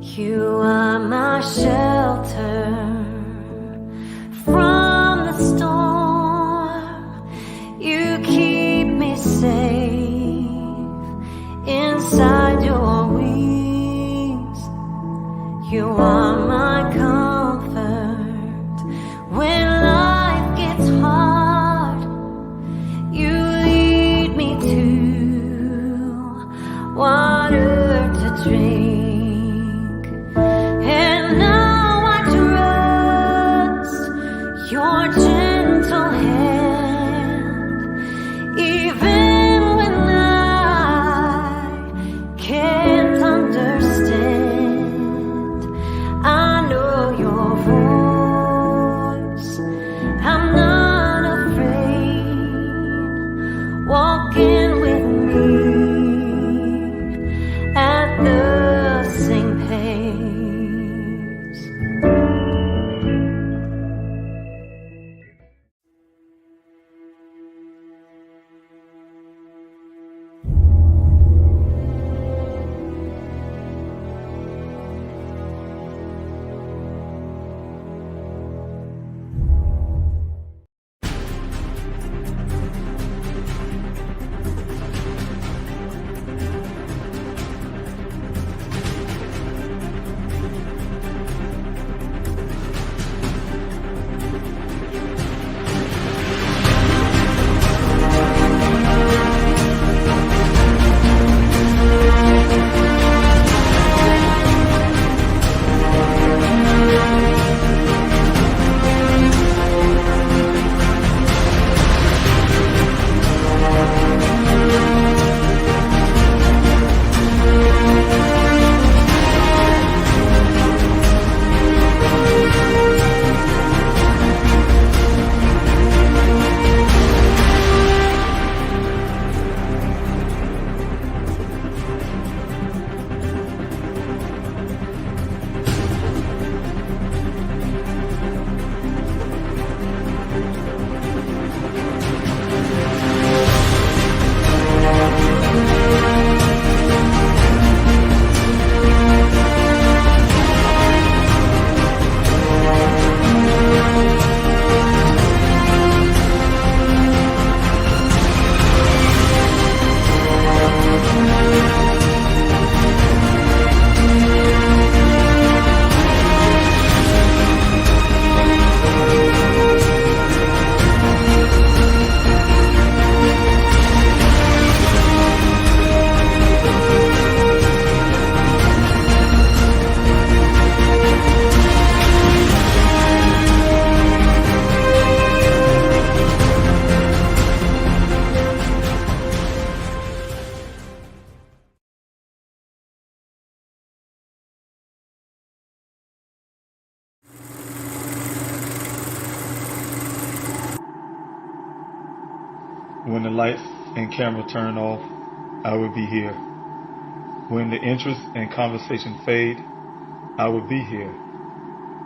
You are my shelter from the storm. You keep me safe inside your wings. You are my comfort when life gets hard. You lead me to water to drink. Your gentle hand, even when I can't understand, I know your voice. I'm not afraid, walking with me at the same pace. When the lights and camera turn off, I will be here. When the interest and conversation fade, I will be here.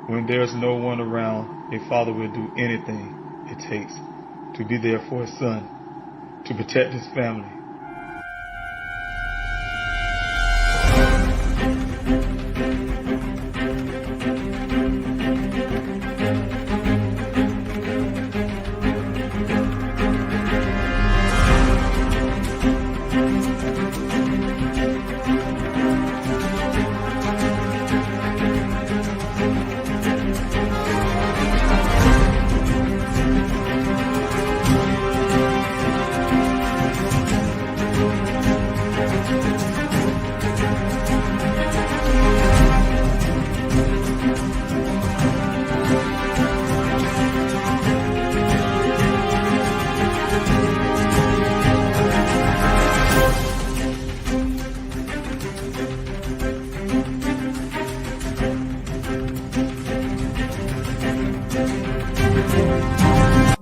When there's no one around, a father will do anything it takes to be there for his son, to protect his family.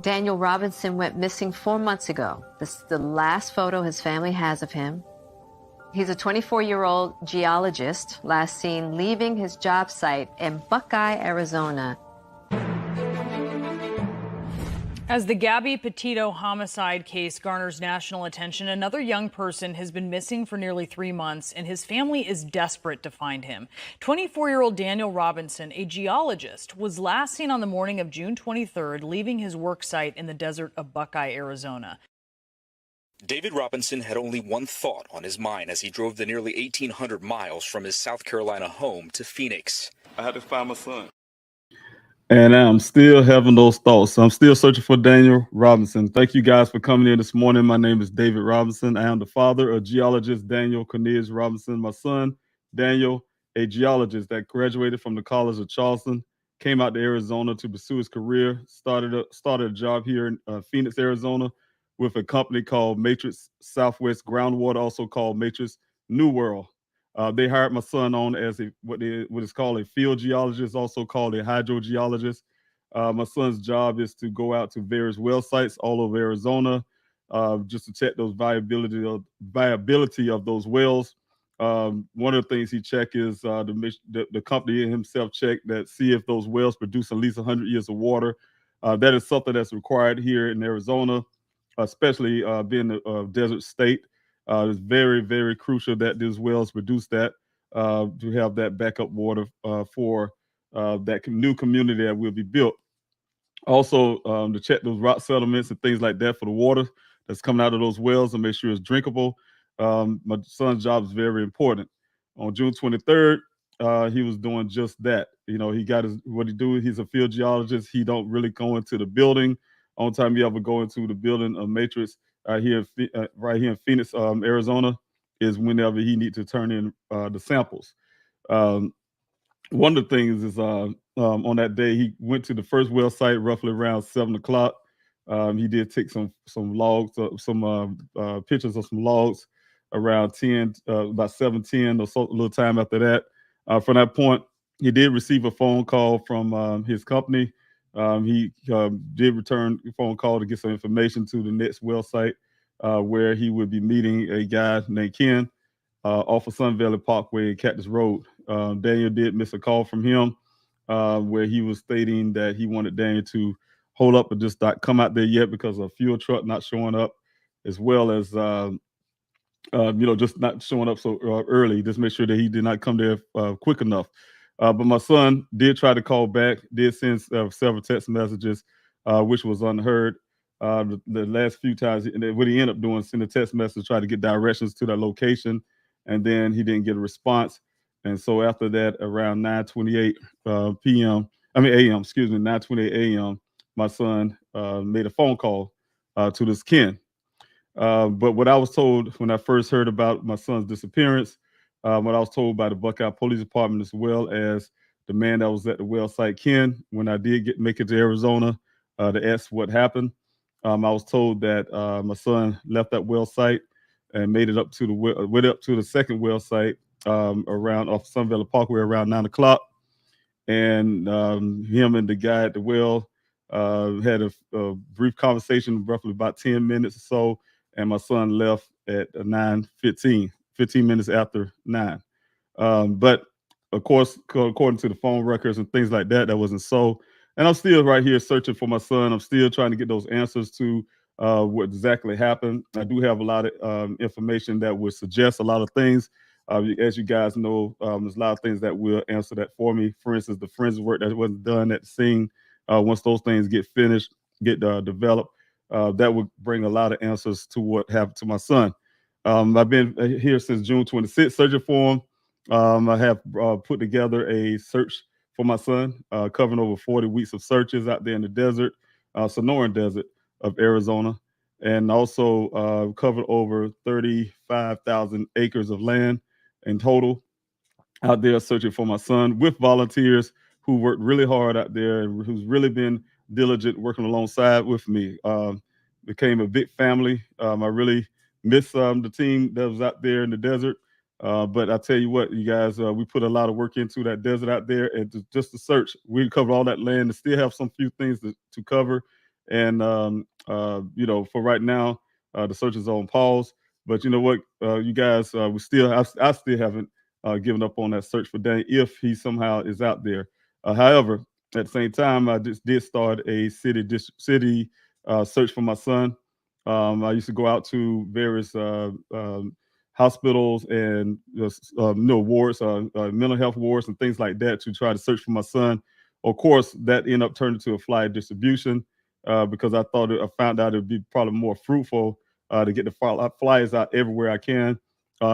Daniel Robinson went missing 4 months ago. This is the last photo his family has of him. He's a 24-year-old geologist, last seen leaving his job site in Buckeye, Arizona. As the Gabby Petito homicide case garners national attention, another young person has been missing for nearly 3 months, and his family is desperate to find him. 24-year-old Daniel Robinson, a geologist, was last seen on the morning of June 23rd, leaving his work site in the desert of Buckeye, Arizona. David Robinson had only one thought on his mind as he drove the nearly 1,800 miles from his South Carolina home to Phoenix. I had to find my son. And I'm still having those thoughts. I'm still searching for Daniel Robinson. Thank you guys for coming in this morning. My name is David Robinson. I am the father of geologist Daniel Cornelius Robinson. My son, Daniel, a geologist that graduated from the College of Charleston, came out to Arizona to pursue his career, started a job here in Phoenix, Arizona, with a company called Matrix Southwest Groundwater, also called Matrix New World. They hired my son on as what is called a field geologist, also called a hydrogeologist. My son's job is to go out to various well sites all over Arizona, just to check those viability of those wells. One of the things he check is the company himself check that see if those wells produce at least 100 years of water. That is something that's required here in Arizona, especially being a desert state. It's very, very crucial that these wells produce that to have that backup water for that new community that will be built. Also, to check those rock settlements and things like that for the water that's coming out of those wells and make sure it's drinkable. My son's job is very important. On June 23rd, he was doing just that. You know, he got what he do. He's a field geologist. He don't really go into the building. Only time he ever go into the building of Matrix right here in Phoenix, Arizona, is whenever he need to turn in the samples. One of the things is on that day he went to the first well site roughly around 7 o'clock. He did take some logs, some pictures of some logs around 10, about 7:10 or so, a little time after that. From that point, he did receive a phone call from his company. He did return a phone call to get some information to the next well site where he would be meeting a guy named Ken off of Sun Valley Parkway and Cactus Road. Daniel did miss a call from him where he was stating that he wanted Daniel to hold up and just not come out there yet because of a fuel truck not showing up, as well as just not showing up so early. Just make sure that he did not come there quick enough. But my son did try to call back, did send several text messages, which was unheard. The last few times, what he ended up doing, send a text message, try to get directions to that location, and then he didn't get a response. And so after that, around 9:28 a.m., 9:28 a.m., my son made a phone call to this Ken. But what I was told when I first heard about my son's disappearance, what I was told by the Buckeye Police Department, as well as the man that was at the well site, Ken, when I did make it to Arizona to ask what happened, I was told that my son left that well site and made it up to went up to the second well site around off Sun Valley Parkway around 9 o'clock. And him and the guy at the well had a brief conversation, roughly about 10 minutes or so. And my son left at 9:15, 15 minutes after 9. But of course, according to the phone records and things like that, that wasn't so. And I'm still right here searching for my son. I'm still trying to get those answers to what exactly happened. I do have a lot of information that would suggest a lot of things. As you guys know, there's a lot of things that will answer that for me. For instance, the forensic work that wasn't done at the scene. Once those things get finished, get developed, that would bring a lot of answers to what happened to my son. I've been here since June 26th, searching for him. I have put together a search for my son, covering over 40 weeks of searches out there in the desert, Sonoran Desert of Arizona, and also covered over 35,000 acres of land in total out there searching for my son with volunteers who worked really hard out there and who's really been diligent working alongside with me. Became a big family. I really miss the team that was out there in the desert. But I tell you what, you guys, we put a lot of work into that desert out there, and just to search, we covered all that land and still have some few things to cover. And for right now, the search is on pause. But you know what, you guys, I still haven't given up on that search for Danny if he somehow is out there. However, at the same time, I just did start a city search for my son. I used to go out to various hospitals and wards, mental health wards, and things like that to try to search for my son. Of course, that ended up turning to a flyer distribution because I found out it'd be probably more fruitful to get the flyers out everywhere I can.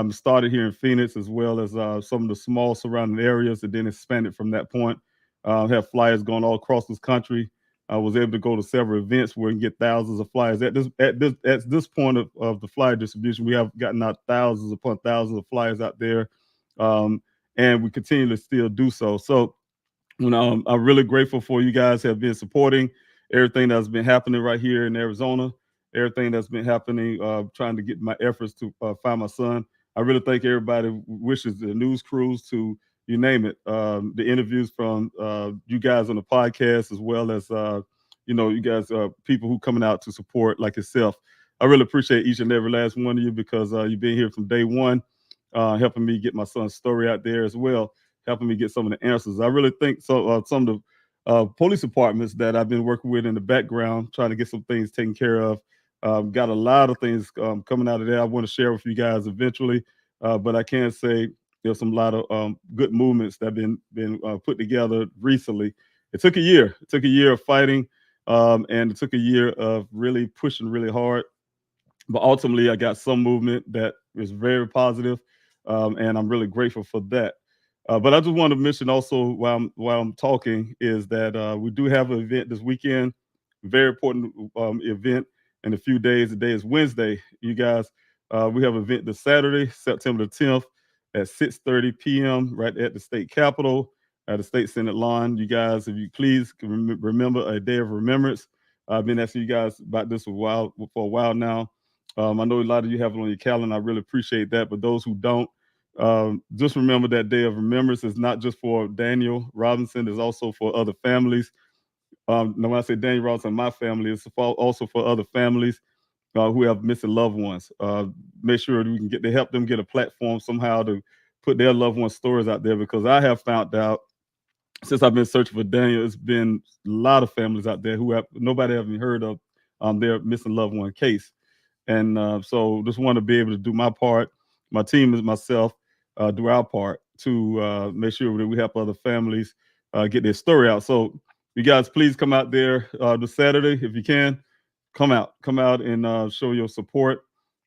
Started here in Phoenix as well as some of the small surrounding areas, and then expanded from that point. Have flyers going all across this country. I was able to go to several events where we can get thousands of flyers. At this point of the flyer distribution, we have gotten out thousands upon thousands of flyers out there, and we continue to still do so. So, I'm really grateful for you guys have been supporting everything that's been happening right here in Arizona, everything that's been happening, trying to get my efforts to find my son. I really thank everybody wishes the news crews to you name it, the interviews from you guys on the podcast, as well as you guys, people who coming out to support like yourself. I really appreciate each and every last one of you because you've been here from day one, helping me get my son's story out there as well, helping me get some of the answers. I really think so. Some of the police departments that I've been working with in the background, trying to get some things taken care of, got a lot of things coming out of there. I want to share with you guys eventually, but I can say there's some lot of good movements that have been put together recently. It took a year. It took a year of fighting, and it took a year of really pushing really hard. But ultimately, I got some movement that is very positive, and I'm really grateful for that. But I just want to mention also while I'm talking is that we do have an event this weekend, very important event in a few days. The day is Wednesday. You guys, we have an event this Saturday, September the 10th at 6:30 p.m. right at the state capitol at the state senate lawn. You guys, if you please remember a day of remembrance. I've been asking you guys about this for a while now. I know a lot of you have it on your calendar. I really appreciate that. But those who don't, just remember that day of remembrance is not just for Daniel Robinson, it's also for other families. Now, when I say Daniel Robinson, my family, it's also for other families who have missing loved ones. Make sure that we can help them get a platform somehow to put their loved ones' stories out there, because I have found out since I've been searching for Daniel, it's been a lot of families out there who nobody have even heard of their missing loved one case. And so just want to be able to do my part. My team is myself, do our part to make sure that we help other families get their story out. So you guys, please come out there this Saturday if you can. Come out and show your support.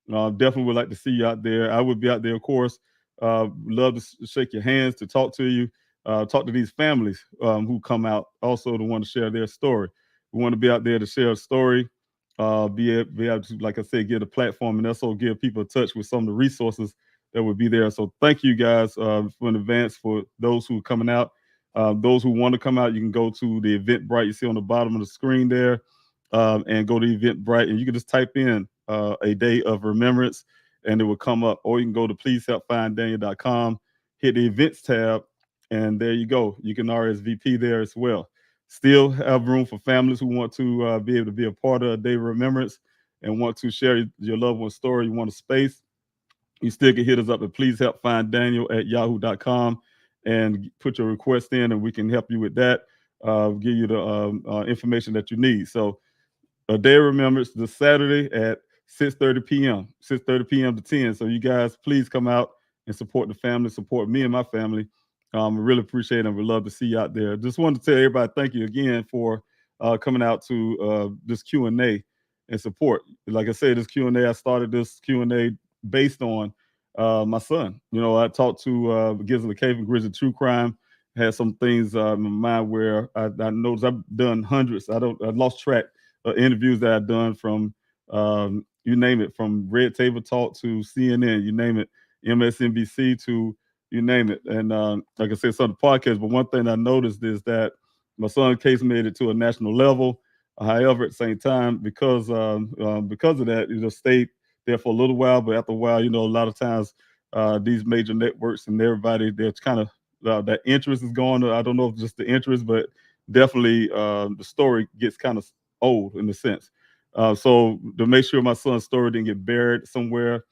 Definitely would like to see you out there. I would be out there, of course. Love to shake your hands, to talk to you, talk to these families who come out also to want to share their story. We want to be out there to share a story, be able to, like I said, get a platform, and also give people in touch with some of the resources that would be there. So thank you guys in advance for those who are coming out. Those who want to come out, you can go to the Eventbrite you see on the bottom of the screen there, and go to Eventbrite, and you can just type in a day of remembrance, and it will come up. Or you can go to pleasehelpfinddaniel.com, hit the events tab, and there you go. You can RSVP there as well. Still have room for families who want to be able to be a part of a day of remembrance and want to share your loved one's story. You want a space, you still can hit us up at pleasehelpfinddaniel@yahoo.com and put your request in, and we can help you with that, give you the information that you need. So a day of remembrance this Saturday at 6:30 p.m., 6:30 p.m. to 10. So you guys, please come out and support the family, support me and my family. I really appreciate it, and we'd love to see you out there. Just wanted to tell everybody thank you again for coming out to this Q&A and support. Like I said, this Q&A, I started this Q&A based on my son. I talked to Gizla Cave and Grizzly True Crime, had some things in my mind where I noticed I've done hundreds. I lost track of interviews that I've done from you name it, from Red Table Talk to CNN, you name it, MSNBC to you name it. And like I said, some of the podcasts, but one thing I noticed is that my son's case made it to a national level. However, at the same time, because of that, it just stayed there for a little while. But after a while, a lot of times these major networks and everybody, they're kind of that interest is gone. I don't know if just the interest, but definitely the story gets kind of old in a sense. So to make sure my son's story didn't get buried somewhere,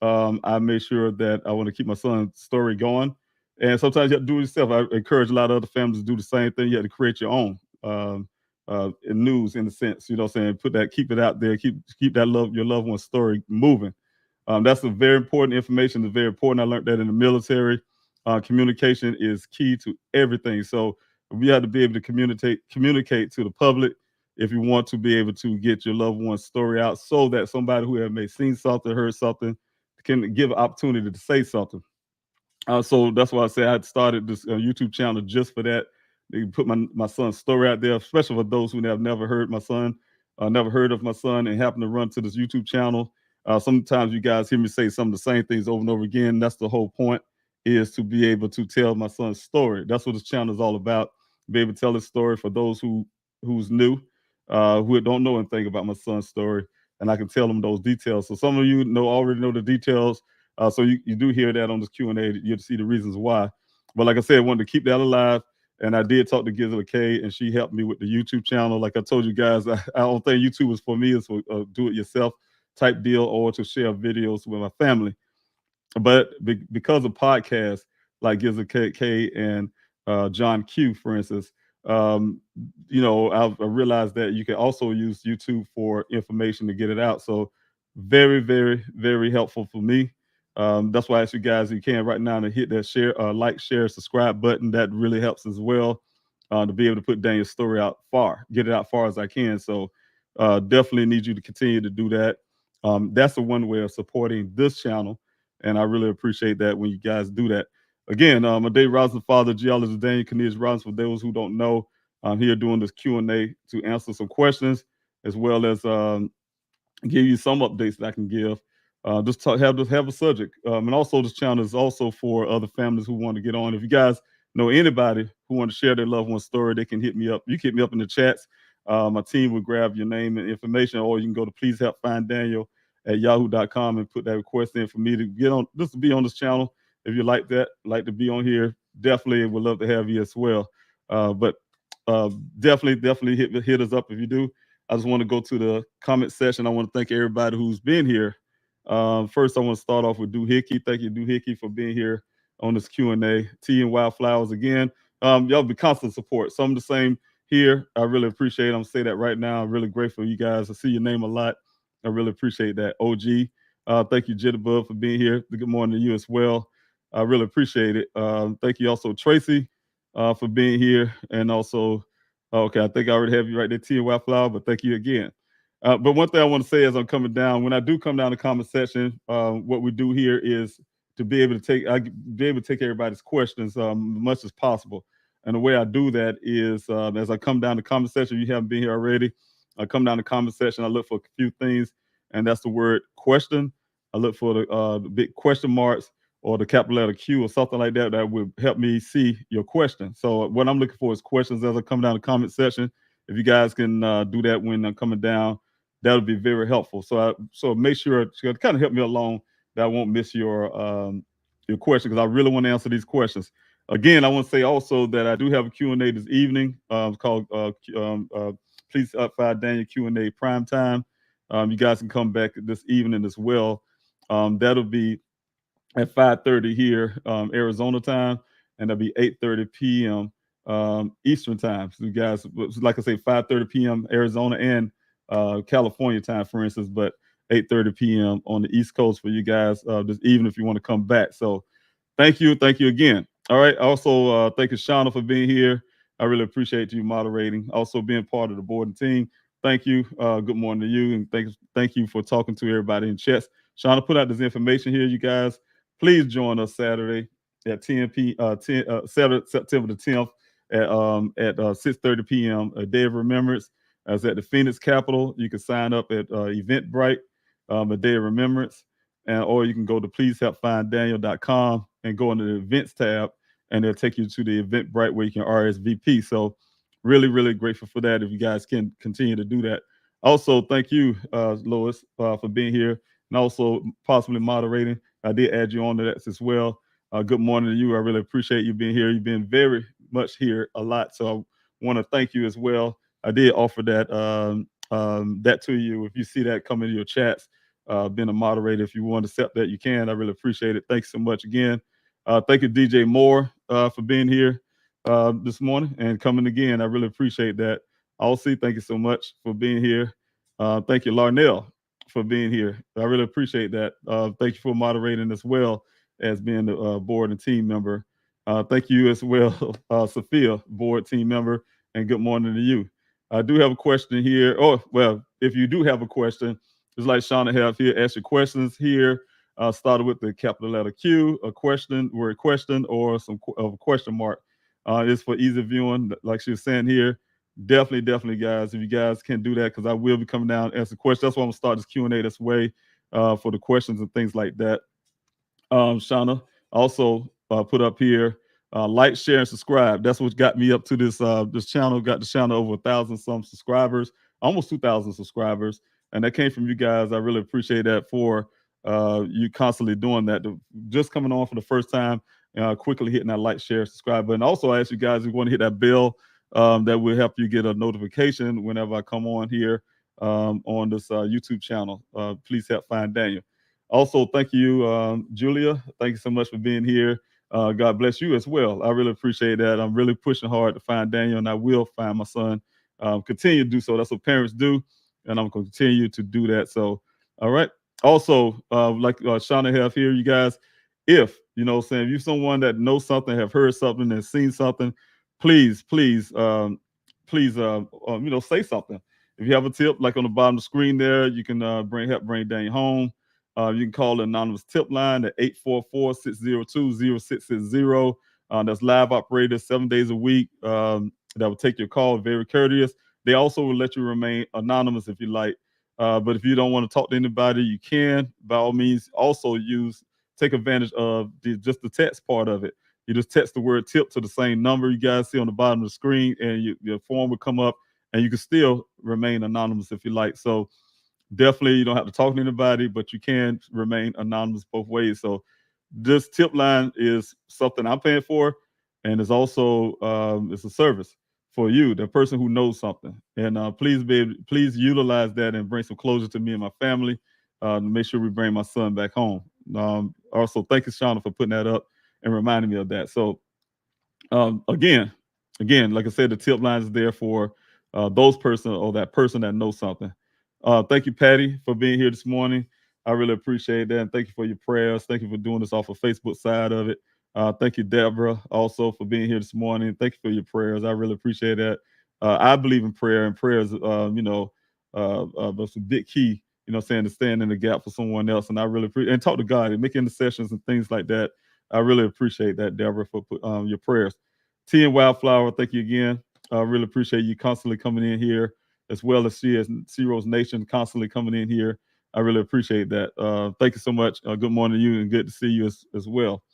I made sure that I want to keep my son's story going. And sometimes you have to do it yourself. I encourage a lot of other families to do the same thing. You have to create your own. news in a sense. You know what I'm saying? Keep it out there. Keep that your loved one's story moving. That's a very important information. It's very important. I learned that in the military. Communication is key to everything. So we have to be able to communicate to the public if you want to be able to get your loved one's story out, so that somebody who may seen something, heard something, can give an opportunity to say something. So that's why I say I had started this YouTube channel just for that. They put my son's story out there, especially for those who have never heard my son, never heard of my son, and happen to run to this YouTube channel. Sometimes you guys hear me say some of the same things over and over again. That's the whole point, is to be able to tell my son's story. That's what this channel is all about. Be able to tell his story for those who's new, who don't know anything about my son's story, and I can tell them those details. So some of you already know the details. So you do hear that on this Q&A. You'll see the reasons why. But like I said, I wanted to keep that alive. And I did talk to Gizla K, and she helped me with the YouTube channel. Like I told you guys, I don't think YouTube is for me. It's for do-it-yourself type deal, or to share videos with my family. But because of podcasts like Gizla K and John Q, for instance, I realized that you can also use YouTube for information to get it out. So very, very, very helpful for me. That's why I ask you guys, you can right now to hit that share, like, share, subscribe button. That really helps as well, to be able to put Daniel's story out get it out far as I can. So definitely need you to continue to do that. That's the one way of supporting this channel, and I really appreciate that when you guys do that. Again, I'm Dave Robinson, father, geologist Daniel Robinson. For those who don't know, I'm here doing this Q&A to answer some questions, as well as give you some updates that I can give. Just have a subject. And also this channel is also for other families who want to get on. If you guys know anybody who want to share their loved one's story, they can hit me up. You can hit me up in the chats. My team will grab your name and information, or you can go to Please Help Find Daniel at yahoo.com and put that request in for me to get on, just to be on this channel. If you like that, like to be on here, definitely would love to have you as well. But definitely hit us up if you do. I just want to go to the comment section. I want to thank everybody who's been here. First, I want to start off with Doohickey. Thank you, Doohickey, for being here on this Q&A. Tea and Wildflowers again. Y'all be constant support. Some of the same here. I really appreciate it. I'm going to say that right now. I'm really grateful for you guys. I see your name a lot. I really appreciate that. OG, thank you, Jitterbug, for being here. Good morning to you as well. I really appreciate it. Thank you also, Tracy, for being here. And also, okay, I think I already have you right there, Tea and Wildflower, but thank you again. But one thing I want to say as I'm coming down, when I do come down the comment section, what we do here is to be able to take everybody's questions much as possible. And the way I do that is as I come down the comment section, you haven't been here already. I come down the comment section, I look for a few things, and that's the word question. I look for the big question marks or the capital letter Q or something like that that would help me see your question. So what I'm looking for is questions as I come down the comment section. If you guys can do that when I'm coming down, that would be very helpful. So make sure to kind of help me along that I won't miss your question, because I really want to answer these questions. Again, I want to say also that I do have a Q&A this evening called Please Find Daniel Q&A Prime Time. You guys can come back this evening as well. That'll be at 5:30 here, Arizona time, and that'll be 8:30 p.m. Eastern time. So you guys, like I say, 5:30 p.m. Arizona and California time, for instance, but 8:30 p.m. on the East Coast for you guys this evening if you want to come back. So thank you again. All right. Also, thank you, Shauna, for being here. I really appreciate you moderating, also being part of the board and team. Thank you. Good morning to you, and thank you for talking to everybody in chats. Shauna put out this information here, you guys. Please join us Saturday at Saturday, September the 10th at 6:30 p.m. A day of remembrance. As at the Phoenix Capitol. You can sign up at Eventbrite, A Day of Remembrance, or you can go to pleasehelpfinddaniel.com and go into the events tab, and they'll take you to the Eventbrite where you can RSVP. So really, really grateful for that if you guys can continue to do that. Also, thank you, Lois, for being here and also possibly moderating. I did add you on to that as well. Good morning to you. I really appreciate you being here. You've been very much here a lot, so I want to thank you as well. I did offer that that to you. If you see that come into your chats, being a moderator, if you want to accept that, you can. I really appreciate it. Thanks so much again. Thank you, DJ Moore, for being here this morning and coming again. I really appreciate that. Alcy, thank you so much for being here. Thank you, Larnell, for being here. I really appreciate that. Thank you for moderating as well as being the board and team member. Thank you as well, Sophia, board team member, and good morning to you. I do have a question here. Oh, well, if you do have a question, just like Shauna have here, ask your questions here. Started with the capital letter Q, a question, word question, or some of a question mark. It's for easy viewing, like she was saying here. Definitely, guys. If you guys can do that, because I will be coming down and answer questions. That's why I'm gonna start this Q&A this way for the questions and things like that. Shauna also put up here, like, share, and subscribe. That's what got me up to this this channel. Got the channel over 1,000 some subscribers, almost 2,000 subscribers, and that came from you guys. I really appreciate that for you constantly doing that. Just coming on for the first time, quickly hitting that like, share, subscribe button. Also, I ask you guys if you want to hit that bell. That will help you get a notification whenever I come on here on this YouTube channel. Please help find Daniel. Also, thank you, Julia. Thank you so much for being here. God bless you as well. I really appreciate that. I'm really pushing hard to find Daniel, and I will find my son. Continue to do so. That's what parents do, and I'm going to continue to do that. So, all right. Also, like Shauna have here, you guys, if, you know, saying if you're someone that knows something, have heard something, and seen something, please, you know, say something. If you have a tip, like on the bottom of the screen there, you can help bring Daniel home. You can call the anonymous tip line at 844-602-0660. That's live operator 7 days a week. That will take your call, very courteous. They also will let you remain anonymous if you like. But if you don't want to talk to anybody, you can, by all means, also take advantage of just the text part of it. You just text the word tip to the same number you guys see on the bottom of the screen, and your form will come up, and you can still remain anonymous if you like. So definitely, you don't have to talk to anybody, but you can remain anonymous both ways. So this tip line is something I'm paying for, and it's also it's a service for you, the person who knows something. And please utilize that and bring some closure to me and my family to make sure we bring my son back home. Also, thank you, Shauna, for putting that up and reminding me of that. So again, like I said, the tip line is there for those person or that person that knows something. Thank you, Patty, for being here this morning. I really appreciate that. And thank you for your prayers. Thank you for doing this off of Facebook side of it. Thank you, Deborah, also for being here this morning. Thank you for your prayers. I really appreciate that. I believe in prayer, and prayers, you know, that's a big key, you know, saying to stand in the gap for someone else. And I really appreciate, and talk to God and make intercessions and things like that. I really appreciate that, Deborah, for your prayers. T and Wildflower, thank you again. I really appreciate you constantly coming in here, as well as she as Rose Nation constantly coming in here. I really appreciate that. Thank you so much. Good morning to you, and good to see you as well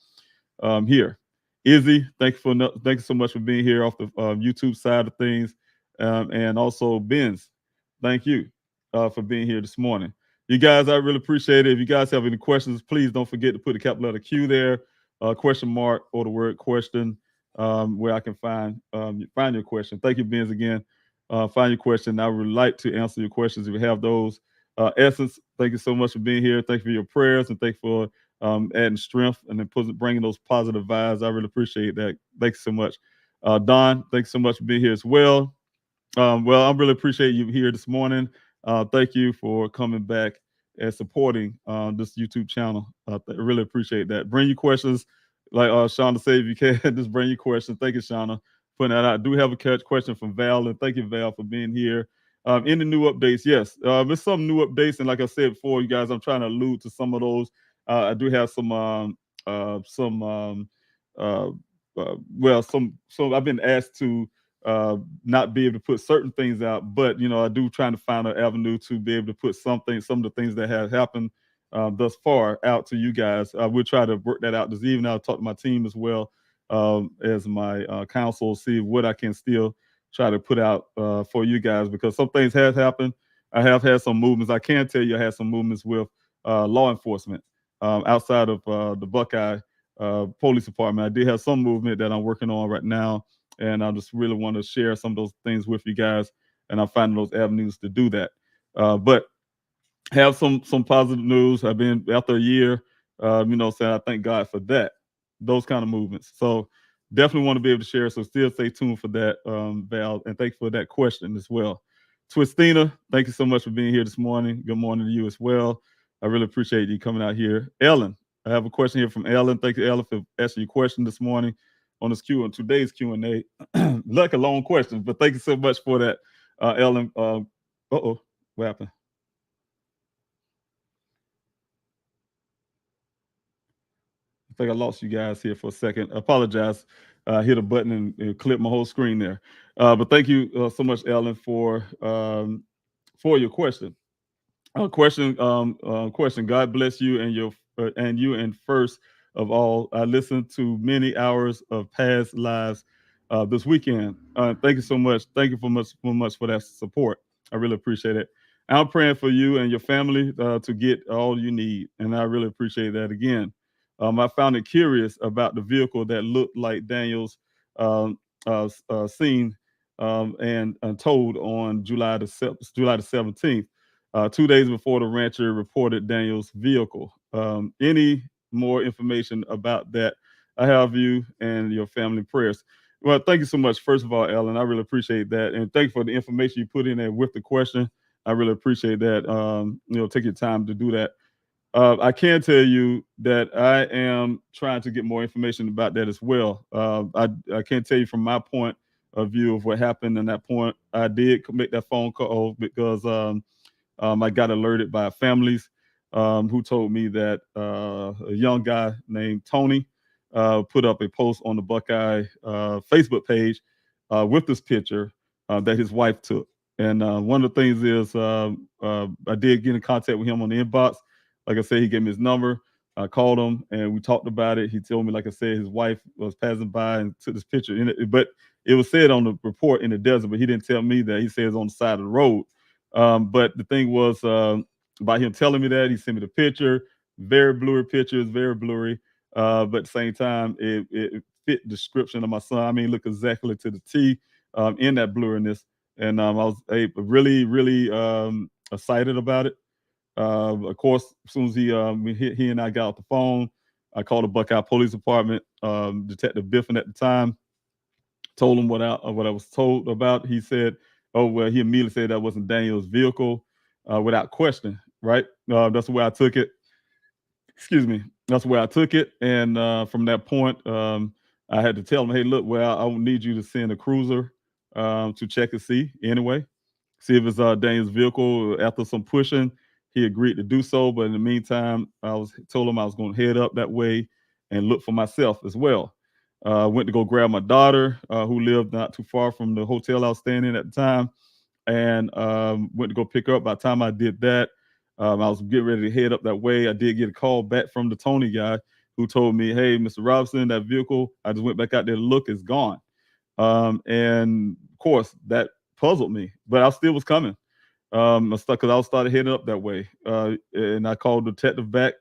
here. Izzy, thank you so much for being here off the YouTube side of things. And also Benz, thank you for being here this morning. You guys, I really appreciate it. If you guys have any questions, please don't forget to put the capital letter Q there, question mark, or the word question, where I can find your question. Thank you, Benz, again. Find your question. I would like to answer your questions if you have those. Essence, thank you so much for being here. Thank you for your prayers, and thank you for adding strength and then bringing those positive vibes. I really appreciate that. Thank you so much. Don, thanks so much for being here as well. Well, I really appreciate you here this morning. Thank you for coming back and supporting this YouTube channel. I really appreciate that. Bring your questions, like Shauna said, if you can, just bring your questions. Thank you, Shauna, putting that out. I do have a question from Val, and thank you, Val, for being here. In the new updates, yes, there's some new updates, and like I said before, you guys, I'm trying to allude to some of those. I do have some I've been asked to not be able to put certain things out, but you know, I do trying to find an avenue to be able to put some of the things that have happened thus far out to you guys. We'll try to work that out this evening. I'll talk to my team as well as my counsel, see what I can still try to put out for you guys, because some things have happened. I have had some movements. I can tell you I had some movements with law enforcement outside of the Buckeye Police Department. I did have some movement that I'm working on right now, and I just really want to share some of those things with you guys, and I'm finding those avenues to do that. But have some positive news. I've been after a year, you know, saying I thank God for that, those kind of movements. So definitely want to be able to share. So still stay tuned for that, Val, and thank you for that question as well. Twistina, thank you so much for being here this morning. Good morning to you as well. I really appreciate you coming out here. Ellen, I have a question here from Ellen. Thank you, Ellen, for asking your question this morning on today's Q&A. Like a long question, but thank you so much for that, Ellen. What happened? I think I lost you guys here for a second. I apologize. I hit a button and clipped my whole screen there. But thank you so much, Ellen, for your question. Question. God bless you and first of all, I listened to many hours of past lives this weekend. Thank you so much. Thank you so much for that support. I really appreciate it. I'm praying for you and your family to get all you need, and I really appreciate that again. I found it curious about the vehicle that looked like Daniel's seen and told on July the 17th. 2 days before the rancher reported Daniel's vehicle. Any more information about that? I have you and your family prayers. Well, thank you so much. First of all, Ellen, I really appreciate that. And thank you for the information you put in there with the question. I really appreciate that. Take your time to do that. I can tell you that I am trying to get more information about that as well. I can't tell you from my point of view of what happened in that point. I did make that phone call because I got alerted by families who told me that a young guy named Tony put up a post on the Buckeye Facebook page with this picture that his wife took. And one of the things is I did get in contact with him on the inbox. Like I said, he gave me his number. I called him and we talked about it. He told me, like I said, his wife was passing by and took this picture in it. But it was said on the report in the desert, but he didn't tell me that. He says on the side of the road. But the thing was by him telling me that, he sent me the picture, very blurry pictures, very blurry. But at the same time, it fit the description of my son. I mean, look exactly to the T in that blurriness. And I was really, really excited about it. Of course, as soon as he and I got off the phone, I called the Buckeye Police Department, Detective Biffin at the time, told him what I was told about. He said, oh, well, he immediately said that wasn't Daniel's vehicle without question, right? That's the way I took it. Excuse me. That's the way I took it. And from that point, I had to tell him, hey, look, well, I need you to send a cruiser to check and see anyway. See if it's Daniel's vehicle. After some pushing, he agreed to do so. But in the meantime, told him I was going to head up that way and look for myself as well. Went to go grab my daughter, who lived not too far from the hotel I was staying in at the time, and went to go pick her up. By the time I did that, I was getting ready to head up that way. I did get a call back from the Tony guy who told me, hey, Mr. Robinson, that vehicle, I just went back out there to look, is gone. And of course, that puzzled me, but I still was coming. I started heading up that way. And I called the detective back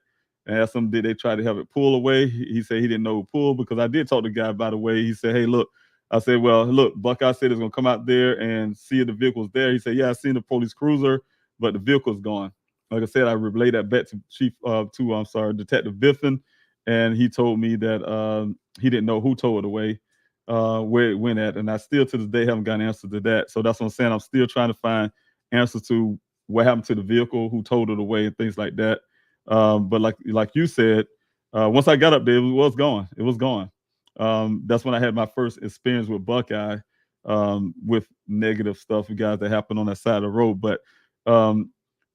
and asked him, did they try to have it pull away? He said he didn't know who pulled, because I did talk to the guy, by the way. He said, hey, look. I said, well, look, Buckeye said it's going to come out there and see if the vehicle's there. He said, yeah, I seen the police cruiser, but the vehicle's gone. Like I said, I relayed that back to Detective Biffin, and he told me that he didn't know who towed it away, where it went at, and I still to this day haven't got an answer to that. So that's what I'm saying. I'm still trying to find answers to what happened to the vehicle, who towed it away, and things like that. But like you said, once I got up there, it was gone. It was gone. That's when I had my first experience with Buckeye, with negative stuff, you guys, that happened on that side of the road. But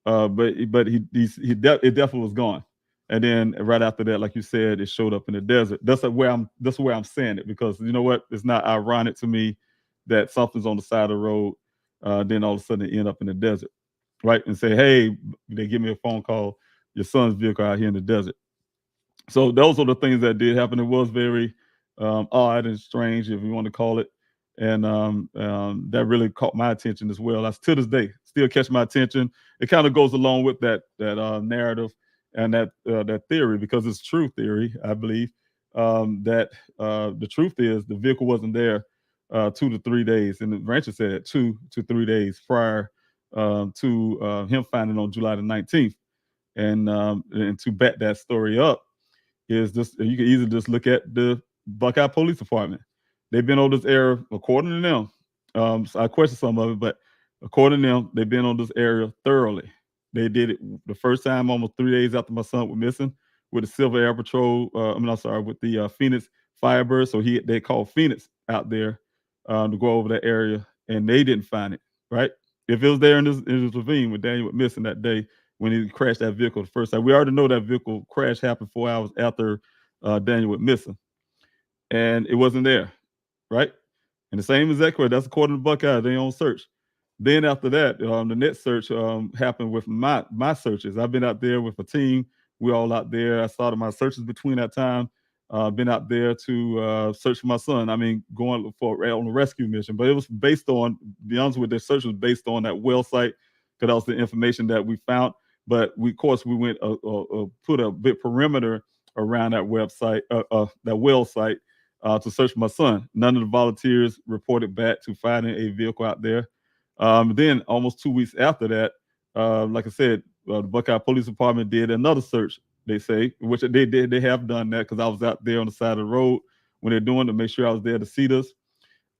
it definitely was gone. And then right after that, like you said, it showed up in the desert. That's where I'm saying it, because you know what? It's not ironic to me that something's on the side of the road, then all of a sudden it end up in the desert, right? And say, hey, they give me a phone call, your son's vehicle out here in the desert. So those are the things that did happen. It was very odd and strange, if you want to call it. And that really caught my attention as well. That's to this day still catch my attention. It kind of goes along with that narrative and that theory, because it's true theory, I believe, that the truth is the vehicle wasn't there 2 to 3 days, and the rancher said 2 to 3 days prior to him finding on July the 19th. And to back that story up is this: you can easily just look at the Buckeye Police Department. They've been on this area, according to them. So I question some of it, but according to them, they've been on this area thoroughly. They did it the first time almost 3 days after my son was missing with the Silver Air Patrol. With the Phoenix Firebird. So they called Phoenix out there to go over that area, and they didn't find it. Right? If it was there in this ravine when Daniel was missing that day when he crashed that vehicle the first time, we already know that vehicle crash happened 4 hours after Daniel was missing, and it wasn't there. Right? And the same as that question. That's according to Buckeye, their own search. Then after that, the net search happened with my searches. I've been out there with a team. We're all out there. I started my searches between that time. Been out there to search for my son. I mean, going on a rescue mission. But it was based on, to be honest with you, the search was based on that well site, because that was the information that we found. But we went put a bit perimeter around that website, that well site, to search for my son. None of the volunteers reported back to finding a vehicle out there. Then almost 2 weeks after that, like I said, the Buckeye Police Department did another search, they say, which they did. They have done that because I was out there on the side of the road when they're doing to make sure I was there to see this.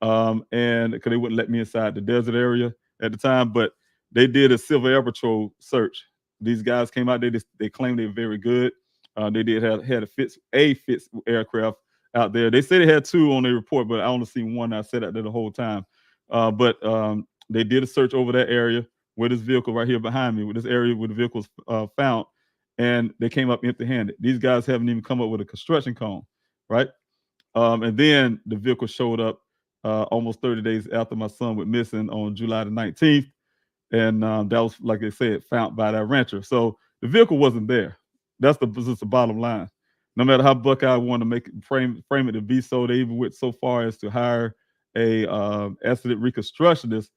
And because they wouldn't let me inside the desert area at the time, but they did a Silver Air Patrol search. These guys came out there. They claimed they were very good. They did had a Fitz aircraft out there. They said they had 2 on their report, but I only seen 1. I sat out there the whole time. But they did a search over that area where this vehicle right here behind me, with this area where the vehicle was found, and they came up empty-handed. These guys haven't even come up with a construction cone, right? And then the vehicle showed up almost 30 days after my son went missing on July the 19th, and that was, like I said, found by that rancher. So the vehicle wasn't there. That's just the bottom line. No matter how Buckeye wanted to make it, frame it to be so, they even went so far as to hire a accident reconstructionist.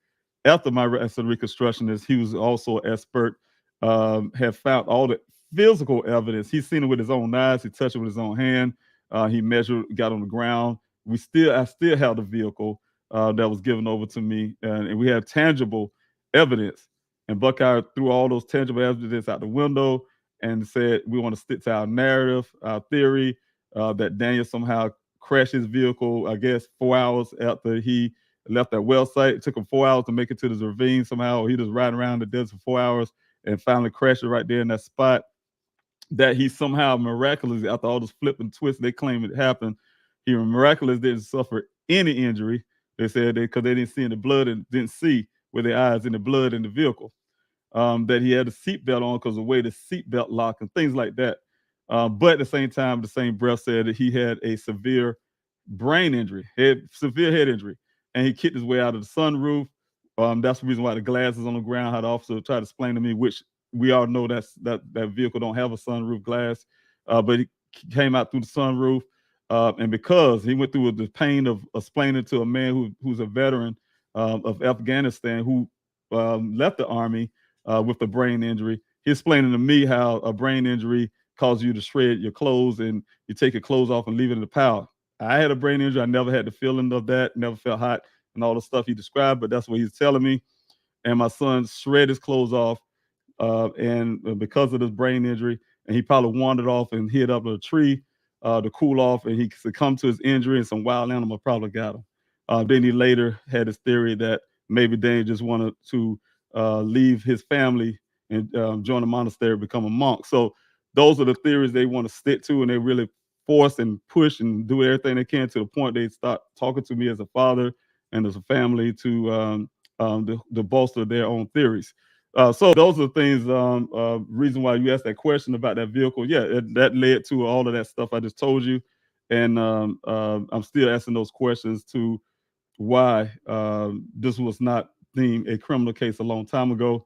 After my accident reconstructionist, he was also an expert, had found all the physical evidence. He's seen it with his own eyes. He touched it with his own hand. He measured, got on the ground. I still have the vehicle that was given over to me, and we have tangible evidence. And Buckeye threw all those tangible evidence out the window and said, we want to stick to our narrative, our theory, that Daniel somehow crashed his vehicle, I guess, 4 hours after he left that well site. It took him 4 hours to make it to this ravine somehow. He just riding around the desert for 4 hours and finally crashed it right there in that spot. That he somehow miraculously, after all this flip and twist, they claim it happened, he miraculously didn't suffer any injury. They said because they didn't see in the blood and didn't see with their eyes in the blood in the vehicle. That he had a seatbelt on because of the way the seatbelt locked and things like that. But at the same time, the same breath said that he had a severe brain injury, severe head injury, and he kicked his way out of the sunroof. That's the reason why the glass is on the ground. How the officer tried to explain to me, which we all know that vehicle don't have a sunroof glass, but he came out through the sunroof, and because he went through the pain of explaining to a man who's a veteran of Afghanistan who left the army with a brain injury, he explaining to me how a brain injury causes you to shred your clothes and you take your clothes off and leave it in the pile. I had a brain injury. I never had the feeling of that, never felt hot and all the stuff he described, but that's what he's telling me. And my son shred his clothes off, and because of this brain injury, and he probably wandered off and hid up in a tree to cool off, and he succumbed to his injury, and some wild animal probably got him. Then he later had his theory that maybe Daniel just wanted to leave his family and join a monastery, become a monk. So those are the theories they want to stick to, and they really force and push and do everything they can to the point they start talking to me as a father and as a family to bolster their own theories. So those are the things, reason why you asked that question about that vehicle. Yeah, that led to all of that stuff I just told you. And I'm still asking those questions to why this was not deemed a criminal case a long time ago,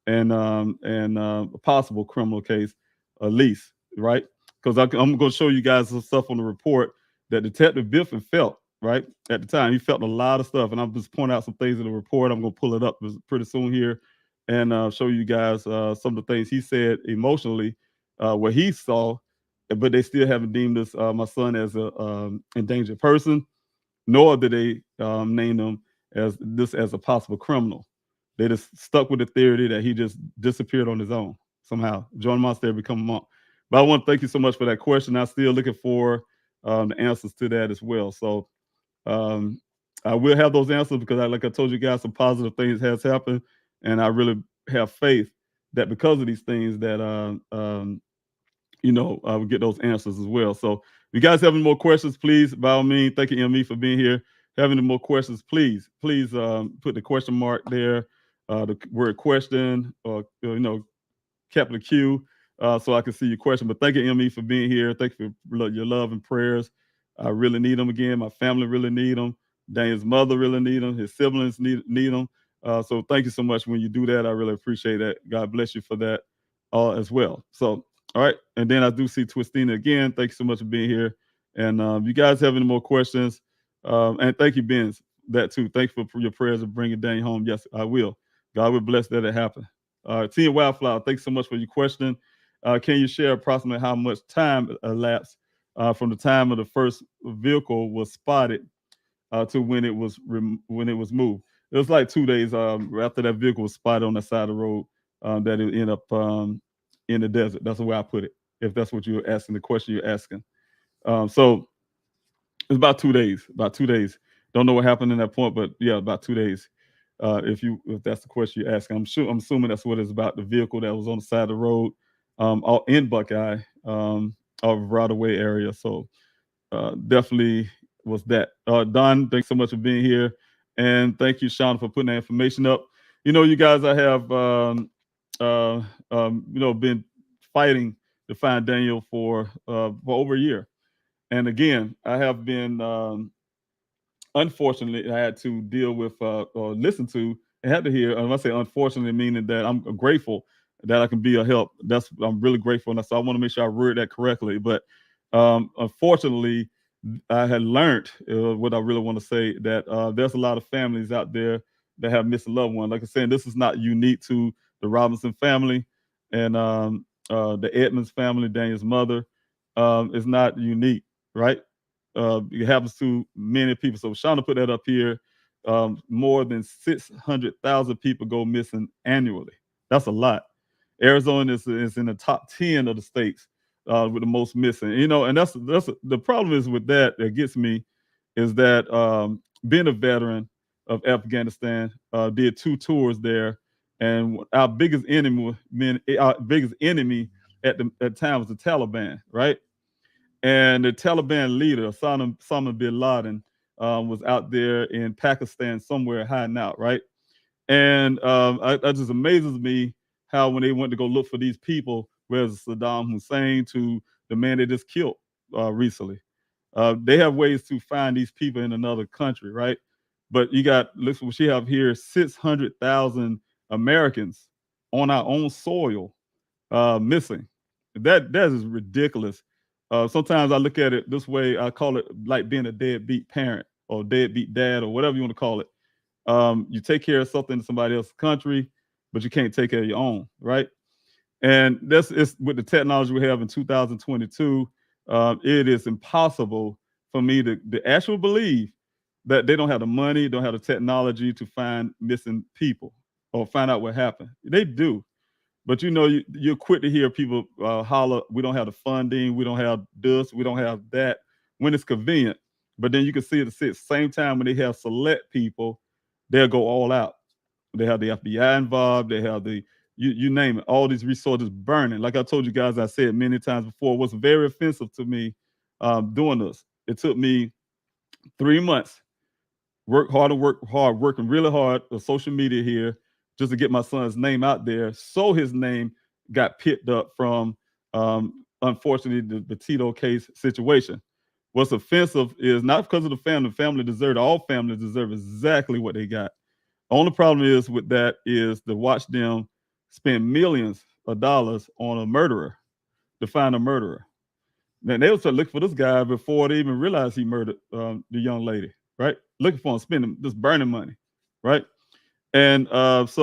and a possible criminal case at least, right? Because I'm going to show you guys some stuff on the report that Detective Biffin felt, right? At the time, he felt a lot of stuff, and I'm just pointing out some things in the report. I'm going to pull it up pretty soon here and show you guys some of the things he said emotionally, what he saw, but they still haven't deemed this my son as a endangered person, nor did they name him as a possible criminal. They just stuck with the theory that he just disappeared on his own somehow, joined the monastery, become a monk. But I want to thank you so much for that question. I'm still looking for the answers to that as well. So I will have those answers because, like I told you guys, some positive things has happened, and I really have faith that because of these things that I will get those answers as well. So if you guys have any more questions, please, by all means, thank you, ME, for being here. Have any more questions, please put the question mark there, the word question, or capital Q, so I can see your question. But thank you, ME, for being here. Thank you for your love and prayers. I really need them again. My family really need them. Daniel's mother really need them. His siblings need them. So thank you so much when you do that. I really appreciate that. God bless you for that as well. So, all right. And then I do see Twistina again. Thank you so much for being here. And you guys have any more questions? And thank you, Ben, that too. Thank you for your prayers of bringing Daniel home. Yes, I will. God will bless that it happen. Tia Wildflower, thanks so much for your question. Can you share approximately how much time elapsed from the time of the first vehicle was spotted to when it was moved? It was like 2 days after that vehicle was spotted on the side of the road that it ended up in the desert. That's the way I put it, if that's what you're asking, the question you're asking. So it's about 2 days. About 2 days. Don't know what happened in that point, but yeah, about 2 days. If that's the question you're asking, I'm assuming that's what it's about. The vehicle that was on the side of the road, in Buckeye, right away area. So definitely was that. Don, thanks so much for being here, and thank you, Sean, for putting that information up. You guys, I have been fighting to find Daniel for over a year, and again, I have been. Unfortunately, I had to deal with or listen to and had to hear. And I say unfortunately, meaning that I'm grateful that I can be a help. I'm really grateful, and so I want to make sure I word that correctly. But unfortunately, I had learned what I really want to say, that there's a lot of families out there that have missed a loved one. Like I said, this is not unique to the Robinson family and the Edmonds family, Daniel's mother. It's not unique, right? It happens to many people. So Shauna put that up here. More than 600,000 people go missing annually. That's a lot. Arizona is in the top 10 of the states with the most missing. And that's the problem is with that gets me is that being a veteran of Afghanistan, did 2 tours there, and our biggest enemy at the time was the Taliban, right? And the Taliban leader, Osama bin Laden, was out there in Pakistan somewhere hiding out, right? And it just amazes me how when they went to go look for these people, whereas Saddam Hussein to the man they just killed recently, they have ways to find these people in another country, right? But listen, what she have here, 600,000 Americans on our own soil missing. That is ridiculous. Sometimes I look at it this way. I call it like being a deadbeat parent or deadbeat dad or whatever you want to call it. You take care of something in somebody else's country, but you can't take care of your own, right? And it's with the technology we have in 2022. It is impossible for me to actually believe that they don't have the money, don't have the technology to find missing people or find out what happened. They do. But you're quick to hear people holler, we don't have the funding, we don't have this, we don't have that, when it's convenient. But then you can see at the same time when they have select people, they'll go all out. They have the FBI involved, they have you name it, all these resources burning. Like I told you guys, I said many times before, what's very offensive to me doing this. It took me 3 months, working really hard on social media here, just to get my son's name out there, so his name got picked up from, unfortunately, the Tito case situation. What's offensive is not because of the family. The family deserved, all families deserve exactly what they got. Only problem is with that is to watch them spend millions of dollars on a murderer, to find a murderer. Then they was looking for this guy before they even realized he murdered the young lady, right? Looking for him, spending, just burning money, right? And I just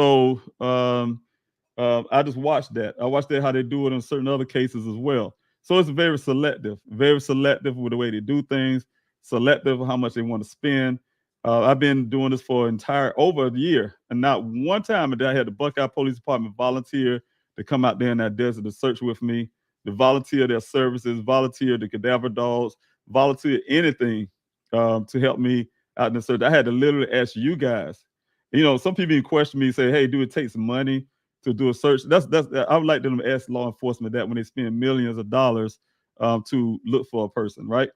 watched that. I watched that how they do it in certain other cases as well. So it's very selective with the way they do things, selective how much they want to spend. I've been doing this for over a year, and not one time did I had the Buckeye Police Department volunteer to come out there in that desert to search with me, to volunteer their services, volunteer the cadaver dogs, volunteer anything to help me out in the search. I had to literally ask you guys. You know, some people even question me, say, "Hey, do it take some money to do a search?" I would like them to ask law enforcement that when they spend millions of dollars to look for a person, right?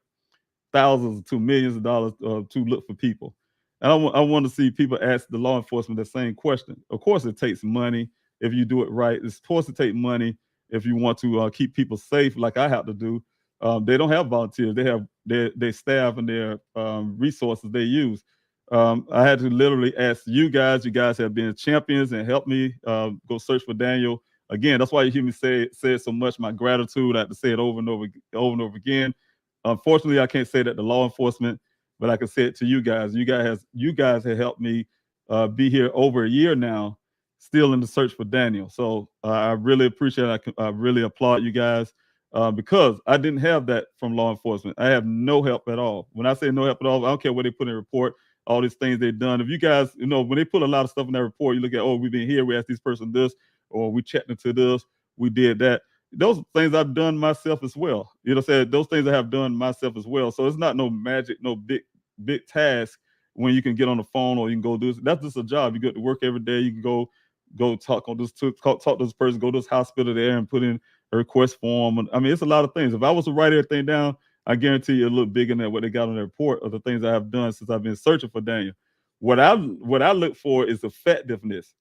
Thousands to millions of dollars to look for people. And I want to see people ask the law enforcement the same question. Of course, it takes money if you do it right. It's supposed to take money if you want to keep people safe, like I have to do. They don't have volunteers. They have their staff and their resources they use. I had to literally ask you guys. You guys have been champions and helped me go search for Daniel. Again, that's why you hear me say it so much. My gratitude. I have to say it over and over again. Unfortunately, I can't say that to law enforcement, but I can say it to you guys. You guys have helped me be here over a year now, still in the search for Daniel. So I really appreciate it. I really applaud you guys because I didn't have that from law enforcement. I have no help at all. When I say no help at all, I don't care what they put in the report, all these things they've done. If you guys, when they put a lot of stuff in that report, you look at, oh, we've been here, we asked this person this, or we checked into this, we did that. Those things I've done myself as well. You know what I'm saying? Those things I have done myself as well. So it's not no magic, no big task when you can get on the phone or you can go do this. That's just a job. You go to work every day. You can go talk to this person, go to this hospital there and put in a request form. I mean, it's a lot of things. If I was to write everything down, I guarantee you a little bigger than what they got on the report of the things I have done since I've been searching for Daniel. What I look for is effectiveness.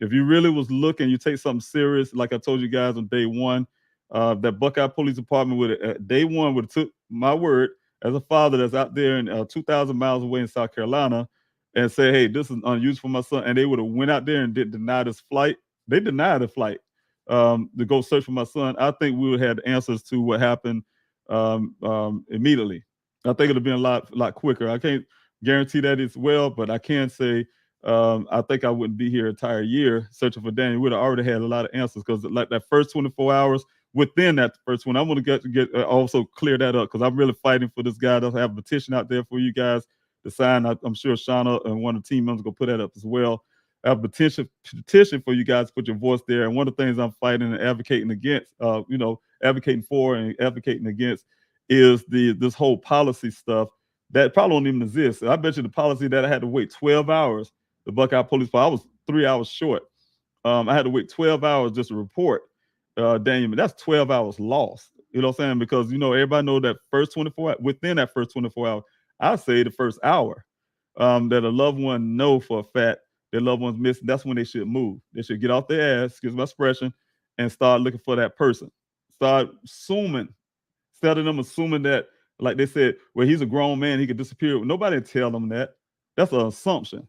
If you really was looking, you take something serious, like I told you guys on day one, that Buckeye Police Department would day one would have took my word as a father that's out there in 2,000 miles away in South Carolina and say, hey, this is unused for my son. And they would have went out there and did deny this flight. They denied the flight to go search for my son. I think we would have had answers to what happened immediately. I think it would have been a lot quicker. I can't guarantee that as well, but I can say I think I wouldn't be here an entire year searching for Daniel. We'd have already had a lot of answers because like that first 24 hours, within that first one, I want to get also clear that up because I'm really fighting for this guy. I have a petition out there for you guys to sign. I'm sure Shauna and one of the team members will put that up as well. I have a petition for you guys to put your voice there. And one of the things I'm fighting and advocating against, advocating for and advocating against is this whole policy stuff that probably don't even exist. I bet you the policy that I had to wait 12 hours, the Buckeye Police Department, I was 3 hours short. I had to wait 12 hours just to report Daniel. That's 12 hours lost. You know what I'm saying? Because, everybody know that first 24 hours, within that first 24 hours, I say the first hour that a loved one know for a fact their loved one's missing. That's when they should move. They should get off their ass, excuse my expression, and start looking for that person. Start assuming, instead of them assuming that, like they said, well, he's a grown man, he could disappear. Nobody tell them that. That's an assumption.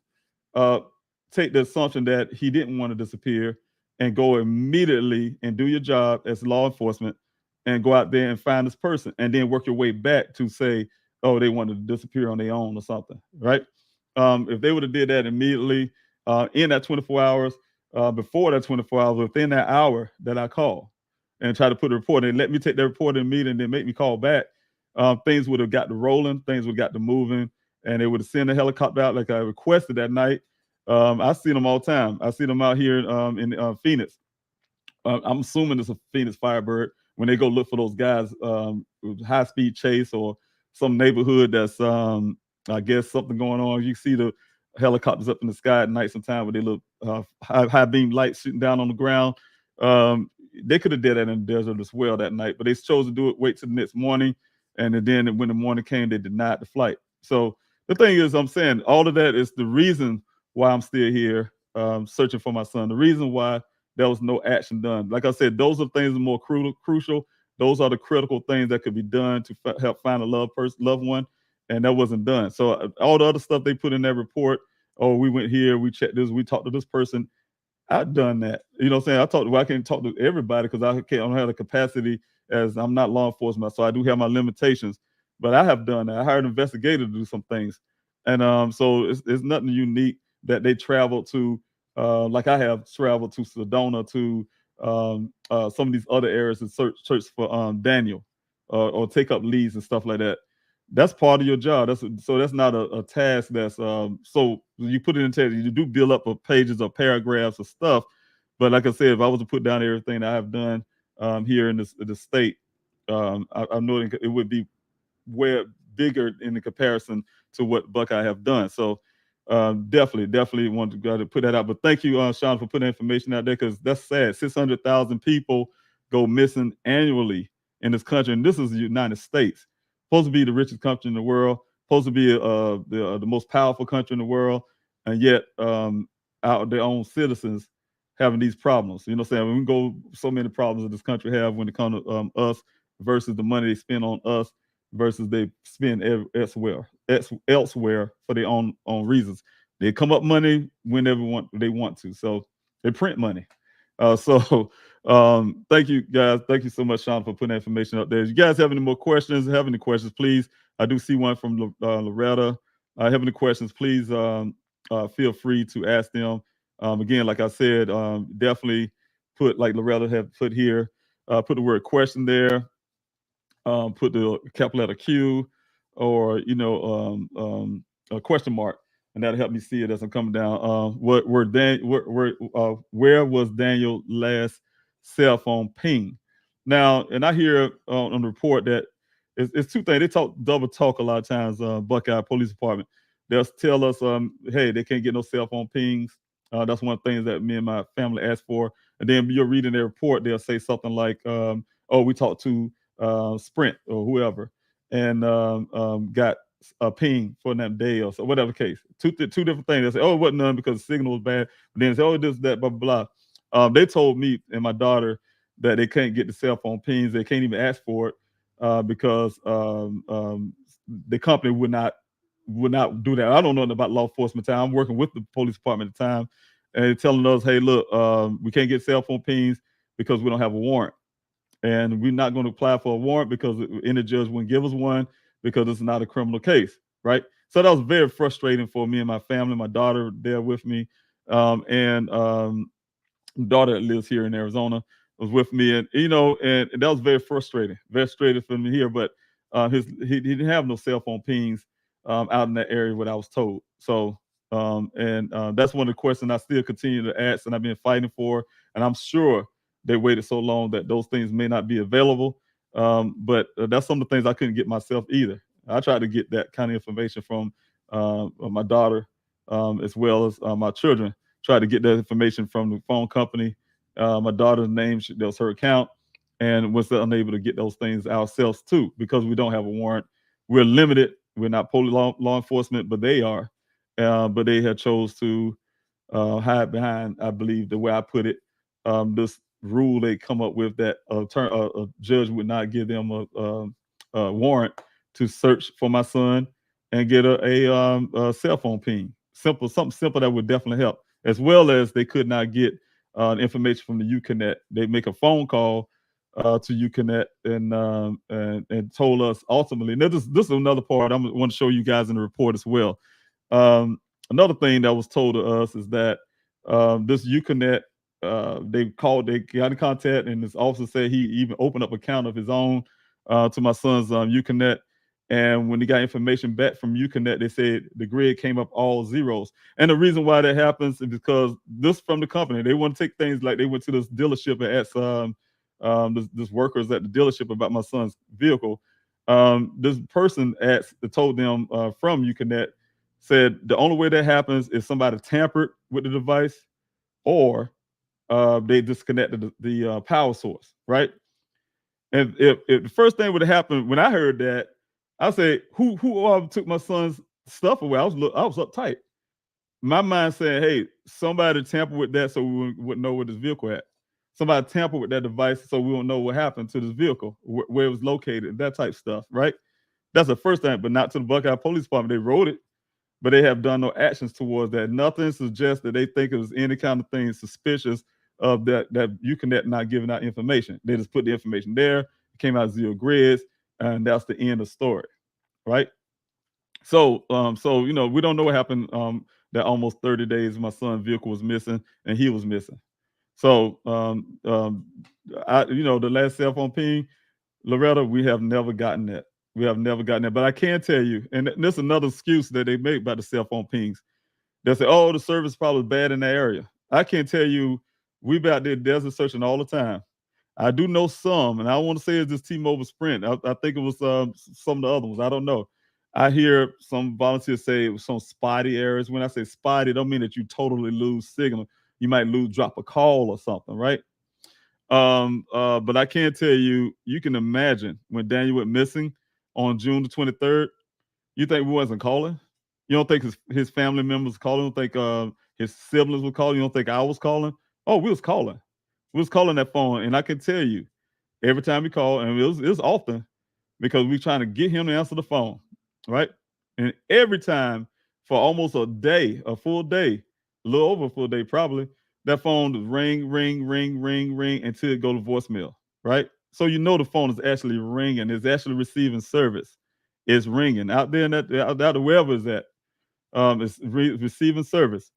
Take the assumption that he didn't want to disappear and go immediately and do your job as law enforcement and go out there and find this person and then work your way back to say, oh, they wanted to disappear on their own or something, right? If they would have did that immediately in that 24 hours, before that 24 hours, within that hour that I call and try to put a report in, let me take that report in meeting and then make me call back, things would have got to rolling, things would have got to moving, and they would have sent a helicopter out like I requested that night. I see them all the time. I see them out here in Phoenix. I'm assuming it's a Phoenix Firebird when they go look for those guys, high-speed chase or some neighborhood that's, I guess, something going on. You see the helicopters up in the sky at night sometimes where they look high beam lights shooting down on the ground. They could have did that in the desert as well that night, but they chose to do it, wait till the next morning. And then when the morning came, they denied the flight. So the thing is, I'm saying all of that is the reason why I'm still here searching for my son. The reason why there was no action done. Like I said, those are things that are more crucial. Those are the critical things that could be done to help find a loved one, and that wasn't done. So all the other stuff they put in that report, oh, we went here, we checked this, we talked to this person. I've done that. You know what I'm saying? I can't talk to everybody because I don't have the capacity as I'm not law enforcement, so I do have my limitations. But I have done that. I hired an investigator to do some things. And so it's nothing unique that they traveled to, like I have traveled to Sedona, to some of these other areas and search for Daniel or take up leads and stuff like that. That's part of your job. That's not a task that's so you put it in text. You do build up of pages or paragraphs of stuff. But like I said, if I was to put down everything that I have done here in the state, I know it would be way bigger in the comparison to what Buckeye have done. So definitely want to go to put that out. But thank you, Sean, for putting that information out there, because that's sad. 600,000 people go missing annually in this country, and this is the United States, supposed to be the richest country in the world, supposed to be the most powerful country in the world, and yet out their own citizens having these problems. You know what I'm saying? We can go so many problems that this country have when it comes to us versus the money they spend on us versus they spend elsewhere for their own reasons. They come up money whenever they want to. So they print money. Thank you, guys. Thank you so much, Sean, for putting that information up there. If you guys have any more questions, please. I do see one from Loretta. Have any questions, please feel free to ask them. Again, like I said, definitely put, like Loretta have put here, put the word question there, put the capital letter Q, or, a question mark, and that'll help me see it as I'm coming down. Where was Daniel last cell phone ping? Now, and I hear on the report that it's two things. They double talk a lot of times. Buckeye Police Department, they'll tell us, hey, they can't get no cell phone pings. That's one of the things that me and my family asked for. And then you're reading their report, they'll say something like, oh, we talked to Sprint or whoever and got a ping for that day or so, whatever case. Two different things. They say, oh, it wasn't none because the signal was bad. But then they say, oh, this, that, blah, blah, blah. They told me and my daughter that they can't get the cell phone pings. They can't even ask for it because the company would not do that. I don't know nothing about law enforcement time. I'm working with the police department at the time, and they're telling us, hey, look, we can't get cell phone pings because we don't have a warrant. And we're not going to apply for a warrant because any judge wouldn't give us one because it's not a criminal case, right? So that was very frustrating for me and my family. My daughter there with me, and daughter that lives here in Arizona was with me, and and that was very frustrating for me here. But he didn't have no cell phone pings out in that area, what I was told. So that's one of the questions I still continue to ask, and I've been fighting for, and I'm sure they waited so long that those things may not be available. But that's some of the things I couldn't get myself either. I tried to get that kind of information from my daughter as well as my children. Tried to get that information from the phone company. My daughter's name, that was her account, and was unable to get those things ourselves too because we don't have a warrant. We're limited. We're not police law enforcement, but they are. But they had chose to hide behind, I believe, the way I put it, this rule they come up with that a judge would not give them a warrant to search for my son and get a cell phone ping. Something simple that would definitely help, as well as they could not get information from the Uconnect. They make a phone call to Uconnect and told us ultimately. Now this is another part I want to show you guys in the report as well. Another thing that was told to us is that this Uconnect, they got in contact, and this officer said he even opened up an account of his own to my son's Uconnect. And when they got information back from Uconnect, they said the grid came up all zeros. And the reason why that happens is because this from the company. They want to take things like they went to this dealership and asked this workers at the dealership about my son's vehicle. This person told them from Uconnect, said the only way that happens is somebody tampered with the device or they disconnected the power source, right? And if the first thing would have happened when I heard that, I say, who took my son's stuff away? I was uptight. My mind saying, hey, somebody tampered with that so we wouldn't know where this vehicle at. Somebody tampered with that device so we won't know what happened to this vehicle, where it was located, that type of stuff, right? That's the first thing, but not to the Buckeye Police Department. They wrote it, but they have done no actions towards that. Nothing suggests that they think it was any kind of thing suspicious of that Uconnect not giving out information. They just put the information there, it came out 0 grids, and that's the end of the story, right? So we don't know what happened that almost 30 days my son's vehicle was missing and he was missing. So the last cell phone ping, Loretta, we have never gotten that. But I can tell you, and this is another excuse that they make about the cell phone pings. They say, oh, the service probably bad in that area. I can tell you, we've out there desert searching all the time. I do know some, and I want to say it's just T-Mobile Sprint. I think it was some of the other ones. I don't know. I hear some volunteers say it was some spotty errors. When I say spotty, it don't mean that you totally lose signal. You might drop a call or something, right? But I can tell you, you can imagine when Daniel went missing on June the 23rd, you think we wasn't calling? You don't think his family members calling? You don't think his siblings were calling? You don't think I was calling? Oh, we was calling. We was calling that phone, and I can tell you, every time we call, and it was often because we trying to get him to answer the phone, right? And every time for almost a day, a full day, a little over a full day probably, that phone would ring, ring, ring, ring, ring until it go to voicemail, right? So you know the phone is actually ringing, it's actually receiving service. It's ringing out there in out wherever it's at. It's receiving service.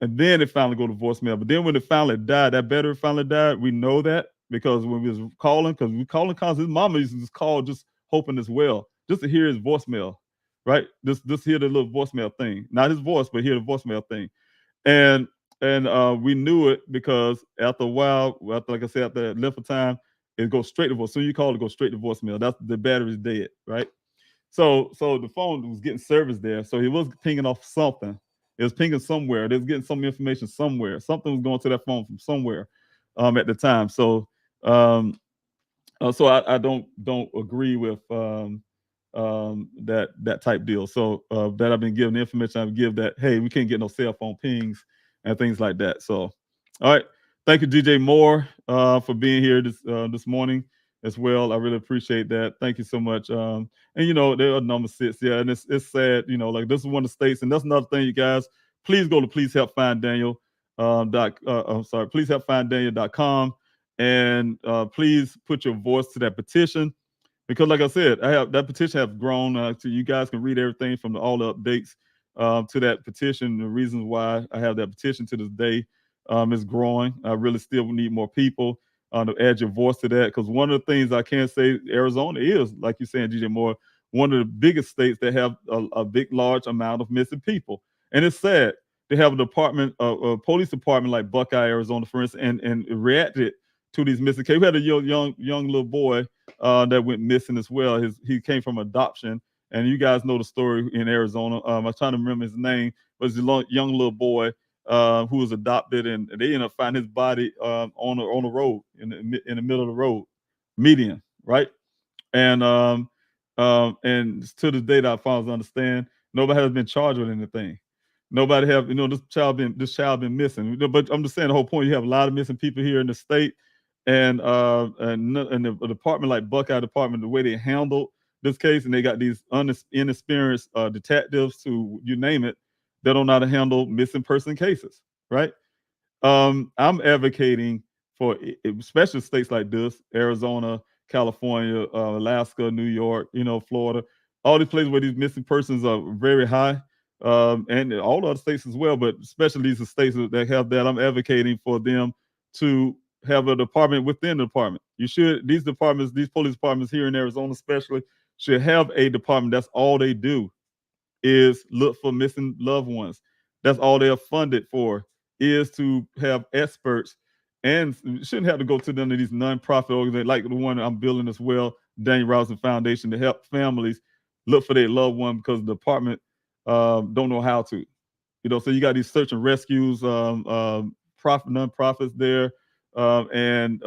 And then it finally go to voicemail. But then when it finally died, that battery finally died, we know that because when we was calling, because we calling constantly, his mama used to just call just hoping as well, just to hear his voicemail, right? Just hear the little voicemail thing. Not his voice, but hear the voicemail thing. And we knew it because after a while, after, like I said, after that length of time, it goes straight to voice. As soon as you call it, goes straight to voicemail. That's the battery's dead, right? So the phone was getting service there. So he was pinging off something. It was pinging somewhere. They was getting some information somewhere. Something was going to that phone from somewhere at the time. So so I don't agree with that type deal. So that I've been given the information I've given that, hey, we can't get no cell phone pings and things like that. So all right. Thank you, DJ Moore, for being here this morning as well. I really appreciate that. Thank you so much. And you know, there are number 6, yeah, and it's sad, you know, like this is one of the states, and that's another thing, you guys. Please go to Please Help Find Daniel. Please Help Find Daniel.com, and please put your voice to that petition, because like I said, that petition has grown. So you guys can read everything from all the updates to that petition. The reasons why I have that petition to this day is growing. I really still need more people to add your voice to that, because one of the things I can say, Arizona is, like you're saying, DJ Moore, one of the biggest states that have a big, large amount of missing people. And it's sad. They have a police department like Buckeye, Arizona, for instance, and reacted to these missing cases. We had a young little boy that went missing as well. He came from adoption, and you guys know the story in Arizona. I'm trying to remember his name, but it's a young little boy who was adopted, and they ended up finding his body on the road in the middle of the road, median, right? And to this day, that I finally understand, nobody has been charged with anything. Nobody have, this child been missing. But I'm just saying, the whole point, you have a lot of missing people here in the state, and the department like Buckeye Department, the way they handled this case, and they got these inexperienced detectives, who, you name it, they don't know how to handle missing person cases, right? I'm advocating for, especially states like this, Arizona, California, Alaska, New York, Florida, all these places where these missing persons are very high, and all other states as well, but especially these states that have that. I'm advocating for them to have a department within the department. These police departments here in Arizona especially, should have a department that's all they do is look for missing loved ones. That's all they are funded for, is to have experts, and shouldn't have to go to none of these nonprofit organizations like the one I'm building as well, Daniel Robinson Foundation, to help families look for their loved one, because the department don't know how to. So you got these search and rescues, nonprofits there, and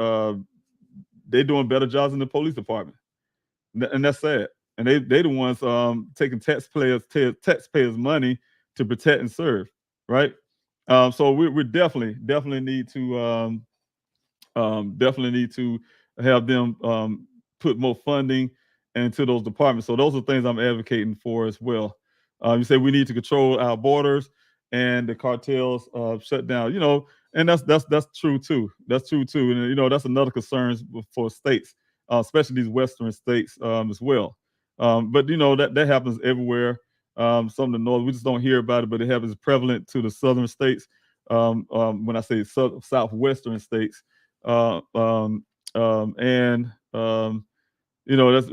they're doing better jobs than the police department, and that's sad. And they the ones taking taxpayers' money to protect and serve, right? So we definitely need to have them put more funding into those departments. So those are things I'm advocating for as well. You say we need to control our borders, and the cartels shut down. And that's true too. That's true too. And that's another concern for states, especially these western states as well. But that happens everywhere. Some of the north, we just don't hear about it, but it happens prevalent to the southern states. When I say southwestern states, and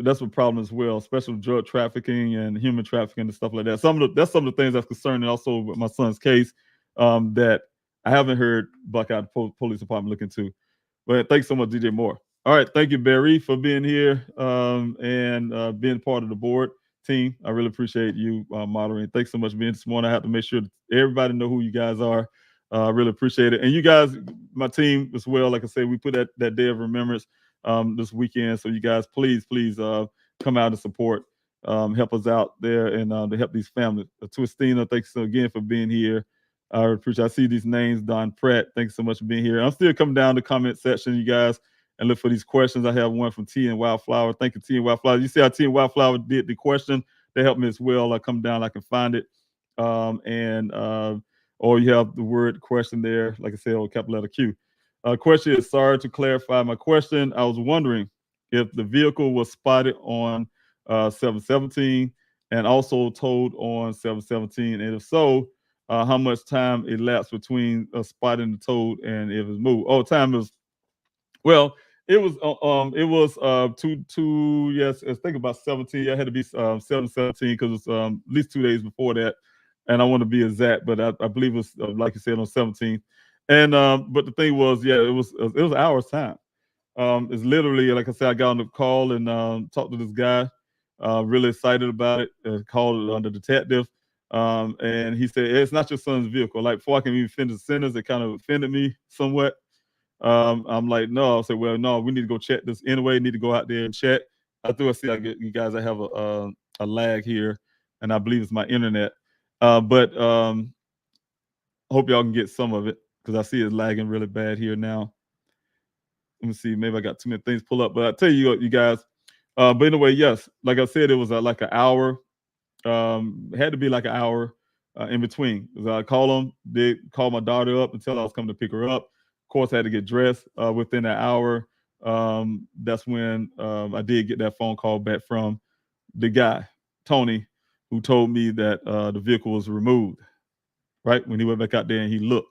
that's a problem as well, especially with drug trafficking and human trafficking and stuff like that. That's some of the things that's concerning. Also with my son's case, that I haven't heard Buckeye Police Department look into. But thanks so much, DJ Moore. All right, thank you, Barry, for being here and being part of the board team. I really appreciate you moderating. Thanks so much for being this morning. I have to make sure that everybody know who you guys are. I really appreciate it. And you guys, my team as well, like I said, we put that day of remembrance this weekend. So you guys, please come out and support, help us out there and to help these families. Twistina, thanks again for being here. I appreciate. I see these names. Don Pratt, thanks so much for being here. I'm still coming down the comment section, you guys, and look for these questions. I have one from T and Wildflower. Thank you, T and Wildflower. You see how T and Wildflower did the question? They helped me as well. I come down, I can find it. Or you have the word question there, like I said, or capital letter Q. Question is, sorry to clarify my question. I was wondering if the vehicle was spotted on 7/17 and also towed on 7/17, and if so, how much time elapsed between spotting the toad and if it's moved? Oh, time is, well, it was yes, I think about 17. I had to be 7/17 because it's at least 2 days before that, and I want to be exact, but I believe it was like you said on 17. And but the thing was, yeah, it was an hour's time. It's literally, like I said, I got on the call and talked to this guy, really excited about it. Called on the detective. And he said, it's not your son's vehicle. Like, before I can even finish the sentence, it kind of offended me somewhat. I'm like, no. I said, well, no, we need to go check this anyway. Need to go out there and check. I see you guys, I have a lag here, and I believe it's my internet. But hope y'all can get some of it because I see it's lagging really bad here now. Let me see. Maybe I got too many things pull up, but I tell you, you guys. But anyway, yes, like I said, it was like an hour. Had to be like an hour in between. I called them, they called my daughter up and tell her I was coming to pick her up. Of course, I had to get dressed within an hour. That's when I did get that phone call back from the guy, Tony, who told me that the vehicle was removed, right? When he went back out there and he looked.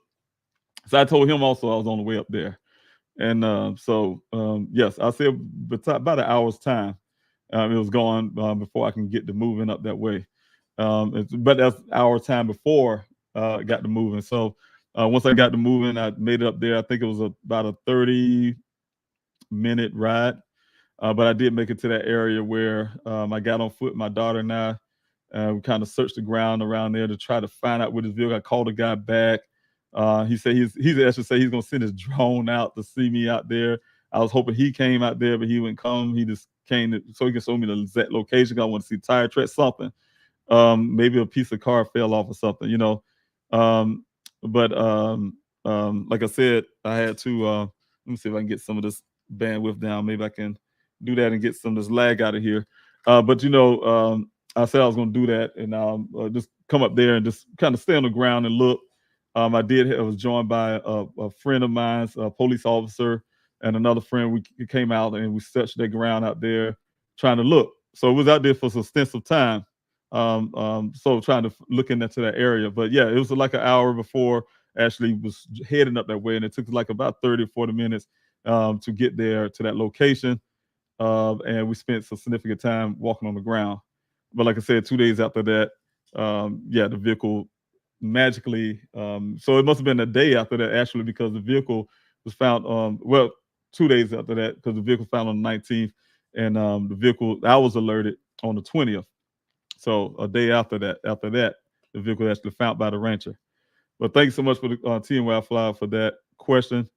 So I told him also I was on the way up there. And yes, I said about an hour's time. It was gone before I can get to moving up that way. But that's our time before I got to moving. So once I got to moving, I made it up there. I think it was about a 30-minute ride. But I did make it to that area where I got on foot, my daughter and I. We kind of searched the ground around there to try to find out where this vehicle. I called the guy back. He said he's going to send his drone out to see me out there. I was hoping he came out there, but he wouldn't come. He just came so he can show me the exact location. I want to see tire tread, something. Maybe a piece of car fell off or something, you know. But like I said, I had to let me see if I can get some of this bandwidth down. Maybe I can do that and get some of this lag out of here. But you know, I said I was going to do that, and just come up there and just kind of stay on the ground and look. I was joined by a friend of mine, a police officer, and another friend. We came out and we searched the ground out there trying to look. So it was out there for some extensive time. So trying to look into that area. But yeah, it was like an hour before actually was heading up that way. And it took like about 30 or 40 minutes to get there to that location. And we spent some significant time walking on the ground. But like I said, 2 days after that, yeah, the vehicle magically, so it must have been a day after that actually, because the vehicle was found, 2 days after that, because the vehicle was found on the 19th, and the vehicle, I was alerted on the 20th. So a day after that, the vehicle was actually found by the rancher. But thanks so much for the T and Wildflower for that question.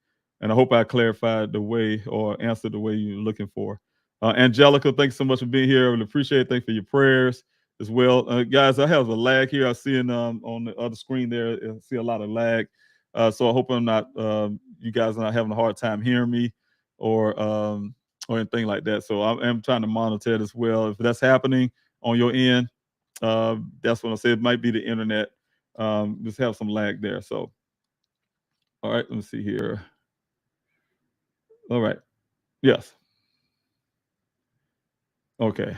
And I hope I clarified the way or answered the way you're looking for. Angelica, thanks so much for being here. I really appreciate it. Thanks for your prayers as well. Guys, I have a lag here. I see on the other screen there, I see a lot of lag. So I hope I'm not, you guys are not having a hard time hearing me or anything like that. So I am trying to monitor it as well. If that's happening on your end, that's what I say. It might be the internet. Just have some lag there. So, all right, let me see here. All right. Yes. Okay.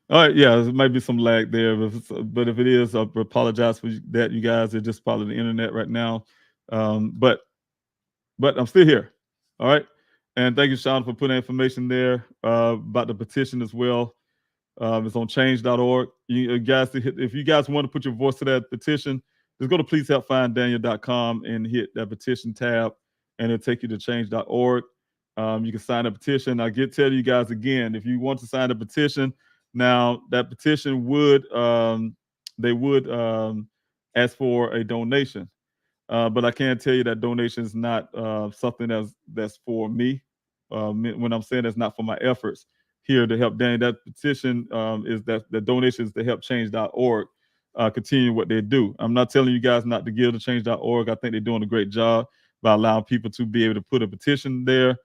All right. Yeah, there might be some lag there, but if it is, I apologize for that, you guys. It's just probably the internet right now. But I'm still here. All right. And thank you, Sean, for putting information there about the petition as well. It's on change.org. You guys, if you guys want to put your voice to that petition, just go to pleasehelpfinddaniel.com and hit that petition tab, and it'll take you to change.org. You can sign a petition. I tell you guys again, if you want to sign a petition, now that petition would they would ask for a donation. But I can tell you that donation is not something that's for me. When I'm saying that's not for my efforts here to help Danny, that petition is that the donations to help change.org continue what they do. I'm not telling you guys not to give to change.org. I think they're doing a great job by allowing people to be able to put a petition there.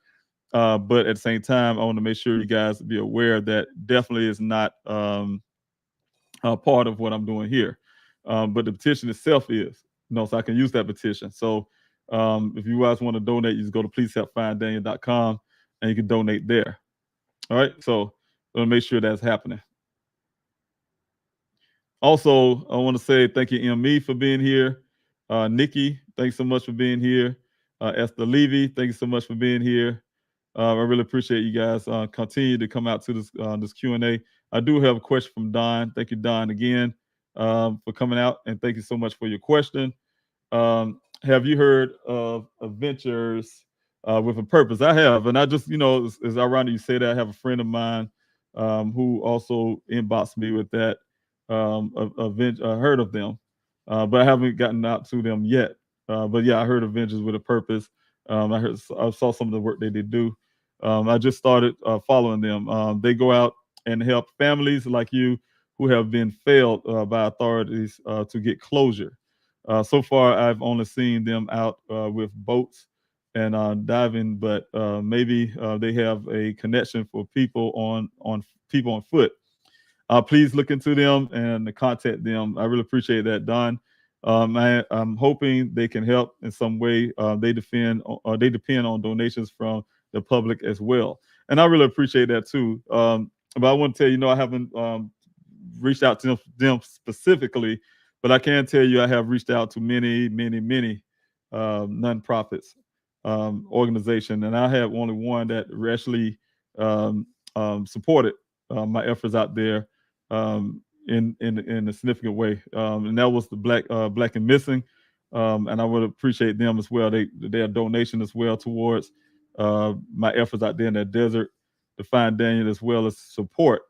But at the same time, I want to make sure you guys be aware that definitely is not part of what I'm doing here. But the petition itself is, so I can use that petition. So if you guys want to donate, you just go to pleasehelpfinddaniel.com and you can donate there. All right. So I'm gonna make sure that's happening. Also, I want to say thank you, ME, for being here. Nikki, thanks so much for being here. Esther Levy, thank you so much for being here. I really appreciate you guys continue to come out to this Q&A. I do have a question from Don. Thank you, Don, again for coming out, and thank you so much for your question. Have you heard of adventures with a purpose? I have, and I just, it's ironic you say that. I have a friend of mine who also inboxed me with that. Heard of them, but I haven't gotten out to them yet. But yeah, I heard Avengers with a Purpose. I saw some of the work they did do. I just started following them. They go out and help families like you who have been failed by authorities to get closure. So far, I've only seen them out with boats and diving, but maybe they have a connection for people on people on foot. Please look into them and contact them. I really appreciate that, Don. I'm hoping they can help in some way. They depend on donations from the public as well, and I really appreciate that too. But I want to tell you, I haven't reached out to them specifically, but I can tell you I have reached out to many nonprofits organization, and I have only one that actually supported my efforts out there in a significant way, and that was the Black and Missing, and I would appreciate them as well. Their donation as well towards my efforts out there in that desert to find Daniel, as well as support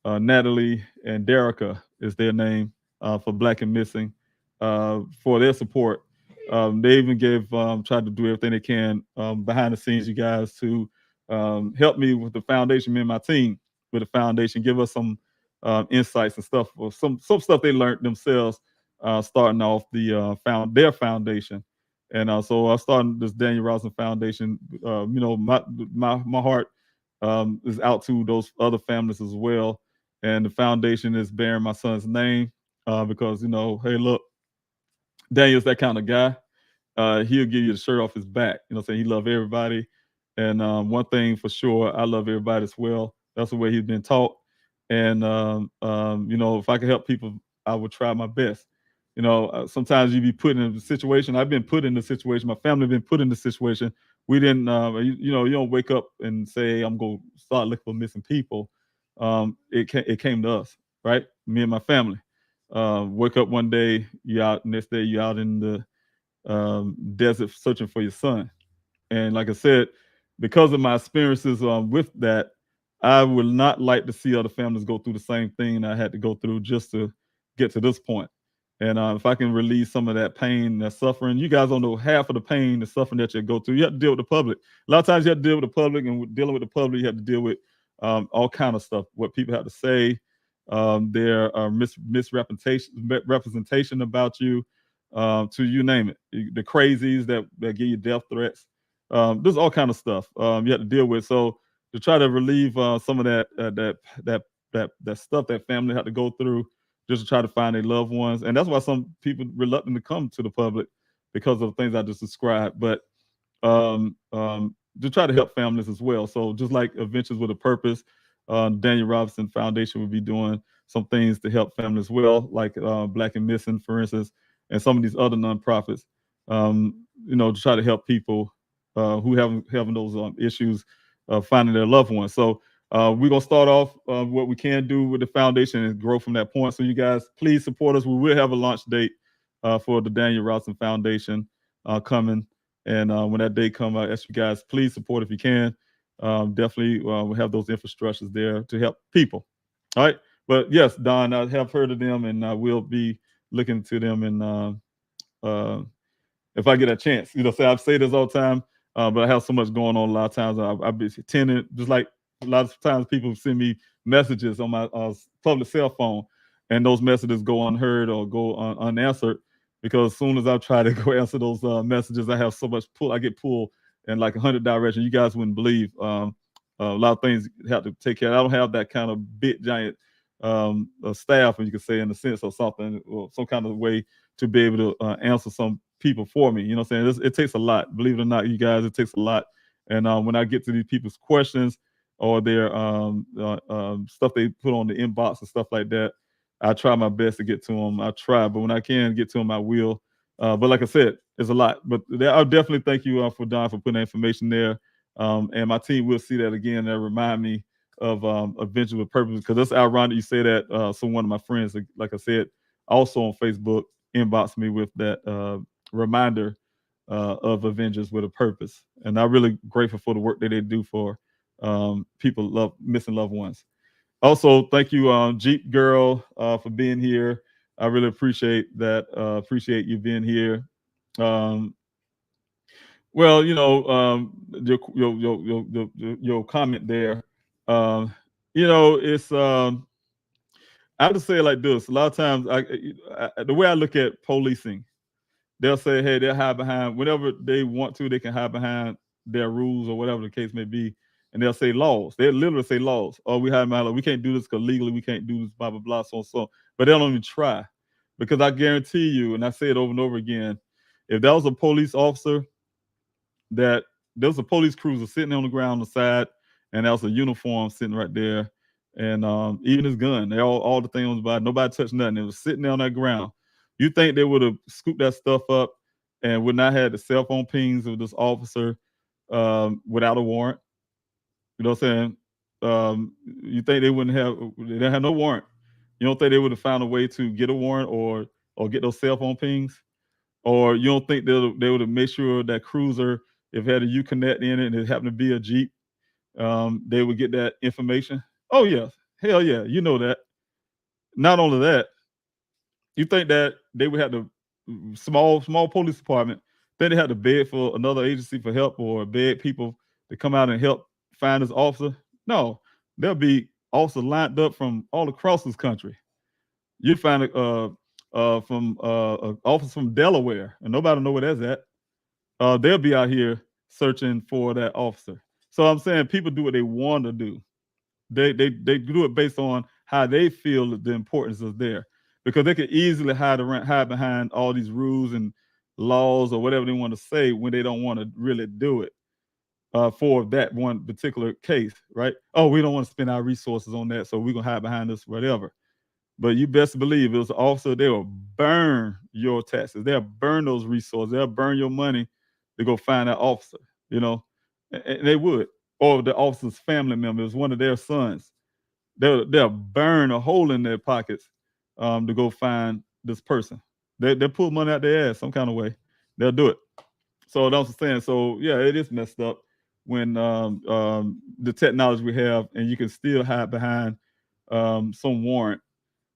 Natalie and Derica is their name for Black and Missing for their support. They even tried to do everything they can behind the scenes, you guys, to help me with the foundation, me and my team with the foundation, give us some insights and stuff, or some stuff they learned themselves starting off their foundation. And so I started this Daniel Robinson Foundation. My heart is out to those other families as well. And the foundation is bearing my son's name because, hey, look, Daniel's that kind of guy. He'll give you the shirt off his back. Saying he loves everybody. And one thing for sure, I love everybody as well. That's the way he's been taught. And, if I can help people, I would try my best. Sometimes you be put in a situation. I've been put in the situation. My family been put in the situation. We didn't, you don't wake up and say, I'm going to start looking for missing people. It came to us, right? Me and my family. Wake up one day, you out, next day you out in the desert searching for your son. And like I said, because of my experiences with that, I would not like to see other families go through the same thing I had to go through just to get to this point. And if I can relieve some of that pain, that suffering, you guys don't know half of the pain, the suffering that you go through. You have to deal with the public. A lot of times you have to deal with the public, and dealing with the public, you have to deal with all kind of stuff, what people have to say, their misrepresentation about you, to you name it, the crazies that give you death threats. There's all kind of stuff you have to deal with. So to try to relieve some of that stuff that family had to go through, just to try to find their loved ones, and that's why some people reluctant to come to the public because of the things I just described. But to try to help families as well. So just like Adventures with a Purpose, Daniel Robinson Foundation will be doing some things to help families as well, like Black and Missing, for instance, and some of these other nonprofits. To try to help people who having those issues finding their loved ones. So we're gonna start off what we can do with the foundation and grow from that point. So you guys, please support us. We will have a launch date for the Daniel Robinson Foundation coming. And when that day comes, I ask you guys, please support if you can. Definitely, we have those infrastructures there to help people. All right. But yes, Don, I have heard of them, and I will be looking to them. And if I get a chance, I say this all the time, but I have so much going on a lot of times. I've been attending, just like a lot of times people send me messages on my public cell phone, and those messages go unheard or go unanswered, because as soon as I try to go answer those messages, I have so much pull. I get pulled in like 100 directions. You guys wouldn't believe. A lot of things have to take care of. I don't have that kind of big giant staff, if you could say, in a sense, or something, or some kind of way to be able to answer some people for me. You know what I'm saying? It takes a lot. Believe it or not, you guys, it takes a lot. And when I get to these people's questions or their stuff they put on the inbox and stuff like that, I try my best to get to them. I try, but when I can get to them, I will. But like I said, it's a lot. But I'll definitely thank you for Don for putting that information there. And my team will see that again. That remind me of Adventure with Purpose, because that's ironic you say that. So one of my friends, like I said, also on Facebook, inboxed me with that reminder of Avengers with a Purpose. And I'm really grateful for the work that they do for people missing loved ones. Also, thank you, Jeep Girl, for being here. I really appreciate that. Appreciate you being here. Well, your comment there. It's I have to say it like this. A lot of times, the way I look at policing, they'll say, hey, they'll hide behind, whenever they want to, they can hide behind their rules or whatever the case may be. And they'll say laws. They literally say laws. Oh, we hide behind, we can't do this because legally we can't do this, blah, blah, blah, so and so. But they don't even try. Because I guarantee you, and I say it over and over again, if that was a police officer, that there was a police cruiser sitting on the ground on the side, and there was a uniform sitting right there, and even his gun, they all the things on his body, nobody touched nothing. It was sitting there on that ground. You think they would have scooped that stuff up and would not have the cell phone pings of this officer without a warrant? You know what I'm saying? You think they didn't have no warrant. You don't think they would have found a way to get a warrant or get those cell phone pings? Or you don't think they would have made sure that cruiser, if it had a Uconnect in it and it happened to be a Jeep, they would get that information? Oh, yeah. Hell yeah. You know that. Not only that, you think that they would have the small police department, then they had to beg for another agency for help or beg people to come out and help find this officer? No, there'll be officers lined up from all across this country. You'd find from an officer from Delaware, and nobody know where that's at. They'll be out here searching for that officer. So I'm saying people do what they want to do. They do it based on how they feel the importance is there, because they could easily hide behind all these rules and laws or whatever they want to say when they don't want to really do it for that one particular case, right? Oh, we don't want to spend our resources on that, so we're gonna hide behind this, whatever. But you best believe it was also, they will burn your taxes. They'll burn those resources. They'll burn your money to go find that officer, and they would. Or the officer's family member is one of their sons. They'll burn a hole in their pockets to go find this person. They pull money out their ass some kind of way. They'll do it. So that's what I'm saying. So yeah, it is messed up when the technology we have, and you can still hide behind some warrant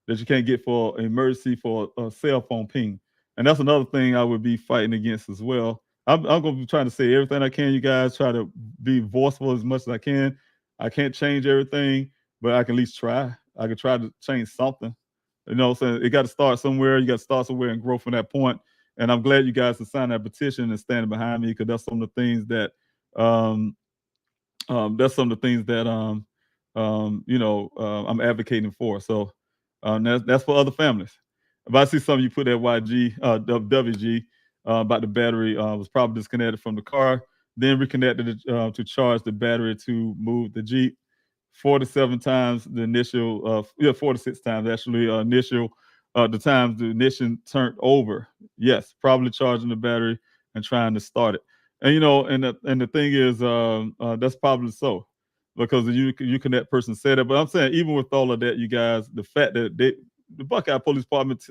that you can't get for an emergency for a cell phone ping. And that's another thing I would be fighting against as well. I'm going to be trying to say everything I can. You guys try to be voiceful as much as I can. I can't change everything, but I can at least try. I can try to change something. So it got to start somewhere. You got to start somewhere and grow from that point. And I'm glad you guys have signed that petition and standing behind me, because that's some of the things that I'm advocating for. So that's for other families. If I see something you put at WG about the battery was probably disconnected from the car, then reconnected to charge the battery to move the Jeep. 47 times the initial, 46 times actually initial, the times the ignition turned over. Yes, probably charging the battery and trying to start it. And and the thing is, that's probably so, because the Uconnect person said it. But I'm saying, even with all of that, you guys, the fact that the Buckeye Police Department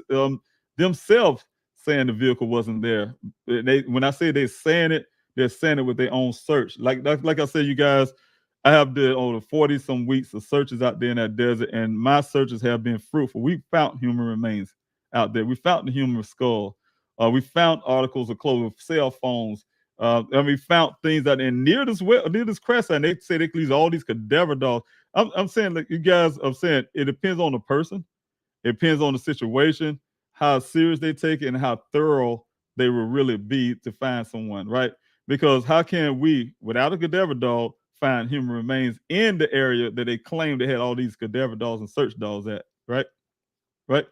themselves saying the vehicle wasn't there. When I say they're saying it with their own search. Like I said, you guys, I have did over 40 some weeks of searches out there in that desert, and my searches have been fruitful. We found human remains out there. We found the human skull. We found articles of clothing, cell phones. And we found things out there near this crash site. And they say they could use all these cadaver dogs. I'm saying, like you guys, I'm saying it depends on the person. It depends on the situation, how serious they take it, and how thorough they will really be to find someone, right? Because how can we, without a cadaver dog, find human remains in the area that they claim they had all these cadaver dogs and search dogs at, right? Right?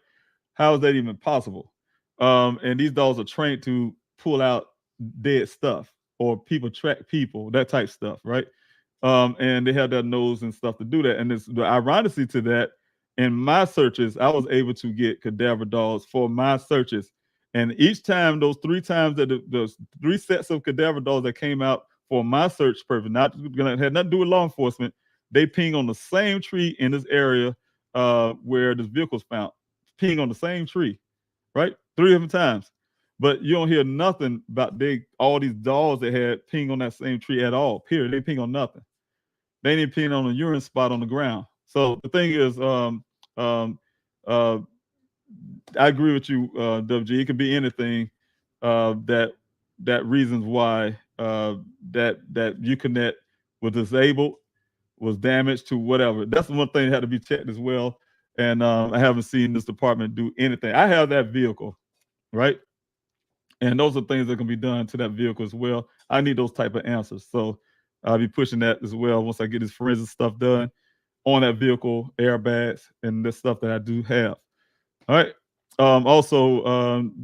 How is that even possible? And these dogs are trained to pull out dead stuff or people track people, that type stuff, right? And they have their nose and stuff to do that. And the ironically to that, in my searches, I was able to get cadaver dogs for my searches. And each time, those 3 times that those 3 sets of cadaver dogs that came out for my search purpose, had nothing to do with law enforcement, they ping on the same tree in this area where this vehicle's found. Ping on the same tree, right? 3 different times. But you don't hear nothing about all these dogs that had ping on that same tree at all, period. They ping on nothing. They didn't ping on a urine spot on the ground. So the thing is, I agree with you, WG. It could be anything that reasons why that Uconnect was disabled, was damaged to whatever. That's one thing that had to be checked as well. And I haven't seen this department do anything. I have that vehicle, right? And those are things that can be done to that vehicle as well. I need those type of answers. So I'll be pushing that as well once I get this forensic stuff done on that vehicle, airbags, and the stuff that I do have. All right. Also,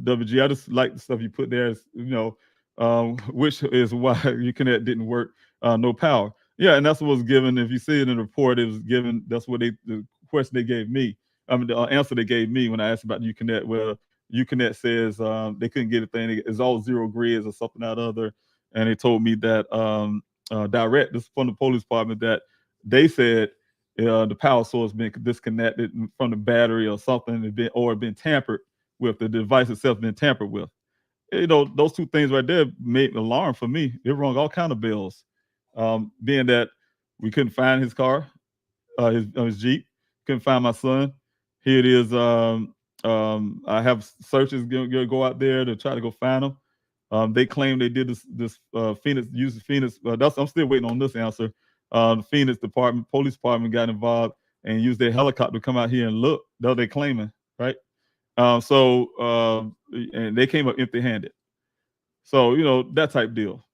WG, I just like the stuff you put there, which is why Uconnect didn't work, no power. Yeah, and that's what was given. If you see it in the report, it was given, that's what the question they gave me. I mean, the answer they gave me when I asked about Uconnect, well, Uconnect says they couldn't get a thing. It's all 0 grids or something or other. And they told me that this is from the police department, that they said the power source been disconnected from the battery or something, been tampered with. The device itself been tampered with. Those 2 things right there made an alarm for me. It rung all kind of bells. Being that we couldn't find his car, his Jeep, couldn't find my son. Here it is. I have searches go out there to try to go find him. They claim they did this Phoenix, used Phoenix. I'm still waiting on this answer. The Phoenix police department got involved and used their helicopter to come out here and look. Though they claiming, right? And they came up empty-handed. So that type deal.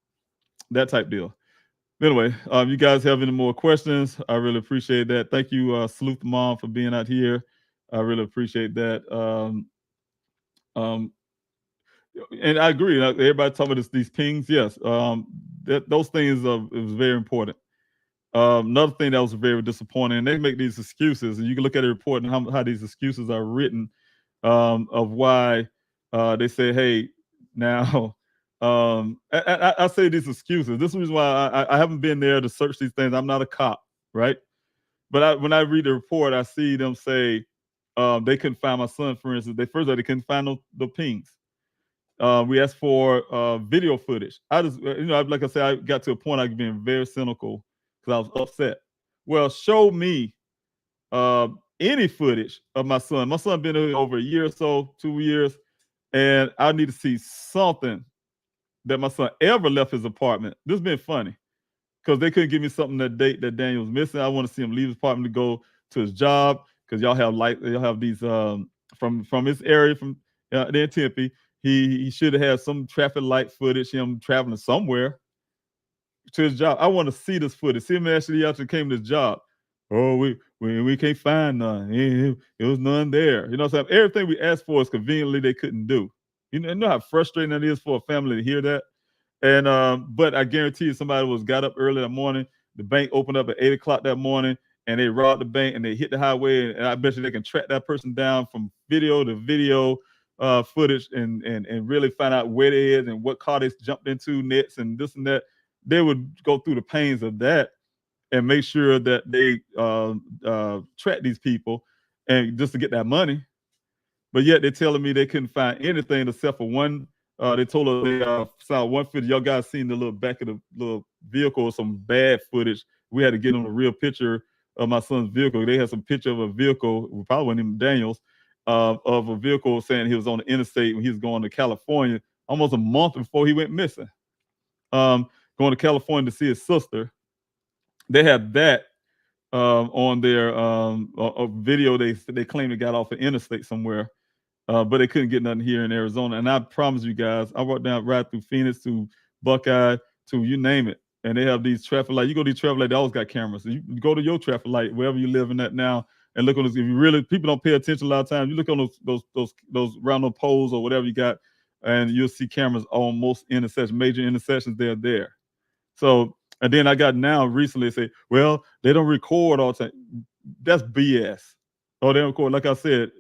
Anyway, you guys have any more questions? I really appreciate that. Thank you, Sleuth Mom, for being out here. I really appreciate that. And I agree. Everybody talking about these pings. Yes, those things it was very important. Another thing that was very disappointing, and they make these excuses, and you can look at the report and how these excuses are written of why they say, hey, now I say these excuses. This is the reason why I haven't been there to search these things. I'm not a cop, right? But when I read the report, I see them say they couldn't find my son, for instance. They couldn't find the pings. We asked for video footage. I just, like I said, I got to a point I've been very cynical because I was upset. Well, show me any footage of my son. My son been here over a year or so, 2 years, and I need to see something that my son ever left his apartment. This has been funny because they couldn't give me something that date that Daniel was missing. I want to see him leave his apartment to go to his job because y'all have these from his area from there in Tempe. He should have had some traffic light footage, him traveling somewhere to his job. I want to see this footage. See him actually came to his job. Oh, we can't find none. It was none there. You know what I'm saying? Everything we asked for is conveniently they couldn't do. You know how frustrating that is for a family to hear that? And but I guarantee you somebody got up early that morning. The bank opened up at 8 o'clock that morning, and they robbed the bank and they hit the highway. And I bet you they can track that person down from video to video footage and really find out where they is and what car they jumped into, nets and this and that. They would go through the pains of that and make sure that they track these people and just to get that money. but yet they're telling me they couldn't find anything except for one. They told us they saw one footage. Y'all guys seen the little back of the little vehicle, some bad footage. We had to get them a real picture of my son's vehicle. They had some picture of a vehicle, probably wasn't even Daniel's, of a vehicle saying he was on the interstate when he was going to California almost a month before he went missing. Going to California to see his sister. They have that on their video. They claim they got off an interstate somewhere. But they couldn't get nothing here in Arizona. And I promise you guys, I walked down right through Phoenix to Buckeye to you name it. And they have these traffic lights. You go to these traffic lights, they always got cameras. So you go to your traffic light, wherever you live in at now, and look on this. If you really, people don't pay attention a lot of times, you look on those round poles or whatever you got, and you'll see cameras on most intersections, major intersections, they're there. So, and then I got now recently say, well, they don't record all the time. That's BS. Oh, they don't record. Like I said,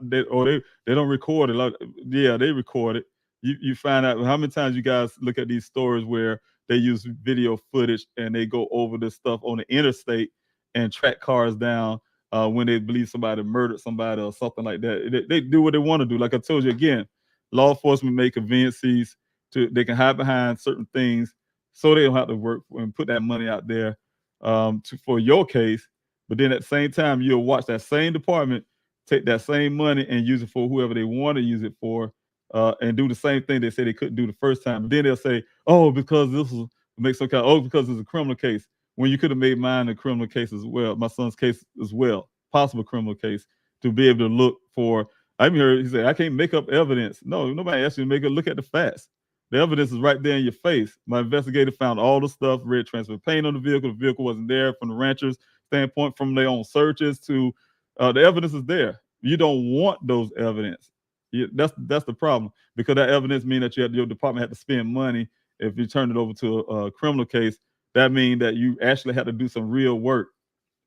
they don't record it. Like, yeah, they record it. You find out how many times you guys look at these stories where they use video footage and they go over this stuff on the interstate and track cars down when they believe somebody murdered somebody or something like that. They do what they want to do. Like I told you again, law enforcement make conveniences they can hide behind certain things so they don't have to work and put that money out there for your case. But then at the same time, you'll watch that same department take that same money and use it for whoever they want to use it for, and do the same thing they said they couldn't do the first time. But then they'll say, oh, because this will make some kind because it's a criminal case. When you could have made mine a criminal case as well, my son's case as well, possible criminal case, to be able to look for. I even heard he said, I can't make up evidence. No, nobody asked you to make it. Look at the facts. The evidence is right there in your face. My investigator found all the stuff, red transfer paint on the vehicle. The vehicle wasn't there from the rancher's standpoint, from their own searches to the evidence is there. You don't want those evidence. That's the problem, because that evidence means that your department had to spend money. If you turn it over to a criminal case, that means that you actually had to do some real work,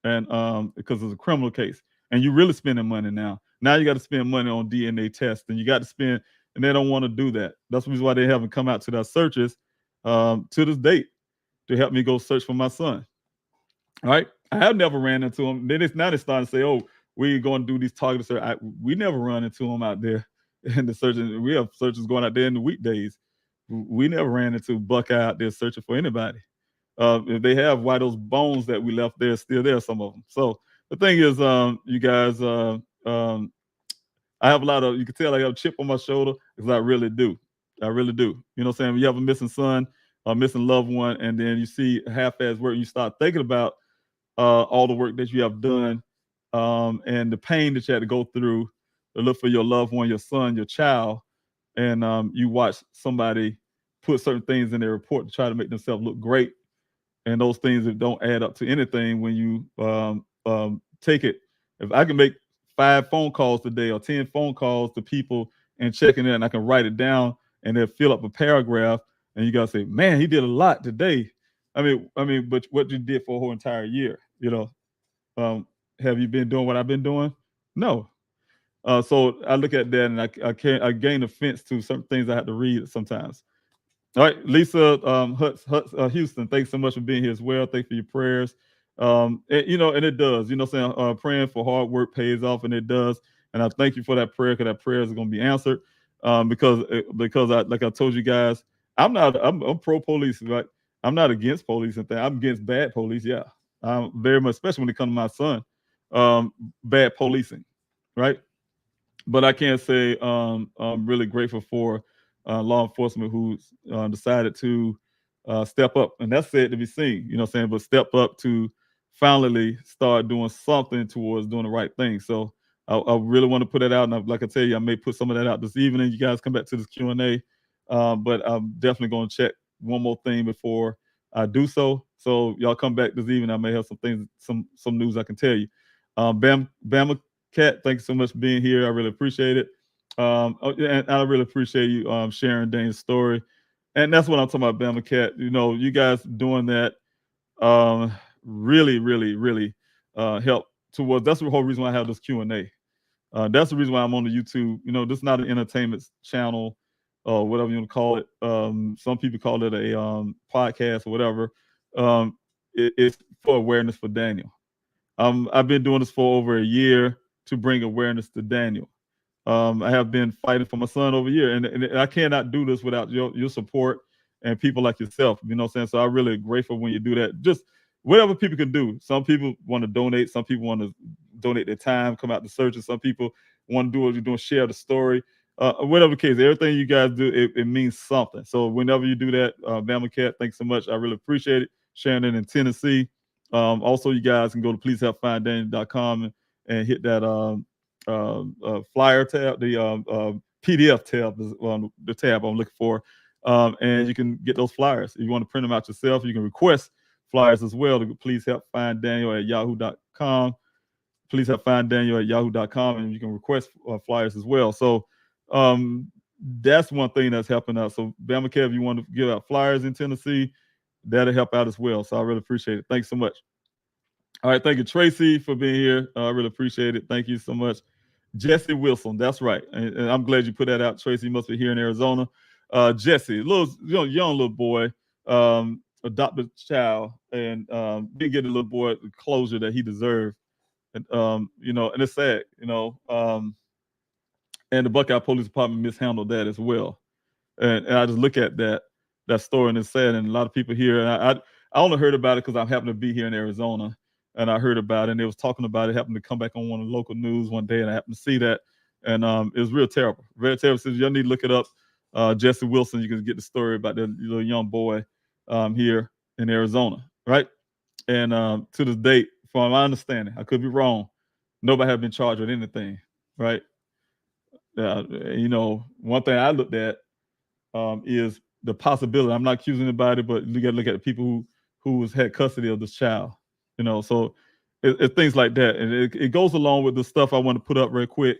and because it's a criminal case, and you're really spending money now. Now you got to spend money on DNA tests, and you got to spend. And they don't want to do that. That's the reason why they haven't come out to their searches to this date to help me go search for my son. All right. I have never ran into them. Now they're starting to say, oh, we're going to do these targeted searches. We never run into them out there in the searches. We have searches going out there in the weekdays. We never ran into Buckeye out there searching for anybody. If they have, why those bones that we left there still there, some of them. So the thing is, you guys, I have a lot of, you can tell I have a chip on my shoulder because I really do. I really do. You know what I'm saying? When you have a missing son, a missing loved one, and then you see half-ass work, you start thinking about all the work that you have done and the pain that you had to go through to look for your loved one, your son, your child, and you watch somebody put certain things in their report to try to make themselves look great, and those things that don't add up to anything when you take it. If I can make 5 phone calls today or 10 phone calls to people and checking in, I can write it down and then fill up a paragraph, and you gotta say, man, he did a lot today. I mean, but what you did for a whole entire year, you know, have you been doing what I've been doing? No. So I look at that and I gain offense to some things I have to read sometimes. All right, Lisa Houston, thanks so much for being here as well. Thanks for your prayers. And it does, praying for hard work pays off, and it does. And I thank you for that prayer, because that prayer is going to be answered. Because like I told you guys, I'm pro police, right? I'm not against police and things. I'm against bad police. Yeah, very much, especially when it comes to my son, bad policing, right? But I can't say I'm really grateful for law enforcement who's decided to step up, and that's it to be seen, you know what I'm saying? But step up to finally start doing something towards doing the right thing. So I really want to put that out, and like I tell you, I may put some of that out this evening. You guys come back to this Q&A, but I'm definitely going to check one more thing before I do so. So y'all come back this evening. I may have some things, some news I can tell you. Bama Cat, thanks so much for being here. I really appreciate it. And I really appreciate you sharing Dane's story. And that's what I'm talking about, Bama Cat. You know, you guys doing that really, really, really help towards. That's the whole reason why I have this Q&A. That's the reason why I'm on the YouTube. You know, this is not an entertainment channel or whatever you want to call it. Some people call it a podcast or whatever. It's for awareness for Daniel. I've been doing this for over a year to bring awareness to Daniel. I have been fighting for my son over here, and I cannot do this without your support and people like yourself. You know what I'm saying? So I'm really grateful when you do that. Just whatever people can do. Some people want to donate. Some people want to donate their time, come out to search. And some people want to do what you're doing, share the story. Whatever the case, everything you guys do, it means something. So whenever you do that, Bama Cat, thanks so much. I really appreciate it. Sharing it in Tennessee. Also, you guys can go to pleasehelpfinddaniel.com and hit that flyer tab, the PDF tab is the tab I'm looking for. And you can get those flyers. If you want to print them out yourself, you can request flyers as well to please help find Daniel at yahoo.com. Please help find Daniel at yahoo.com, and you can request flyers as well. So that's one thing that's helping out. So Bama Kev, if you want to give out flyers in Tennessee, that'll help out as well. So I really appreciate it. Thanks so much. All right, thank you, Tracy, for being here. I really appreciate it. Thank you so much. Jesse Wilson, that's right. And I'm glad you put that out, Tracy. You must be here in Arizona. Jesse, young little boy, adopted child, and didn't get the little boy the closure that he deserved. And and it's sad, and the Buckeye Police Department mishandled that as well. And I just look at that story, and it's sad. And a lot of people here, and I only heard about it because I happened to be here in Arizona, and I heard about it, and they was talking about it. Happened to come back on one of the local news one day, and I happened to see that, and it was real terrible, very terrible. So y'all need to look it up. Jesse Wilson, you can get the story about the little young boy here in Arizona, right? And to this date, from my understanding, I could be wrong, nobody has been charged with anything, right? One thing I looked at is the possibility. I'm not accusing anybody, but you got to look at the people who has had custody of this child. So it's things like that, and it goes along with the stuff I want to put up real quick.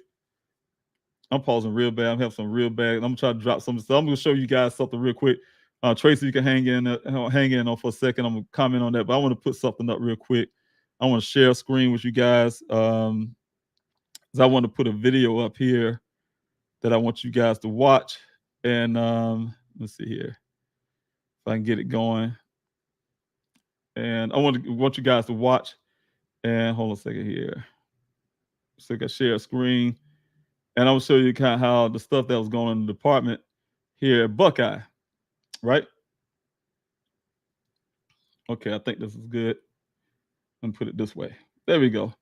I'm pausing real bad. I'm having some real bad. I'm gonna try to drop some stuff. I'm gonna show you guys something real quick. Tracy, you can hang in on for a second. I'm gonna comment on that, but I want to put something up real quick. I want to share a screen with you guys. I want to put a video up here that I want you guys to watch. And let's see here if I can get it going. And I want you guys to watch. And hold on a second here. So I can share a screen. And I'm gonna show you kind of how the stuff that was going on in the department here at Buckeye, right? Okay, I think this is good. Let me put it this way. There we go.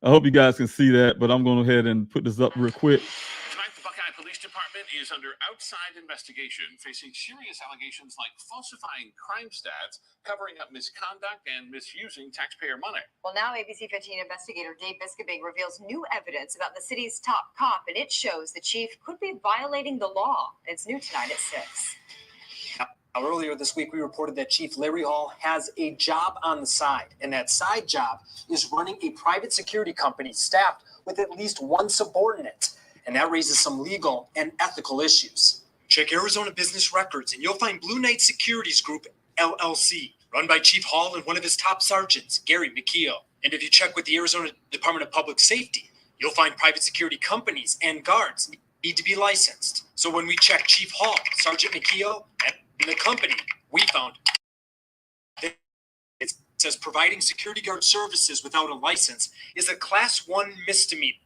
I hope you guys can see that, but I'm going to go ahead and put this up real quick. Tonight, the Buckeye Police Department is under outside investigation, facing serious allegations like falsifying crime stats, covering up misconduct, and misusing taxpayer money. Well, now ABC 15 investigator Dave Biscobing reveals new evidence about the city's top cop, and it shows the chief could be violating the law. It's new tonight at 6. Earlier this week, we reported that Chief Larry Hall has a job on the side, and that side job is running a private security company staffed with at least one subordinate, and that raises some legal and ethical issues. Check Arizona business records, and you'll find Blue Knight Securities Group, LLC, run by Chief Hall and one of his top sergeants, Gary McKeo. And if you check with the Arizona Department of Public Safety, you'll find private security companies and guards need to be licensed. So when we check Chief Hall, Sergeant McKeo, and the company, we found it says providing security guard services without a license is a Class 1 misdemeanor.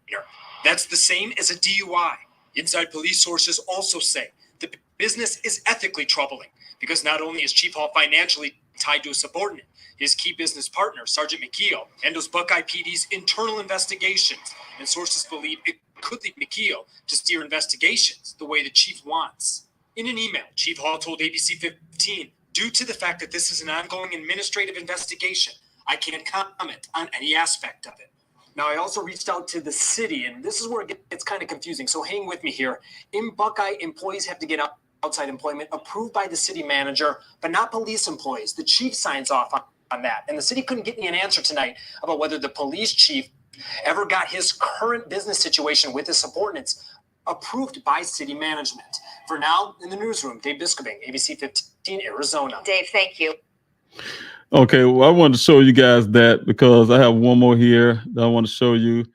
That's the same as a DUI. Inside police sources also say the business is ethically troubling because not only is Chief Hall financially tied to a subordinate, his key business partner, Sergeant McKeo, handles Buckeye PD's internal investigations, and sources believe it could lead McKeo to steer investigations the way the chief wants. In an email, Chief Hall told ABC 15, due to the fact that this is an ongoing administrative investigation, I can't comment on any aspect of it. Now, I also reached out to the city, and this is where it gets kind of confusing, so hang with me here. In Buckeye, employees have to get outside employment approved by the city manager, but not police employees. The chief signs off on that, and the city couldn't get me an answer tonight about whether the police chief ever got his current business situation with his subordinates approved by city management. For now, in the newsroom, Dave Biscobing, ABC 15, Arizona. Dave, thank you. Okay, well, I wanted to show you guys that because I have one more here that I want to show you.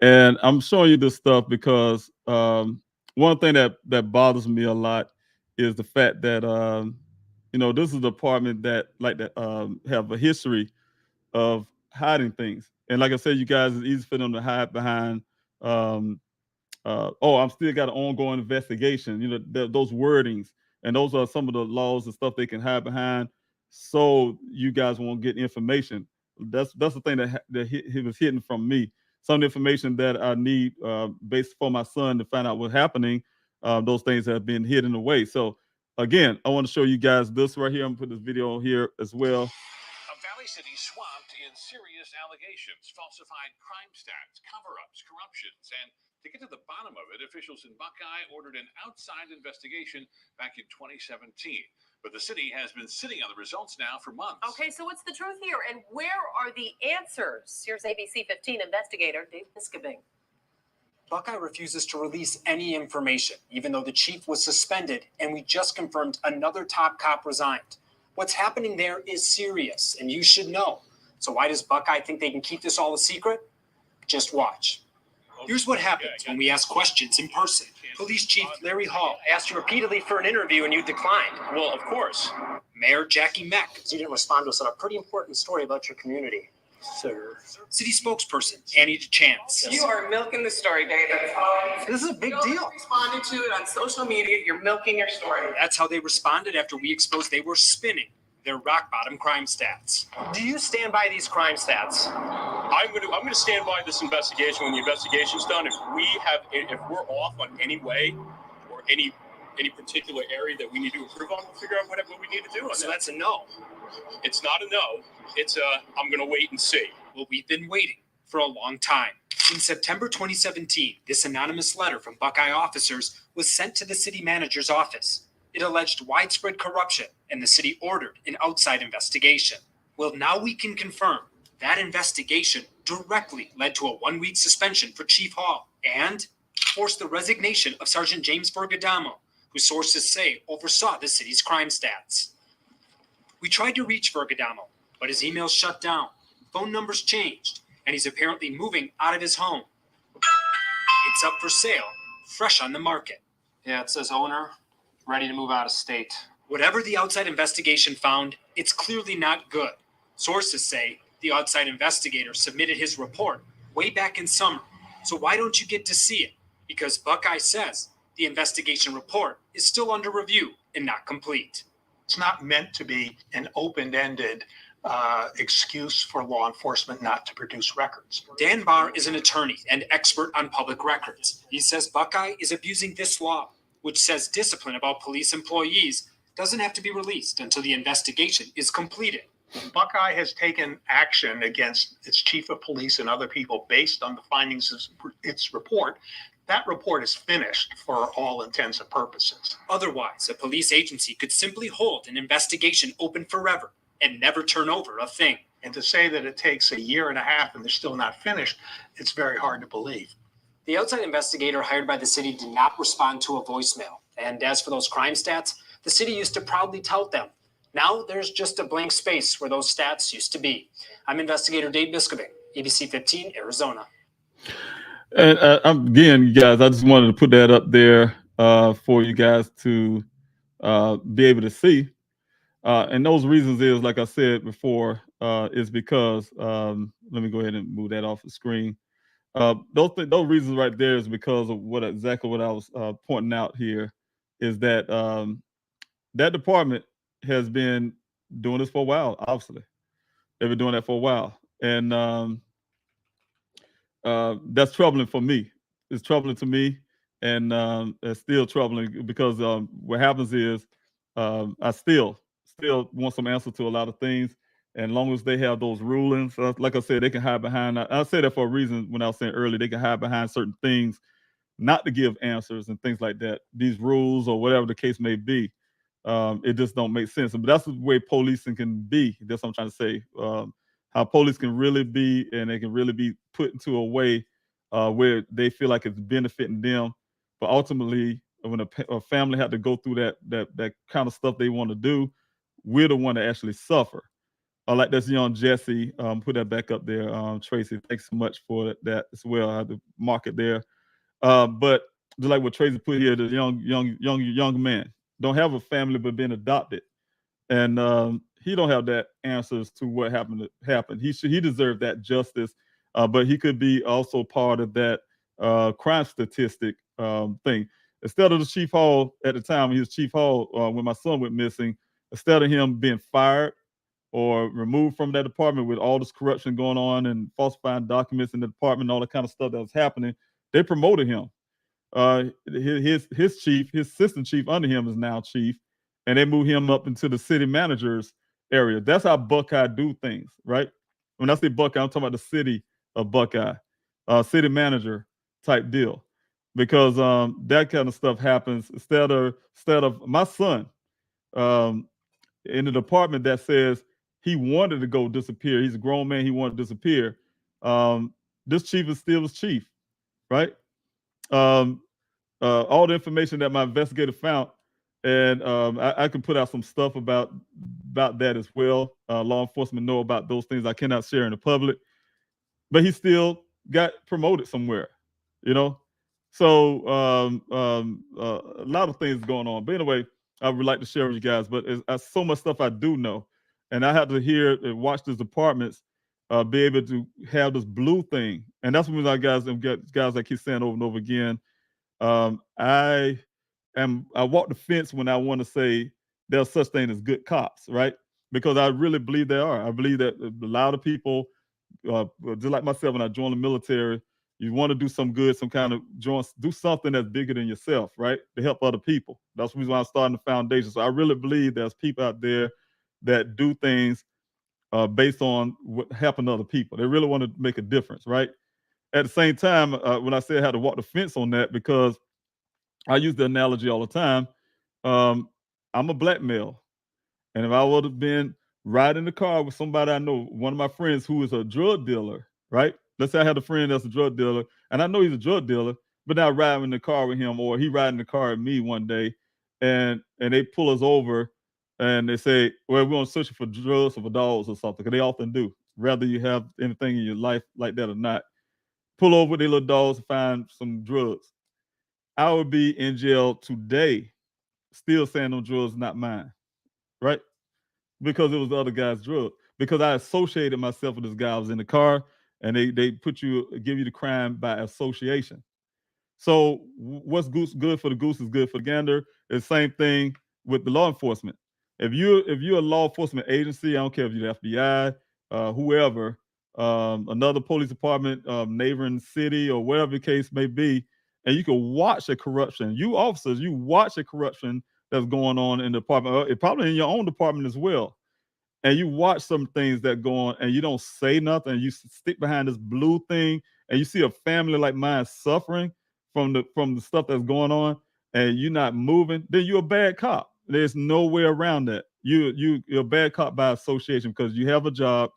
And I'm showing you this stuff because one thing that bothers me a lot is the fact that, this is a department that have a history of hiding things. And like I said, you guys, it's easy for them to hide behind I'm still got an ongoing investigation. You know, those wordings, and those are some of the laws and stuff they can hide behind, so you guys won't get information. That's the thing that he was hidden from me. Some of the information that I need based for my son to find out what's happening. Those things have been hidden away. So again, I want to show you guys this right here. I'm gonna put this video here as well. A Valley City swamped in serious allegations, falsified crime stats, cover-ups, corruptions, and to get to the bottom of it, officials in Buckeye ordered an outside investigation back in 2017. But the city has been sitting on the results now for months. Okay, so what's the truth here, and where are the answers? Here's ABC 15 investigator Dave Biscabing. Buckeye refuses to release any information, even though the chief was suspended, and we just confirmed another top cop resigned. What's happening there is serious, and you should know. So why does Buckeye think they can keep this all a secret? Just watch. Here's what happens when we ask questions in person. Police Chief Larry Hall asked you repeatedly for an interview and you declined. Well, of course. Mayor Jackie Meck. You didn't respond to us on a pretty important story about your community, sir. City spokesperson Annie DeChance. You are milking the story, David. This is a big deal. Responded to it on social media. You're milking your story. That's how they responded after we exposed they were spinning their rock bottom crime stats. Do you stand by these crime stats? I'm going to stand by this investigation when the investigation's done. If we're off on any way or any particular area that we need to improve on, we'll figure out what we need to do on So that. that's a no. It's not a no. It's I'm going to wait and see. Well, we've been waiting for a long time. In September 2017, this anonymous letter from Buckeye officers was sent to the city manager's office. It alleged widespread corruption, and the city ordered an outside investigation. Well, now we can confirm that investigation directly led to a 1-week suspension for Chief Hall and forced the resignation of Sergeant James Vergadamo, who sources say oversaw the city's crime stats. We tried to reach Vergadamo, but his emails shut down, phone numbers changed, and he's apparently moving out of his home. It's up for sale, fresh on the market. Yeah, it says owner, ready to move out of state. Whatever the outside investigation found, it's clearly not good. Sources say the outside investigator submitted his report way back in summer. So why don't you get to see it? Because Buckeye says the investigation report is still under review and not complete. It's not meant to be an open-ended excuse for law enforcement not to produce records. Dan Barr is an attorney and expert on public records. He says Buckeye is abusing this law, which says discipline about police employees doesn't have to be released until the investigation is completed. Buckeye has taken action against its chief of police and other people based on the findings of its report. That report is finished for all intents and purposes. Otherwise, a police agency could simply hold an investigation open forever and never turn over a thing. And to say that it takes a year and a half and they're still not finished, it's very hard to believe. The outside investigator hired by the city did not respond to a voicemail. And as for those crime stats, the city used to proudly tout them. Now there's just a blank space where those stats used to be. I'm investigator Dave Biscabing, ABC 15, Arizona. And again, you guys, I just wanted to put that up there for you guys to be able to see. And those reasons is, like I said before, is because, let me go ahead and move that off the screen. Those reasons right there is because of exactly what I was pointing out here, is that that department has been doing this for a while. Obviously, they've been doing that for a while, and that's troubling for me. It's troubling to me, and it's still troubling because what happens is I still want some answer to a lot of things. And as long as they have those rulings, like I said, they can hide behind. I say that for a reason. When I was saying earlier, they can hide behind certain things, not to give answers and things like that. These rules or whatever the case may be, it just don't make sense. But that's the way policing can be. That's what I'm trying to say. How police can really be, and they can really be put into a way where they feel like it's benefiting them, but ultimately, when a family had to go through that kind of stuff they want to do, we're the one that actually suffer. Like this young Jesse, put that back up there. Tracy, thanks so much for that as well. I had to mark it there. But just like what Tracy put here, the young man don't have a family but been adopted, and he don't have that answers to what happened. He deserved that justice, but he could be also part of that crime statistic thing. Instead of the chief hall at the time, he was chief hall when my son went missing, instead of him being fired or removed from that department with all this corruption going on and falsifying documents in the department and all the kind of stuff that was happening, they promoted him. His chief, his assistant chief under him is now chief, and they moved him up into the city manager's area. That's how Buckeye do things, right? When I say Buckeye, I'm talking about the city of Buckeye, city manager type deal, because that kind of stuff happens instead of my son in the department that says he wanted to go disappear. He's a grown man. He wanted to disappear. This chief is still his chief, right? All the information that my investigator found, and I can put out some stuff about that as well. Law enforcement know about those things I cannot share in the public, but he still got promoted somewhere, you know. So a lot of things going on. But anyway, I would like to share with you guys. But it's so much stuff I do know, and I have to hear and watch these departments be able to have this blue thing, and that's what I guys I keep saying over and over again. I walk the fence when I want to say there's such thing as good cops, right? Because I really believe there are. I believe that a lot of people, just like myself, when I joined the military, you want to do some good, some kind of do something that's bigger than yourself, right? To help other people. That's the reason why I'm starting the foundation. So I really believe there's people out there that do things based on what happened to other people. They really want to make a difference, right? At the same time, when I say I had to walk the fence on that, because I use the analogy all the time. I'm a black male, and if I would have been riding in the car with somebody I know, one of my friends who is a drug dealer, right? Let's say I had a friend that's a drug dealer, and I know he's a drug dealer, but now riding in the car with him, or he riding the car with me one day, and they pull us over, and they say, "Well, we're on searching for drugs or for dogs or something," because they often do, whether you have anything in your life like that or not. Pull over their little dogs and find some drugs. I would be in jail today, still saying those drugs not mine, right? Because it was the other guy's drug. Because I associated myself with this guy. I was in the car, and they give you the crime by association. So what's good for the goose is good for the gander. It's the same thing with the law enforcement. If you're a law enforcement agency, I don't care if you're the FBI, whoever, another police department, neighboring city, or whatever the case may be, and you can watch the corruption. You officers, you watch the corruption that's going on in the department, probably in your own department as well. And you watch some things that go on, and you don't say nothing. You stick behind this blue thing, and you see a family like mine suffering from the stuff that's going on, and you're not moving. Then you're a bad cop. There's no way around that. You're a bad cop by association, because you have a job,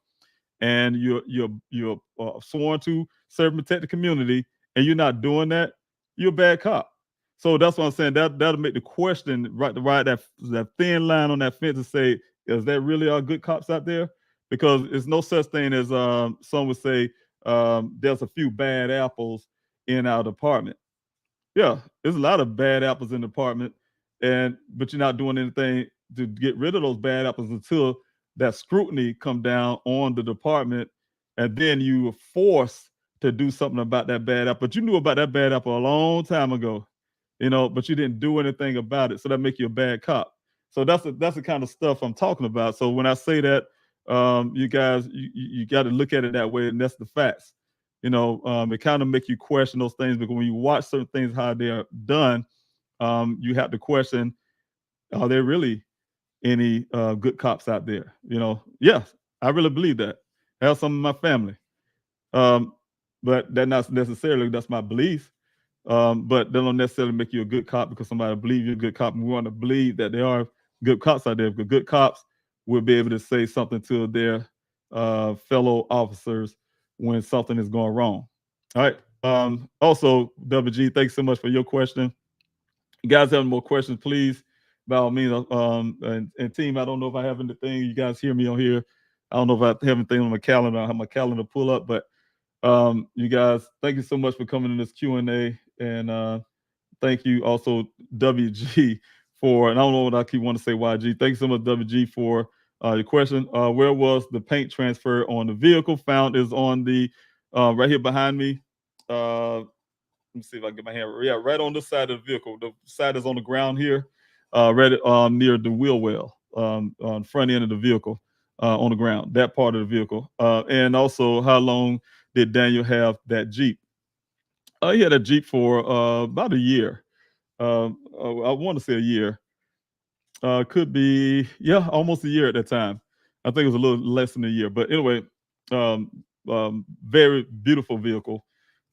and you're sworn to serve and protect the community, and you're not doing that. You're a bad cop. So that's what I'm saying. That'll make the question right that thin line on that fence to say, is there really are good cops out there? Because it's no such thing as some would say there's a few bad apples in our department. Yeah, there's a lot of bad apples in the department, but you're not doing anything to get rid of those bad apples until that scrutiny come down on the department, and then you are forced to do something about that bad apple. But you knew about that bad apple a long time ago, but you didn't do anything about it. So that make you a bad cop. So that's the kind of stuff I'm talking about. So when I say that, you guys, you got to look at it that way, and that's the facts. It kind of make you question those things, because when you watch certain things how they're done, you have to question: are there really any good cops out there? Yes, I really believe that. I have some in my family, but that's my belief. But they don't necessarily make you a good cop because somebody believes you're a good cop, and we want to believe that there are good cops out there, because good cops will be able to say something to their fellow officers when something is going wrong. All right. Also, WG, thanks so much for your question. You guys have more questions, please, by all means. And team, I don't know if I have anything. You guys hear me on here. I don't know if I have anything on my calendar. I have my calendar pull up, but you guys, thank you so much for coming in this Q&A, and thank you also WG for, and I don't know what I keep wanting to say, YG. Thank you so much, WG, for your question. Where was the paint transfer on the vehicle? Found is on the right here behind me. me see if I can get my hand. Yeah, right on this side of the vehicle. The side is on the ground here, right near the wheel well, on front end of the vehicle, on the ground. That part of the vehicle, and also how long did Daniel have that Jeep? He had a Jeep for about a year. I want to say a year. Could be, yeah, almost a year at that time. I think it was a little less than a year. But anyway, um, very beautiful vehicle.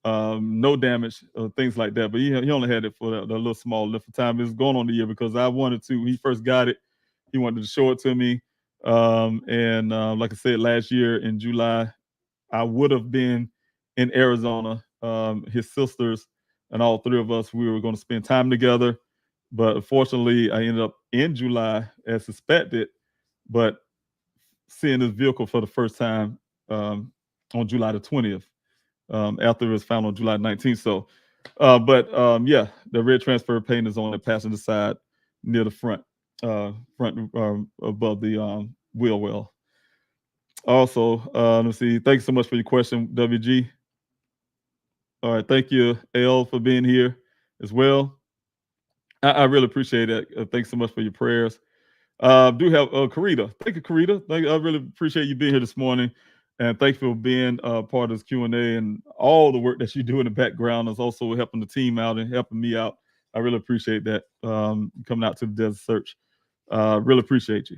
No damage, things like that. But he only had it for the little small length of time. It was going on a year because I wanted to. He first got it. He wanted to show it to me. And like I said, last year in July, I would have been in Arizona. His sisters and all three of us, we were going to spend time together. But unfortunately, I ended up in July as suspected, but seeing this vehicle for the first time on July the 20th, after it was found on July 19th. So, yeah, the red transfer paint is on the passenger side near the front above the wheel well. Also, let's see. Thank you so much for your question, WG. All right, thank you, L, for being here as well. I really appreciate it. Thanks so much for your prayers. Do have Karita. Thank you, Karita. I really appreciate you being here this morning, and thank you for being part of this Q&A and all the work that you do in the background is also helping the team out and helping me out. I really appreciate that, coming out to the Desert Search. Really appreciate you.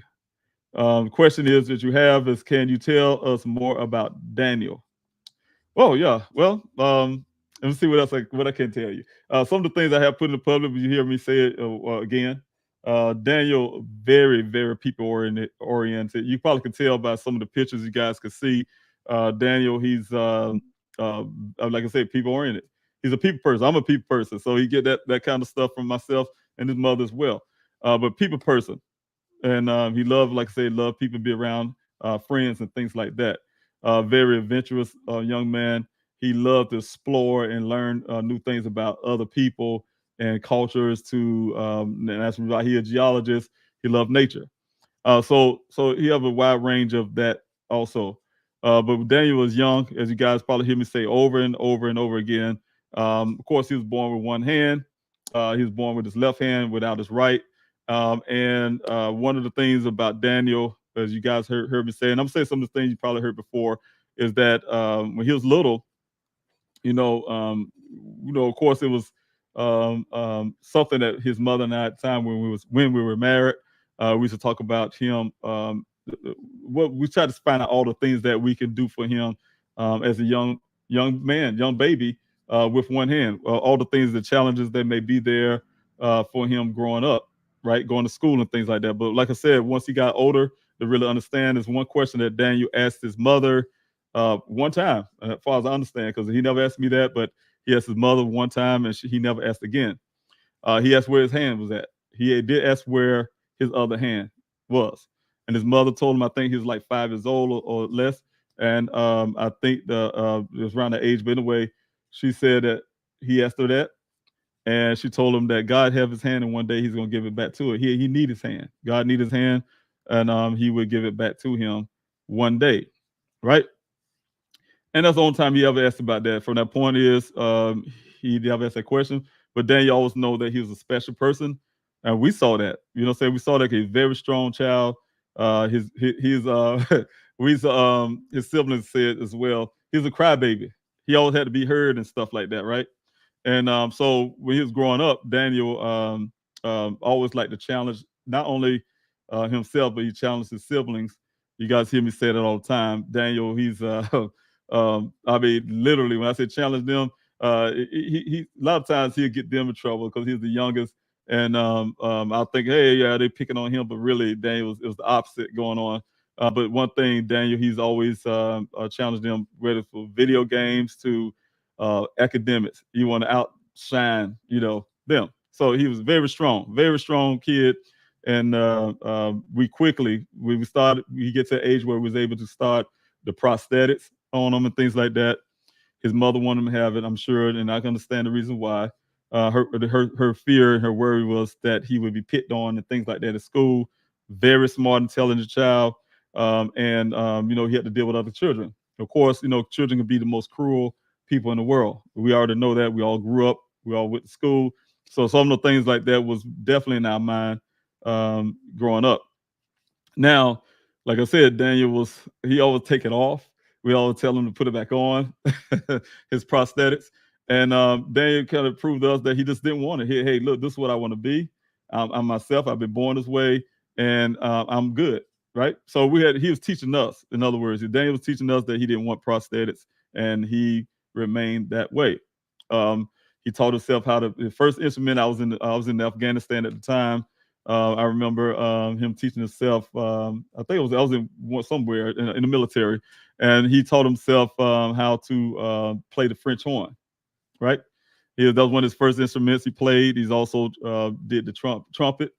The question is that you have is, can you tell us more about Daniel? Oh yeah. Well, let me see what else what I can tell you. Some of the things I have put in the public, but you hear me say it again. Daniel, very, very people oriented. You probably can tell by some of the pictures you guys can see. Daniel, he's like I said, people oriented. He's a people person. I'm a people person, so he get that kind of stuff from myself and his mother as well. But people person, and he loved, like I said, love people, be around friends and things like that. Very adventurous young man. He loved to explore and learn new things about other people and cultures. And that's why he's a geologist. He loved nature. So he have a wide range of that also. But Daniel was young, as you guys probably hear me say over and over and over again. Of course, he was born with one hand. He was born with his left hand without his right. And one of the things about Daniel, as you guys heard me say, and I'm saying some of the things you probably heard before, is that when he was little, of course, it was something that his mother and I at the time when we were married, we used to talk about him. We tried to find out all the things that we can do for him as a young man, young baby with one hand. All the things, the challenges that may be there for him growing up, right, going to school and things like that. But like I said, once he got older, to really understand, is one question that Daniel asked his mother one time, as far as I understand, because he never asked me that, but he asked his mother one time, and he never asked again. He asked where his hand was at. He did ask where his other hand was, and his mother told him, I think he was like 5 years old or less, and I think it was around that age. But anyway, she said that he asked her that, and she told him that God have his hand, and one day he's gonna give it back to her. He need his hand. God need his hand, and he would give it back to him one day, right? And that's the only time he ever asked about that. From that point is he never asked that question. But Daniel always know that he was a special person, and we saw that. We saw that he's a very strong child. His siblings said as well. He's a crybaby. He always had to be heard and stuff like that, right? And so when he was growing up, Daniel always liked to challenge not only himself, but he challenged his siblings. You guys hear me say that all the time. Daniel, he's I mean, literally, when I say challenge them, he a lot of times he'll get them in trouble because he's the youngest. And I think, hey, yeah, they're picking on him, but really, Daniel it was the opposite going on. But one thing, Daniel, he's always challenged them, whether for video games to academics. You want to outshine, them. So he was very strong kid. And we get to an age where we was able to start the prosthetics on him and things like that. His mother wanted him to have it, I'm sure, and I can understand the reason why. Her fear and her worry was that he would be picked on and things like that at school. Very smart, intelligent child, and he had to deal with other children. Of course, children can be the most cruel people in the world. We already know that. We all grew up. We all went to school. So some of the things like that was definitely in our mind growing up. Now, like I said, Daniel he always take it off. We always tell him to put it back on, his prosthetics. And Daniel kind of proved to us that he just didn't want it. Hey, look, this is what I want to be. I'm myself. I've been born this way, and I'm good, right? So he was teaching us. In other words, Daniel was teaching us that he didn't want prosthetics, and he remained that way. He taught himself how to. The first instrument I was in Afghanistan at the time. I remember him teaching himself. I think I was in somewhere in the military, and he taught himself how to play the French horn. Right, that was one of his first instruments he played. He's also did the trumpet,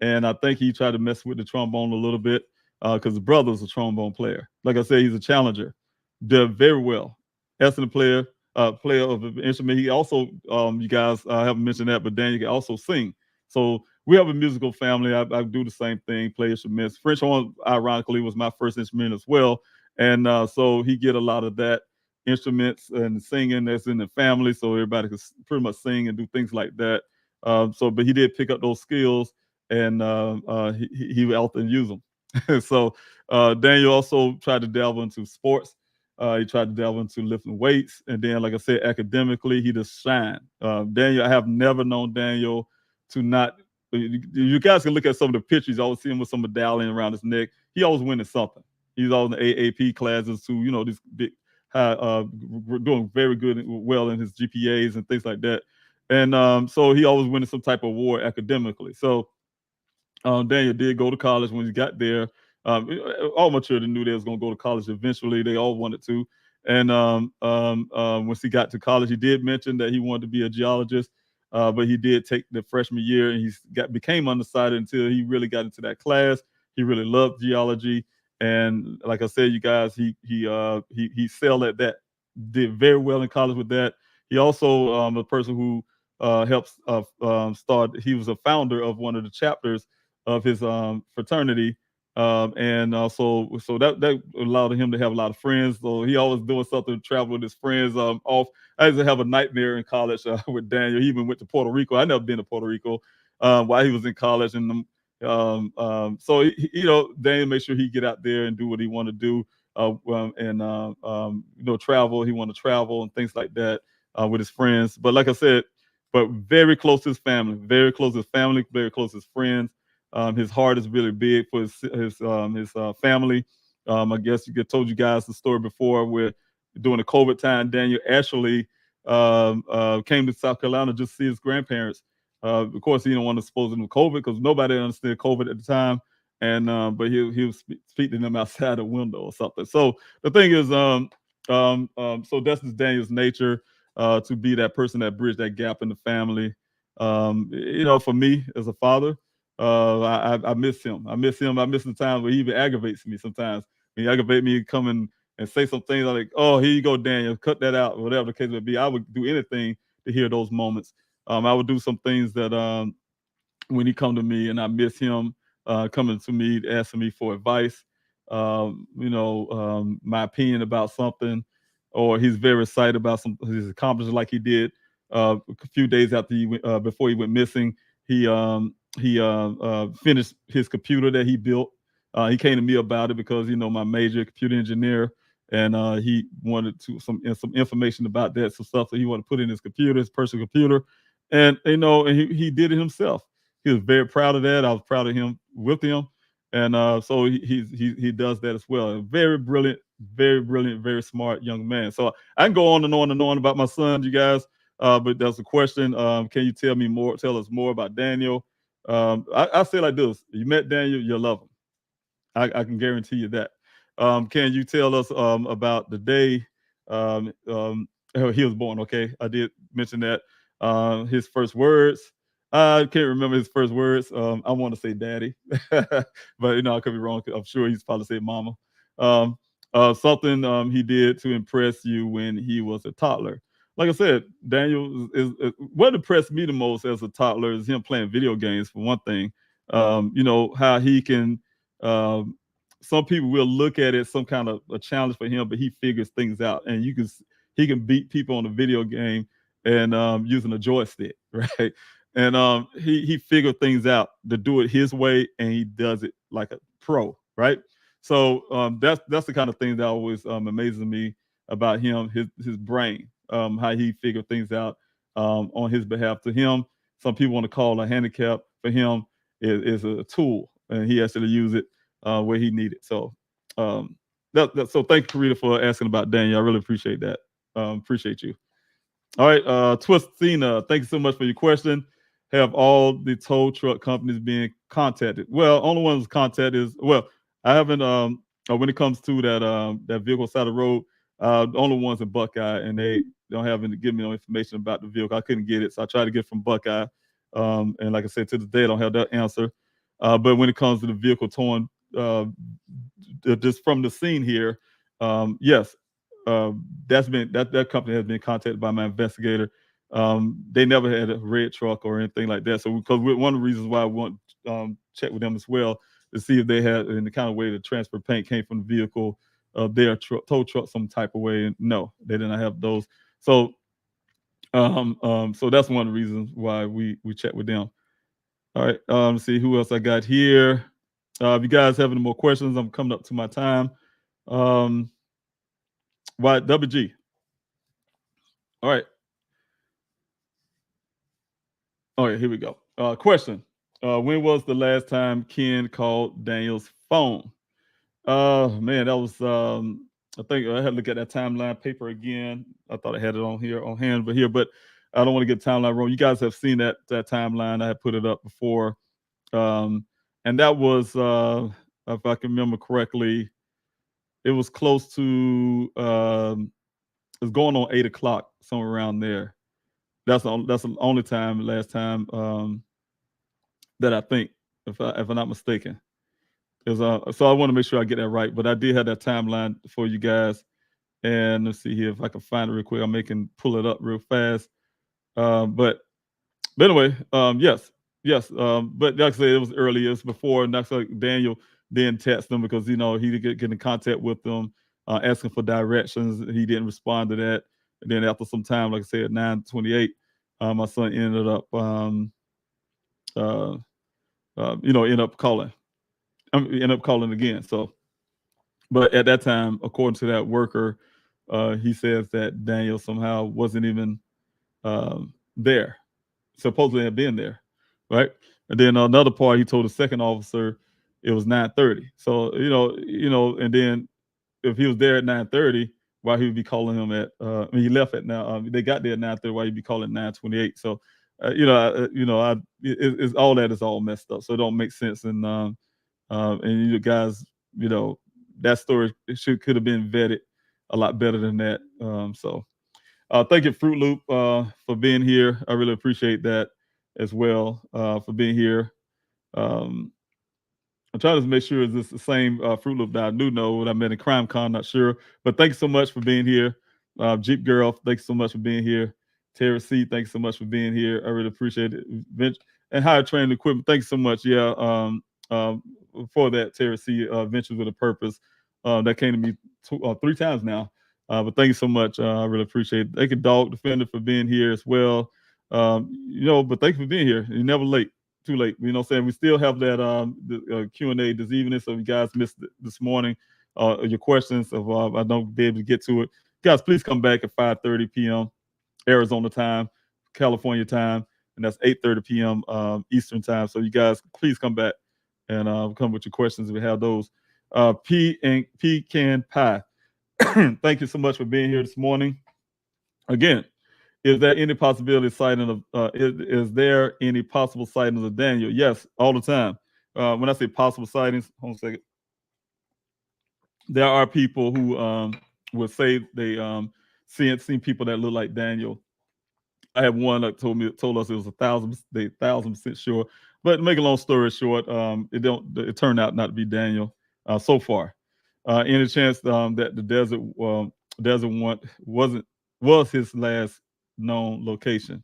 and I think he tried to mess with the trombone a little bit because his brother was a trombone player. Like I said, he's a challenger. Did very well. Excellent player of an instrument. He also, you guys haven't mentioned that, but Daniel can also sing. So we have a musical family. I do the same thing, play instruments. French horn, ironically, was my first instrument as well. And so he get a lot of that instruments and singing that's in the family. So everybody could pretty much sing and do things like that. But he did pick up those skills, and he often use them. So Daniel also tried to delve into sports. He tried to delve into lifting weights. And then, like I said, academically, he just shined. Daniel, I have never known Daniel to not. You guys can look at some of the pictures. You always see him with some medallion around his neck. He always winning something. He's always in the AAP classes too. These big, doing very good, well in his GPAs and things like that. And so he always winning some type of award academically. So Daniel did go to college. When he got there, all my children knew they was going to go to college eventually. They all wanted to. And once he got to college, he did mention that he wanted to be a geologist. But he did take the freshman year, and became undecided until he really got into that class. He really loved geology, and like I said, you guys, he excelled at that. Did very well in college with that. He also a person who helps start. He was a founder of one of the chapters of his fraternity. And also, so that allowed him to have a lot of friends. So he always doing something to travel with his friends. I used to have a nightmare in college with Daniel. He even went to Puerto Rico. I never been to Puerto Rico while he was in college. And so Daniel made sure he get out there and do what he want to do. Travel. He want to travel and things like that with his friends. But like I said, but very close to his family, very close to his family, very close to his friends. His heart is really big for his family. I guess told you guys the story before where during the COVID time, Daniel actually came to South Carolina just to see his grandparents. Of course, he didn't want to expose them to COVID because nobody understood COVID at the time. And but he was speaking to them outside the window or something. So the thing is, so that's just Daniel's nature to be that person that bridged that gap in the family. For me as a father, I miss him. I miss the times where he even aggravates me sometimes. When he aggravates me, come in and say some things like, "Oh, here you go, Daniel, cut that out," whatever the case may be. I would do anything to hear those moments. I would do some things that when he come to me, and I miss him coming to me, asking me for advice, my opinion about something, or he's very excited about his accomplishments, like he did a few days after before he went missing. He finished his computer that he built. He came to me about it because my major computer engineer, and he wanted some information about that, some stuff that he wanted to put in his computer, his personal computer, and he did it himself. He was very proud of that. I was proud of him with him, and so he does that as well. Very brilliant, very smart young man. So I can go on and on and on about my son, you guys. But there's a question. Can you tell us more about Daniel? I say like this: you met Daniel, you'll love him. I can guarantee you that. Can you tell us about the day he was born? Okay, I did mention that. His first words. I can't remember his first words. I want to say daddy, but I could be wrong. I'm sure he's probably said mama. Something he did to impress you when he was a toddler. Like I said, Daniel is what impressed me the most as a toddler is him playing video games, for one thing. How he can, some people will look at it some kind of a challenge for him, but he figures things out, and he can beat people on a video game and using a joystick, right? And he figured things out to do it his way, and he does it like a pro, right? So that's the kind of thing that always amazes me about him, his brain, how he figured things out on his behalf. To him, some people want to call a handicap. For him, is a tool, and he has to use it where he needed. So so thank you, Karita, for asking about Daniel. I really appreciate that. Appreciate you. All right, Twistina, thank you so much for your question. Have all the tow truck companies being contacted? Well, only ones contacted is, well, I haven't when it comes to that vehicle side of the road, the only ones in Buckeye, and they don't have any give me no information about the vehicle. I couldn't get it, so I tried to get it from Buckeye. And like I said, to this day, I don't have that answer. But when it comes to the vehicle towing, just from the scene here, yes, that company has been contacted by my investigator. They never had a red truck or anything like that. So because one of the reasons why I want check with them as well to see if they had in the kind of way the transfer paint came from the vehicle, their tow truck some type of way. And no, they did not have those. So so that's one of the reasons why we check with them. All right, let's see who else I got here. If you guys have any more questions, I'm coming up to my time. YWG. All right. All right, here we go. Question. When was the last time Ken called Daniel's phone? Man, that was I think I had to look at that timeline paper again. I thought I had it on hand, but I don't want to get timeline wrong. You guys have seen that timeline. I had put it up before. And that was if I can remember correctly, it was close to it's going on 8 o'clock, somewhere around there. That's the only last time that I think, if I'm not mistaken. So I want to make sure I get that right. But I did have that timeline for you guys. And let's see here if I can find it real quick. I can pull it up real fast. But anyway, yes. But like I said, it was early. It was before. And that's like Daniel then texted them because, he didn't get in contact with them, asking for directions. He didn't respond to that. And then after some time, like I said, at 9:28, my son ended up, end up calling. End up calling again. So, but at that time, according to that worker, he says that Daniel somehow wasn't even there. Supposedly had been there, right? And then another part, he told the second officer it was 9:30. So and then if he was there at 9:30, why he would be calling him at? He left at now. They got there at 9:30. Why he'd be calling 9:28? So, it's all that is all messed up. So it don't make sense. And you guys, that story could have been vetted a lot better than that. Thank you, Fruit Loop, for being here. I really appreciate that as well, for being here. I'm trying to make sure is this the same Fruit Loop that I do know when I met in Crime Con, not sure. But thanks so much for being here. Jeep Girl, thanks so much for being here. Terry C, thanks so much for being here. I really appreciate it. And Higher Training Equipment, thanks so much. Yeah, for that, Terry C, Ventures with a Purpose. That came to me 3 times now. But thank you so much. I really appreciate it. Thank you, Dog Defender, for being here as well. But thank you for being here. You're never late. Too late. You know what I'm saying? We still have that the Q&A this evening. So if you guys missed it this morning, your questions, I don't be able to get to it. Guys, please come back at 5:30 p.m. Arizona time, California time, and that's 8:30 p.m. Eastern time. So you guys, please come back and come with your questions if we have those. Pecan Pie. Thank you so much for being here this morning. Again, is there any possibility of sighting of is there any possible sightings of Daniel? Yes, all the time. When I say possible sightings, hold on a second. There are people who will say they seen people that look like Daniel. I have one that told us it was 1,000% sure. But to make a long story short, it turned out not to be Daniel so far. Any chance that the desert one was his last known location?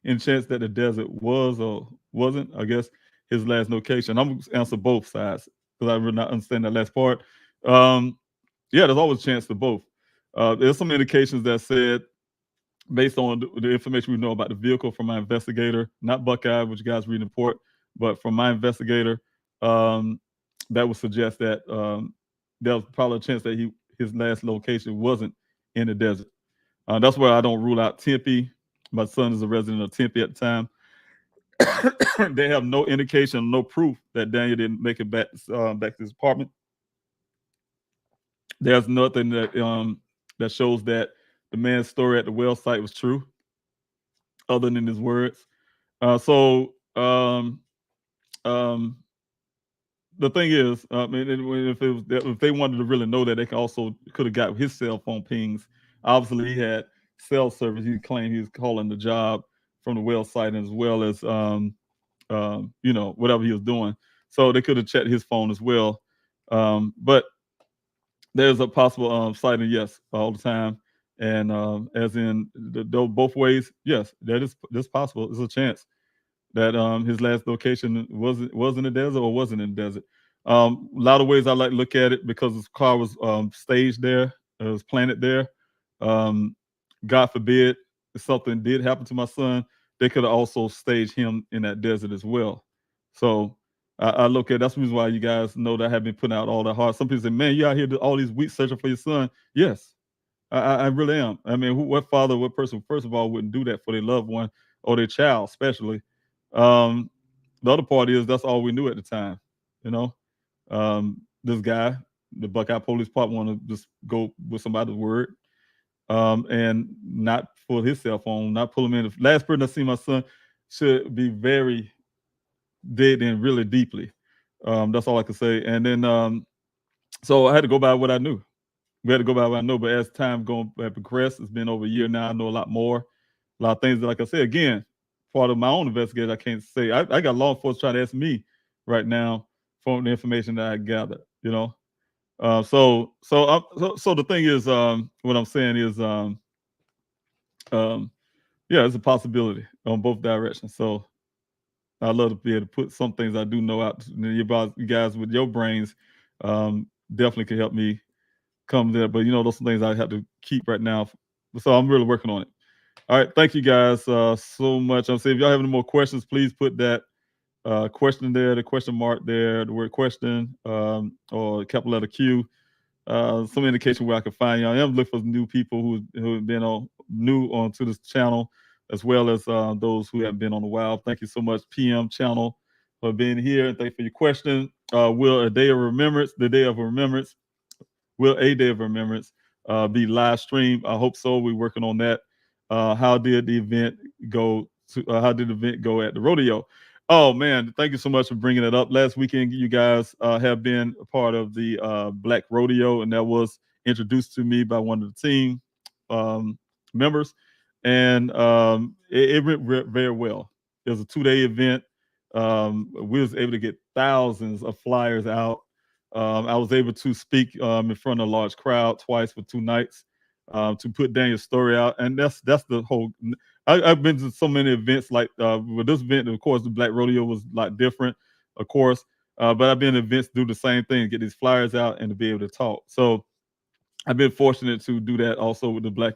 Any chance that the desert was or wasn't, I guess, his last location? I'm going to answer both sides because I really not understand that last part. Yeah, there's always a chance to both. There's some indications that said, based on the information we know about the vehicle from my investigator, not Buckeye, which you guys read in the report, but from my investigator, that would suggest that there was probably a chance that his last location wasn't in the desert. That's why I don't rule out Tempe. My son is a resident of Tempe at the time. They have no indication, no proof that Daniel didn't make it back to his apartment. There's nothing that shows that the man's story at the well site was true, other than his words. The thing is, if they wanted to really know that, they could have got his cell phone pings. Obviously, he had cell service. He claimed he was calling the job from the well site, as well as whatever he was doing. So they could have checked his phone as well. But there's a possible sighting, yes, all the time. And as in both ways, yes, that's possible. There's a chance that his last location was in the desert or wasn't in the desert. A lot of ways I like to look at it, because his car was staged there, it was planted there. God forbid if something did happen to my son, they could have also staged him in that desert as well. So I look at, that's the reason why you guys know that I have been putting out all that hard. Some people say, man, you out here all these weeks searching for your son. Yes, I really am. I mean, what father, what person, first of all, wouldn't do that for their loved one or their child, especially? The other part is that's all we knew at the time. This guy, the Buckeye Police Department, want to just go with somebody's word, and not pull his cell phone, not pull him in. The last person that seen my son should be very dead in really deeply. That's all I can say. And then, so I had to go by what I knew. We had to go by what I know. But as time progressed, it's been over a year now. I know a lot more, a lot of things. Like I said, again, part of my own investigation, I can't say. I got law enforcement trying to ask me right now from the information that I gathered. So the thing is, what I'm saying is, yeah, it's a possibility on both directions. So I love to be able to put some things I do know out. You guys with your brains definitely can help me come there. But those are things I have to keep right now. So I'm really working on it. All right, thank you guys so much. I'm saying, if y'all have any more questions, please put that question there, the question mark there, the word question, or capital letter Q. Some indication where I can find y'all. I'm looking for new people who have been new onto this channel, as well as those who have been on a while. Thank you so much, PM channel, for being here. And thank you for your question. Will a day of remembrance be live streamed? I hope so. We're working on that. How did the event go at the rodeo? Oh man, thank you so much for bringing it up. Last weekend, you guys have been a part of the Black Rodeo, and that was introduced to me by one of the team members, and it went very well. It was a 2-day event. We was able to get thousands of flyers out. I was able to speak in front of a large crowd twice for 2 nights to put Daniel's story out, and that's the whole. I've been to so many events like with this event. Of course, the Black Rodeo was like different, of course, but I've been to events to do the same thing, get these flyers out and to be able to talk. So I've been fortunate to do that also with the Black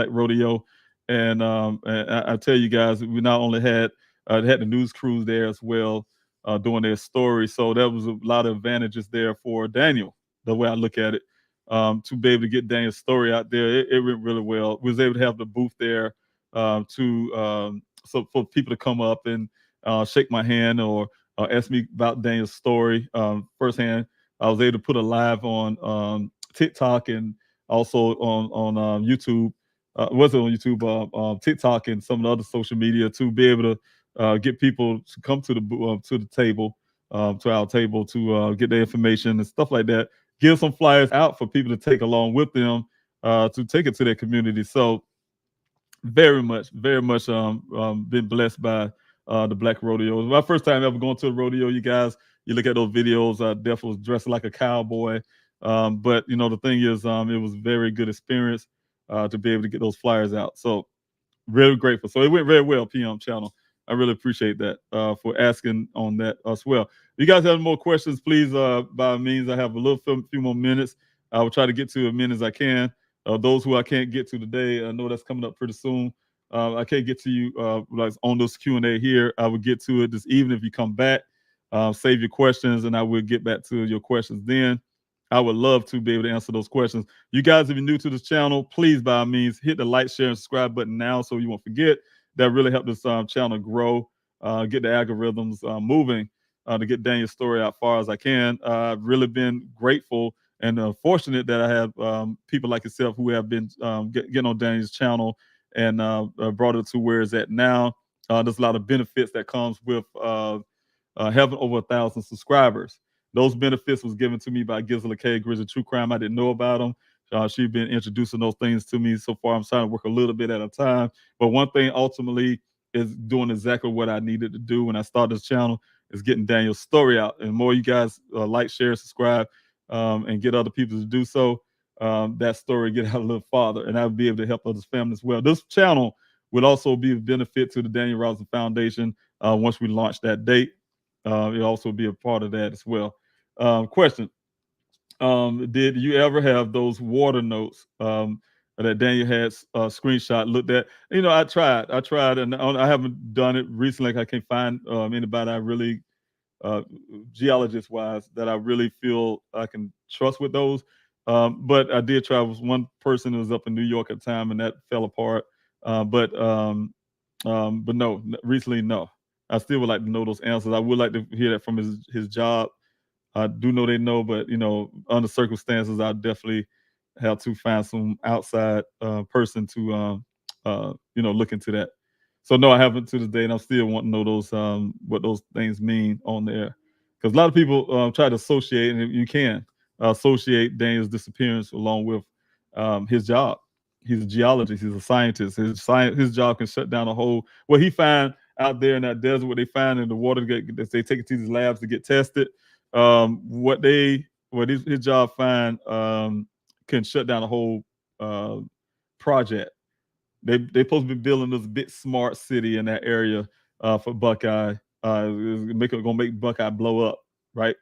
Rodeo, and I tell you guys, we not only had the news crews there as well doing their story, so there was a lot of advantages there for Daniel. The way I look at it, to be able to get Daniel's story out there, it went really well. We was able to have the booth there. So for people to come up and shake my hand or ask me about Daniel's story firsthand. I was able to put a live on TikTok and also on YouTube. Was it on YouTube, TikTok, and some of the other social media, to be able to get people to come to the table, to our table, to get their information and stuff like that. Give some flyers out for people to take along with them to take it to their community. So very much been blessed by the Black Rodeo. It was my first time ever going to a rodeo. You guys, you look at those videos, I definitely was dressed like a cowboy. But the thing is, it was a very good experience to be able to get those flyers out. So really grateful. So it went very well, PM channel. I really appreciate that for asking on that as well. If you guys have more questions, please, by means, I have a few more minutes. I will try to get to as many as I can. Those who I can't get to today, I know that's coming up pretty soon. I can't get to you like on this Q&A here. I will get to it this evening if you come back. Save your questions, and I will get back to your questions then. I would love to be able to answer those questions. You guys, if you're new to this channel, please, by all means, hit the like, share, and subscribe button now so you won't forget. That really helps this channel grow, get the algorithms moving to get Daniel's story out far as I can. I've really been grateful and fortunate that I have people like yourself who have been getting on Daniel's channel and brought it to where it's at now. There's a lot of benefits that comes with having over 1,000 subscribers. Those benefits was given to me by Gisela K. Grizzly True Crime. I didn't know about them. She's been introducing those things to me so far. I'm trying to work a little bit at a time. But one thing ultimately is doing exactly what I needed to do when I started this channel is getting Daniel's story out. And more you guys like, share, subscribe, and get other people to do so, that story get out a little farther. And I'll be able to help others' families as well. This channel will also be a benefit to the Daniel Robinson Foundation once we launch that date. It'll also be a part of that as well. Question. Did you ever have those water notes that Daniel had screenshot looked at? You know, I tried, and I haven't done it recently. Like I can't find anybody I really, geologist wise, that I really feel I can trust with those. But I did try with one person who was up in New York at the time, and that fell apart. But no, recently, no. I still would like to know those answers. I would like to hear that from his job. I do know they know, but you know, under circumstances, I definitely have to find some outside person to look into that. So no, I haven't to this day, and I'm still wanting to know those what those things mean on there, because a lot of people try to associate, and you can associate Daniel's disappearance along with his job. He's a geologist. He's a scientist. His job can shut down a whole. What he find out there in that desert, what they find in the water, they take it to these labs to get tested. What his job find can shut down a whole project. They supposed to be building this big smart city in that area for Buckeye. Gonna make Buckeye blow up, right?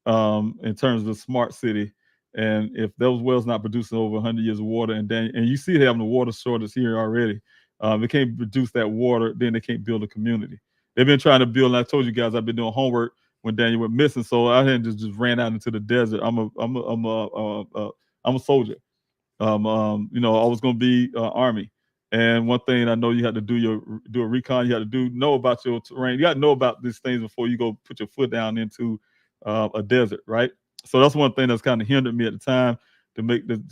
In terms of the smart city. And if those wells not producing over 100 years of water, and you see they having a water shortage here already, they can't produce that water, then they can't build a community. They've been trying to build, and I told you guys I've been doing homework when Daniel went missing, so I hadn't just ran out into the desert. I'm a soldier. I was gonna be Army. And one thing I know, you had to do a recon. You had to know about your terrain. You got to know about these things before you go put your foot down into a desert, right? So that's one thing that's kind of hindered me at the time to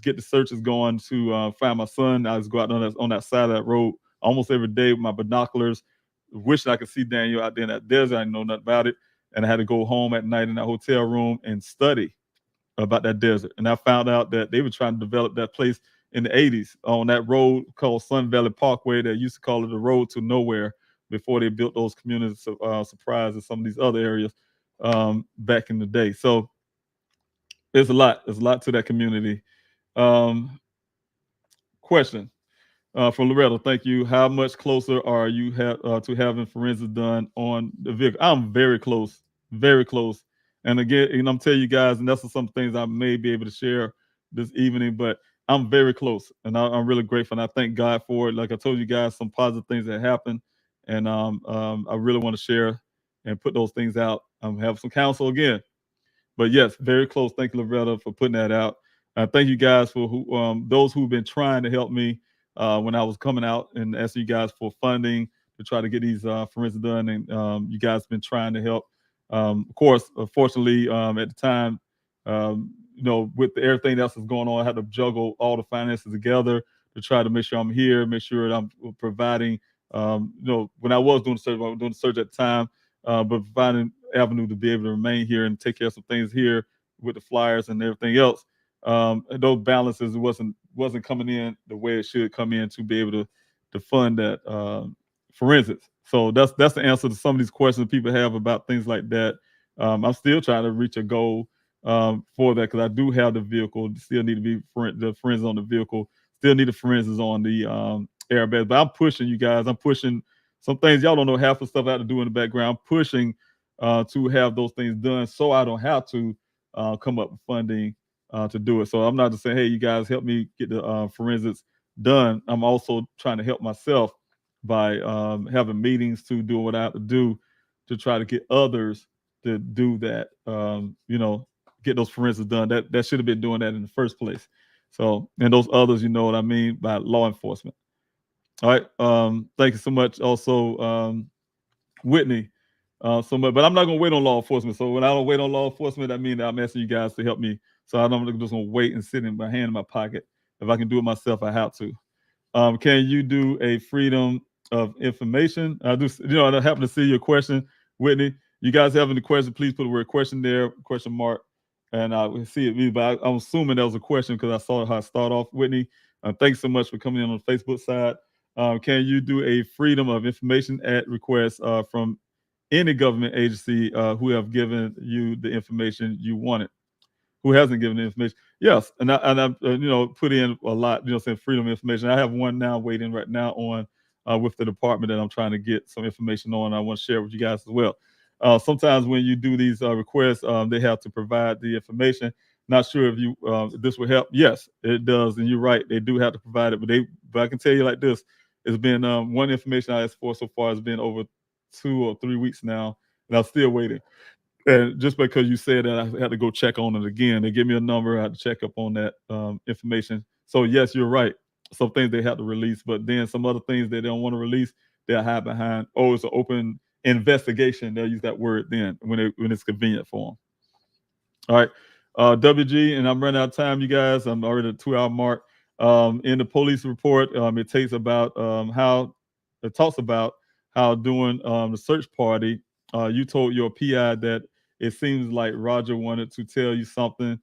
get the searches going to find my son. I was go out on that side of that road almost every day with my binoculars, wishing I could see Daniel out there in that desert. I didn't know nothing about it, and I had to go home at night in that hotel room and study about that desert. And I found out that they were trying to develop that place in the 80s on that road called Sun Valley Parkway. They used to call it the road to nowhere before they built those community surprise in some of these other areas back in the day. So there's a lot to that community. Question from Loretta. Thank you. How much closer are you to having forensics done on the vehicle? I'm very close, very close. And again, I'm telling you guys, and that's some things I may be able to share this evening, but I'm very close, and I'm really grateful, and I thank God for it. Like I told you guys, some positive things that happened, and I really want to share and put those things out. Have some counsel again. But yes, very close. Thank you, Loretta, for putting that out. Thank you guys for those who've been trying to help me when I was coming out, and asking you guys for funding to try to get these forensics done. And you guys have been trying to help. Of course, unfortunately, at the time, with everything else that's going on, I had to juggle all the finances together to try to make sure I'm here, make sure that I'm providing. When I was doing the search at the time, but providing avenue to be able to remain here and take care of some things here with the flyers and everything else. Those balances wasn't coming in the way it should come in to be able to fund that forensics. So that's the answer to some of these questions people have about things like that. I'm still trying to reach a goal for that, because I do have the vehicle. Still need to be the forensics on the vehicle. Still need the forensics on the airbags. But I'm pushing you guys. I'm pushing some things. Y'all don't know half the stuff I have to do in the background. I'm pushing to have those things done, so I don't have to come up with funding to do it. So I'm not just saying, hey, you guys help me get the forensics done. I'm also trying to help myself by having meetings to do what I have to do to try to get others to do that. Get those forensics done. That should have been doing that in the first place. So, and those others, you know what I mean by law enforcement. All right. Thank you so much. Also, Whitney, so much. But I'm not gonna wait on law enforcement. So when I don't wait on law enforcement, that means that I'm asking you guys to help me. So I'm just gonna wait and sit in my hand in my pocket. If I can do it myself, I have to. Can you do a freedom of information? I happen to see your question, Whitney. You guys have any question? Please put the word question there, question mark, and I will see it. But I'm assuming that was a question because I saw how I start off, Whitney. Thanks so much for coming in on the Facebook side. Can you do a freedom of information act request from any government agency who have given you the information you wanted? Who hasn't given the information? Yes, and I put in a lot. Saying freedom of information. I have one now waiting right now on with the department that I'm trying to get some information on. I want to share with you guys as well. Sometimes when you do these requests, they have to provide the information. Not sure if you this will help. Yes, it does, and you're right. They do have to provide it, but I can tell you like this: it's been one information I asked for so far has been over 2 or 3 weeks now, and I'm still waiting. And just because you said that, I had to go check on it again. They give me a number. I had to check up on that information. So yes, you're right. Some things they have to release, but then some other things they don't want to release, they'll hide behind. Oh, it's an open investigation. They'll use that word then when it's convenient for them. All right, WG, and I'm running out of time, you guys. I'm already at the 2-hour mark. In the police report, it talks about how during the search party, you told your PI that it seems like Roger wanted to tell you something.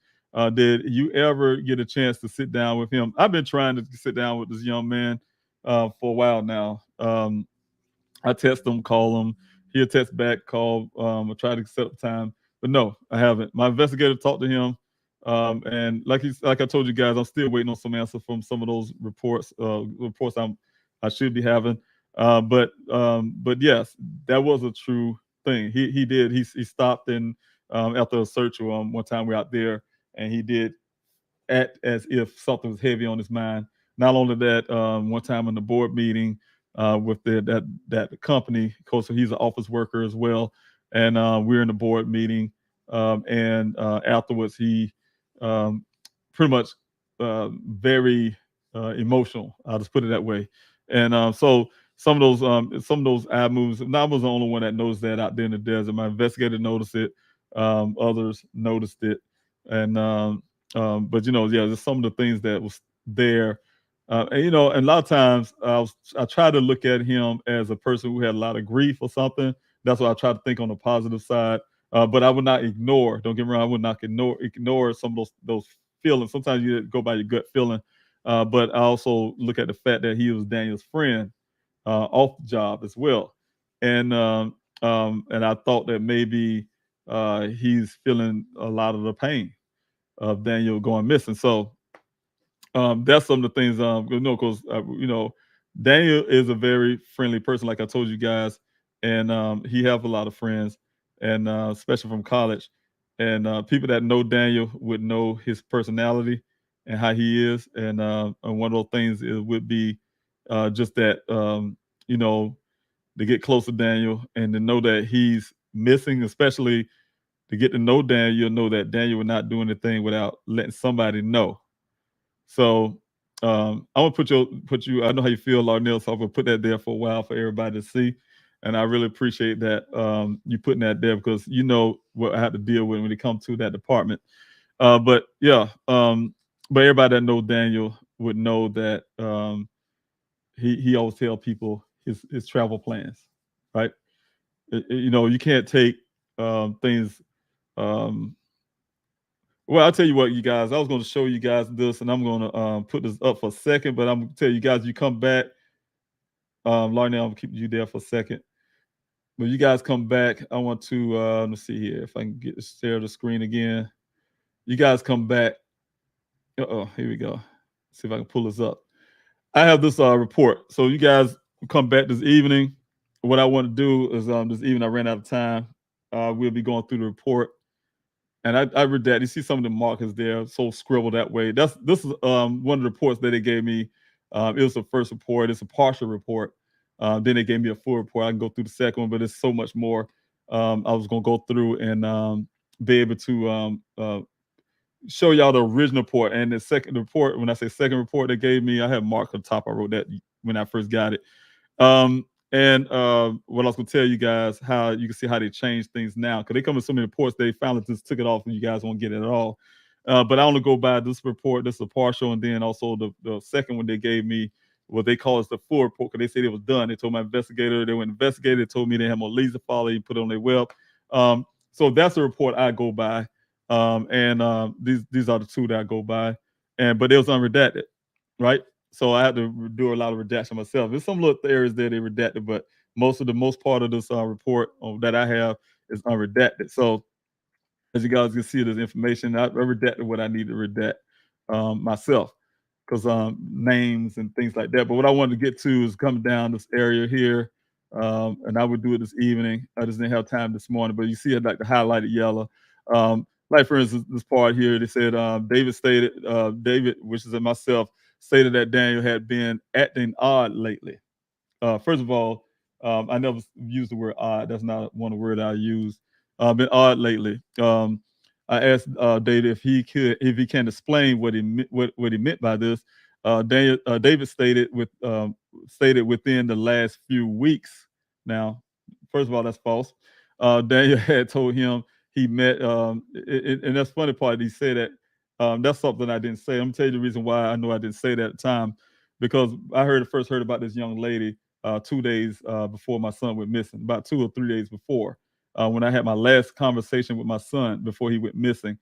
Did you ever get a chance to sit down with him? I've been trying to sit down with this young man for a while now. I text him, call him. He'll text back, call. I try to set up time, but no, I haven't. My investigator talked to him, and like I told you guys, I'm still waiting on some answer from some of those reports. I should be having. But yes, that was a true thing. He did. He stopped and after a search one time we were out there, and he did act as if something was heavy on his mind. Not only that, one time in the board meeting with that company, of course, he's an office worker as well, and we're in the board meeting, and afterwards he pretty much very emotional. I'll just put it that way, and so. Some of those eye moves. And I was the only one that knows that out there in the desert. My investigator noticed it. Others noticed it, and but there's some of the things that was there, and a lot of times I try to look at him as a person who had a lot of grief or something. That's what I try to think on the positive side. But I would not ignore. Don't get me wrong. I would not ignore some of those feelings. Sometimes you go by your gut feeling, but I also look at the fact that he was Daniel's friend. Off the job as well, and I thought that maybe he's feeling a lot of the pain of Daniel going missing. So that's some of the things because Daniel is a very friendly person, like I told you guys, and he have a lot of friends, and especially from college, and people that know Daniel would know his personality and how he is, and one of those things would be just that to get close to Daniel and to know that he's missing, especially to get to know Daniel, you'll know that Daniel would not do anything without letting somebody know. So I'm gonna put you. I know how you feel, Larnell, so I'm gonna put that there for a while for everybody to see. And I really appreciate that you putting that there because you know what I have to deal with when it comes to that department. But everybody that knows Daniel would know that he always tell people his travel plans, right? You can't take things. Well, I'll tell you what, you guys. I was going to show you guys this, and I'm going to put this up for a second. But I'm going to tell you guys, you come back. Larnell, I'm going to keep you there for a second. When you guys come back, I want to let me see here if I can share the screen again. You guys come back. Here we go. See if I can pull this up. I have this report. So you guys come back this evening. What I want to do is this evening I ran out of time. We'll be going through the report. and I read that. You see some of the markers there, so scribbled that way. This is one of the reports that they gave me. It was the first report. It's a partial report. Then they gave me a full report. I can go through the second one, but it's so much more. I was going to go through and be able to show y'all the original report. And the second report, when I say second report they gave me, I have marked on top. I wrote that when I first got it. And what I was going to tell you guys, how you can see how they change things now. Because they come with so many reports, they finally just took it off and you guys won't get it at all. But I only go by this report. This is a partial. And then also the second one they gave me, what they call is the full report, because they said it was done. They told my investigator, they went investigated. They told me they had more laser follow, you put it on their web. So that's the report I go by. These are the two that I go by. But it was unredacted, right? So I had to do a lot of redaction myself. There's some little areas there they redacted, but most part of this report that I have is unredacted. So as you guys can see, there's information. I redacted what I need to redact myself, because names and things like that. But what I wanted to get to is coming down this area here, and I would do it this evening. I just didn't have time this morning, but you see it like the highlighted yellow. Like for instance, this part here, they said David, which is myself, stated that Daniel had been acting odd lately. First of all, I never used the word odd. That's not one of the words I use. Been odd lately. I asked David if he can explain what he meant by this. David stated within the last few weeks. Now, first of all, that's false. Daniel had told him he met, and that's the funny part. He said that. That's something I didn't say. I'm gonna tell you the reason why I know I didn't say that at the time, because I first heard about this young lady 2 days before my son went missing, about 2 or 3 days before, when I had my last conversation with my son before he went missing.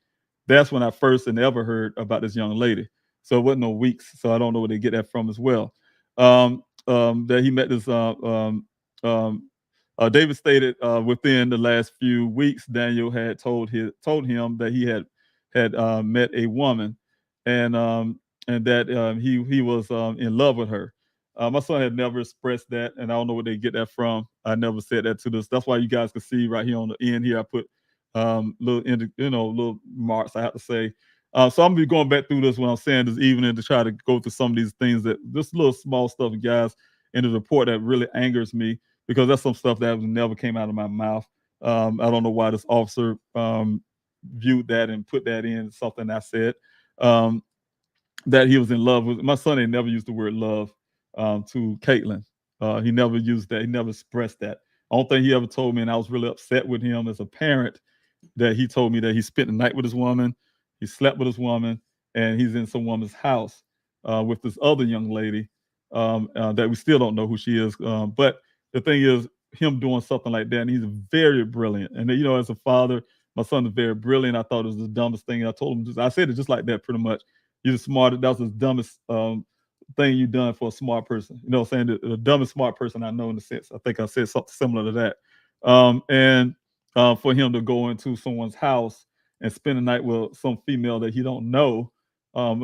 That's when I first and ever heard about this young lady. So it wasn't no weeks. So I don't know where they get that from as well. That he met this. David stated within the last few weeks, Daniel had told him that he had met a woman, and that he was in love with her. My son had never expressed that, and I don't know where they get that from. I never said that to this. That's why you guys can see right here on the end here, I put little marks I have to say. So I'm gonna be going back through this when I'm saying this evening to try to go through some of these things, that this little small stuff, guys, in the report that really angers me, because that's some stuff that never came out of my mouth. I don't know why this officer viewed that and put that in something I said, that he was in love with. My son ain't never used the word love to Caitlin. He never used that. He never expressed that. Only thing he ever told me, and I was really upset with him as a parent, that he told me that he spent the night with his woman, he slept with his woman, and he's in some woman's house with this other young lady that we still don't know who she is. But the thing is, him doing something like that, and he's very brilliant. And as a father, my son is very brilliant. I thought it was the dumbest thing. I told him, I said it just like that, pretty much. You're the smartest. That was the dumbest thing you've done for a smart person. You know what I'm saying? The dumbest smart person I know, in a sense. I think I said something similar to that. And for him to go into someone's house and spend the night with some female that he don't know,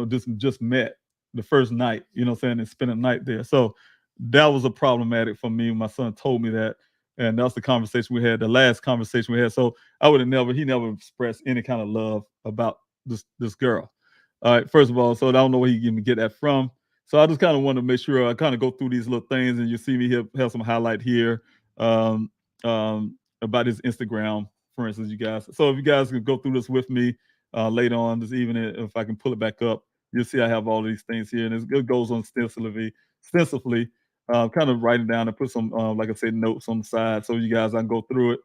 just met the first night, you know what I'm saying, and spend a night there. So that was a problematic for me. My son told me that, and that's the conversation we had, the last conversation we had. So he never expressed any kind of love about this girl. All right, first of all, so I don't know where he even get that from. So I just kind of want to make sure I kind of go through these little things, and you see me here, have some highlight here about his Instagram, for instance, you guys. So if you guys can go through this with me later on this evening, if I can pull it back up, you'll see I have all these things here, and it goes on extensively, kind of writing down and put some, like I said, notes on the side, so you guys, I can go through it,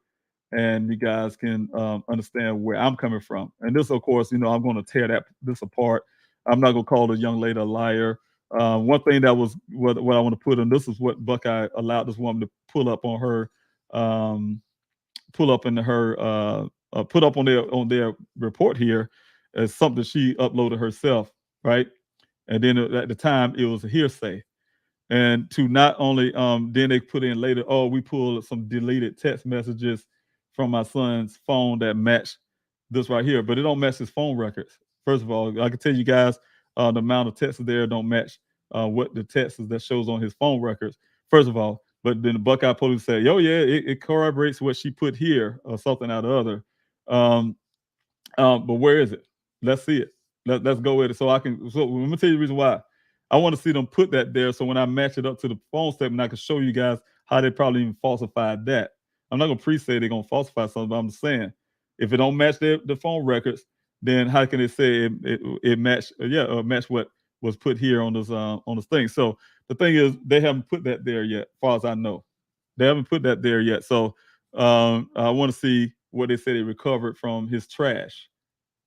and you guys can understand where I'm coming from. And this, of course, I'm going to tear this apart. I'm not going to call the young lady a liar. One thing that was what I want to put in, this is what Buckeye allowed this woman to pull up on her, put up on their report here as something she uploaded herself, right? And then at the time, it was a hearsay. And to not only, then they put in later, we pulled some deleted text messages from my son's phone that match this right here, but it don't match his phone records. First of all, I can tell you guys the amount of texts there don't match what the text is that shows on his phone records, first of all. But then the Buckeye Police said, it corroborates what she put here, or something out of other. But where is it? Let's see it. Let's go with it. So let me tell you the reason why. I want to see them put that there. So when I match it up to the phone statement, I can show you guys how they probably even falsified that. I'm not gonna pre-say they're gonna falsify something, but I'm just saying if it don't match the phone records, then how can they say it match? Match what was put here on this thing. So the thing is, they haven't put that there yet, as far as I know. They haven't put that there yet. So I want to see what they say they recovered from his trash,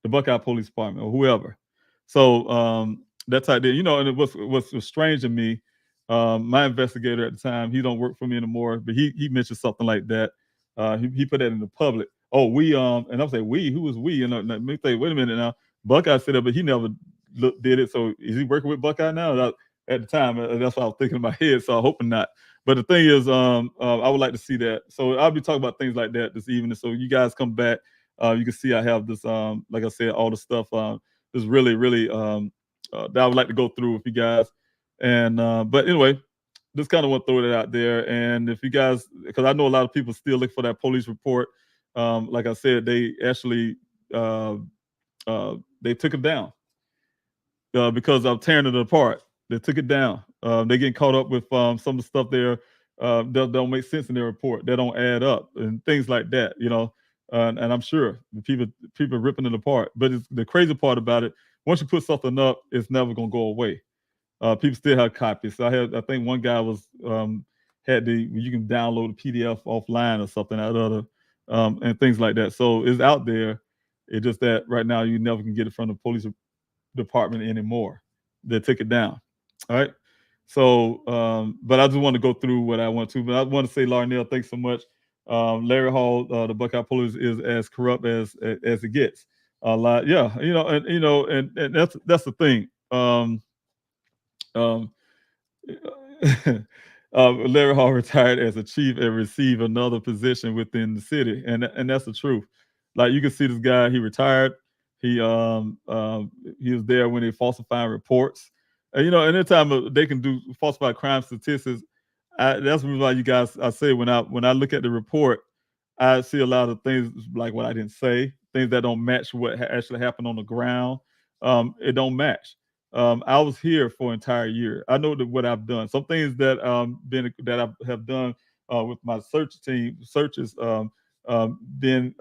the Buckeye Police Department or whoever. So that's how they, and what's strange to me, my investigator at the time, he don't work for me anymore, but he mentioned something like that. He put that in the public. Oh, we and I'm saying we, who was we? And let me say, wait a minute now. Buckeye said it, but he never did it. So is he working with Buckeye now? At the time, that's what I was thinking in my head. So I'm hoping not. But the thing is, I would like to see that. So I'll be talking about things like that this evening. So you guys come back. You can see I have this, like I said, all the stuff is really, really that I would like to go through with you guys. And but anyway, just kind of want to throw it out there. And if you guys, because I know a lot of people still look for that police report. Like I said, they actually they took it down because I'm tearing it apart. They took it down. They getting caught up with some of the stuff there that don't make sense in their report. They don't add up and things like that. And I'm sure the people are ripping it apart. But the crazy part about it, once you put something up, it's never gonna go away. People still have copies. So I think one guy you can download the PDF offline or something and things like that. So it's out there. It's just that right now you never can get it from the police department anymore. They took it down. All right. So, but I just want to go through what I want to. But I want to say, Larnell, thanks so much. Larry Hall, the Buckeye Police is as corrupt as it gets. A lot, yeah. And that's the thing. Larry Hall retired as a chief and received another position within the city, and that's the truth. Like you can see this guy, he retired. He was there when they falsified reports. Anytime they can do falsified crime statistics, that's why you guys. I say when I look at the report, I see a lot of things like what I didn't say, things that don't match what actually happened on the ground. It don't match. I was here for an entire year. I know what I've done. Some things that I have done with my searches been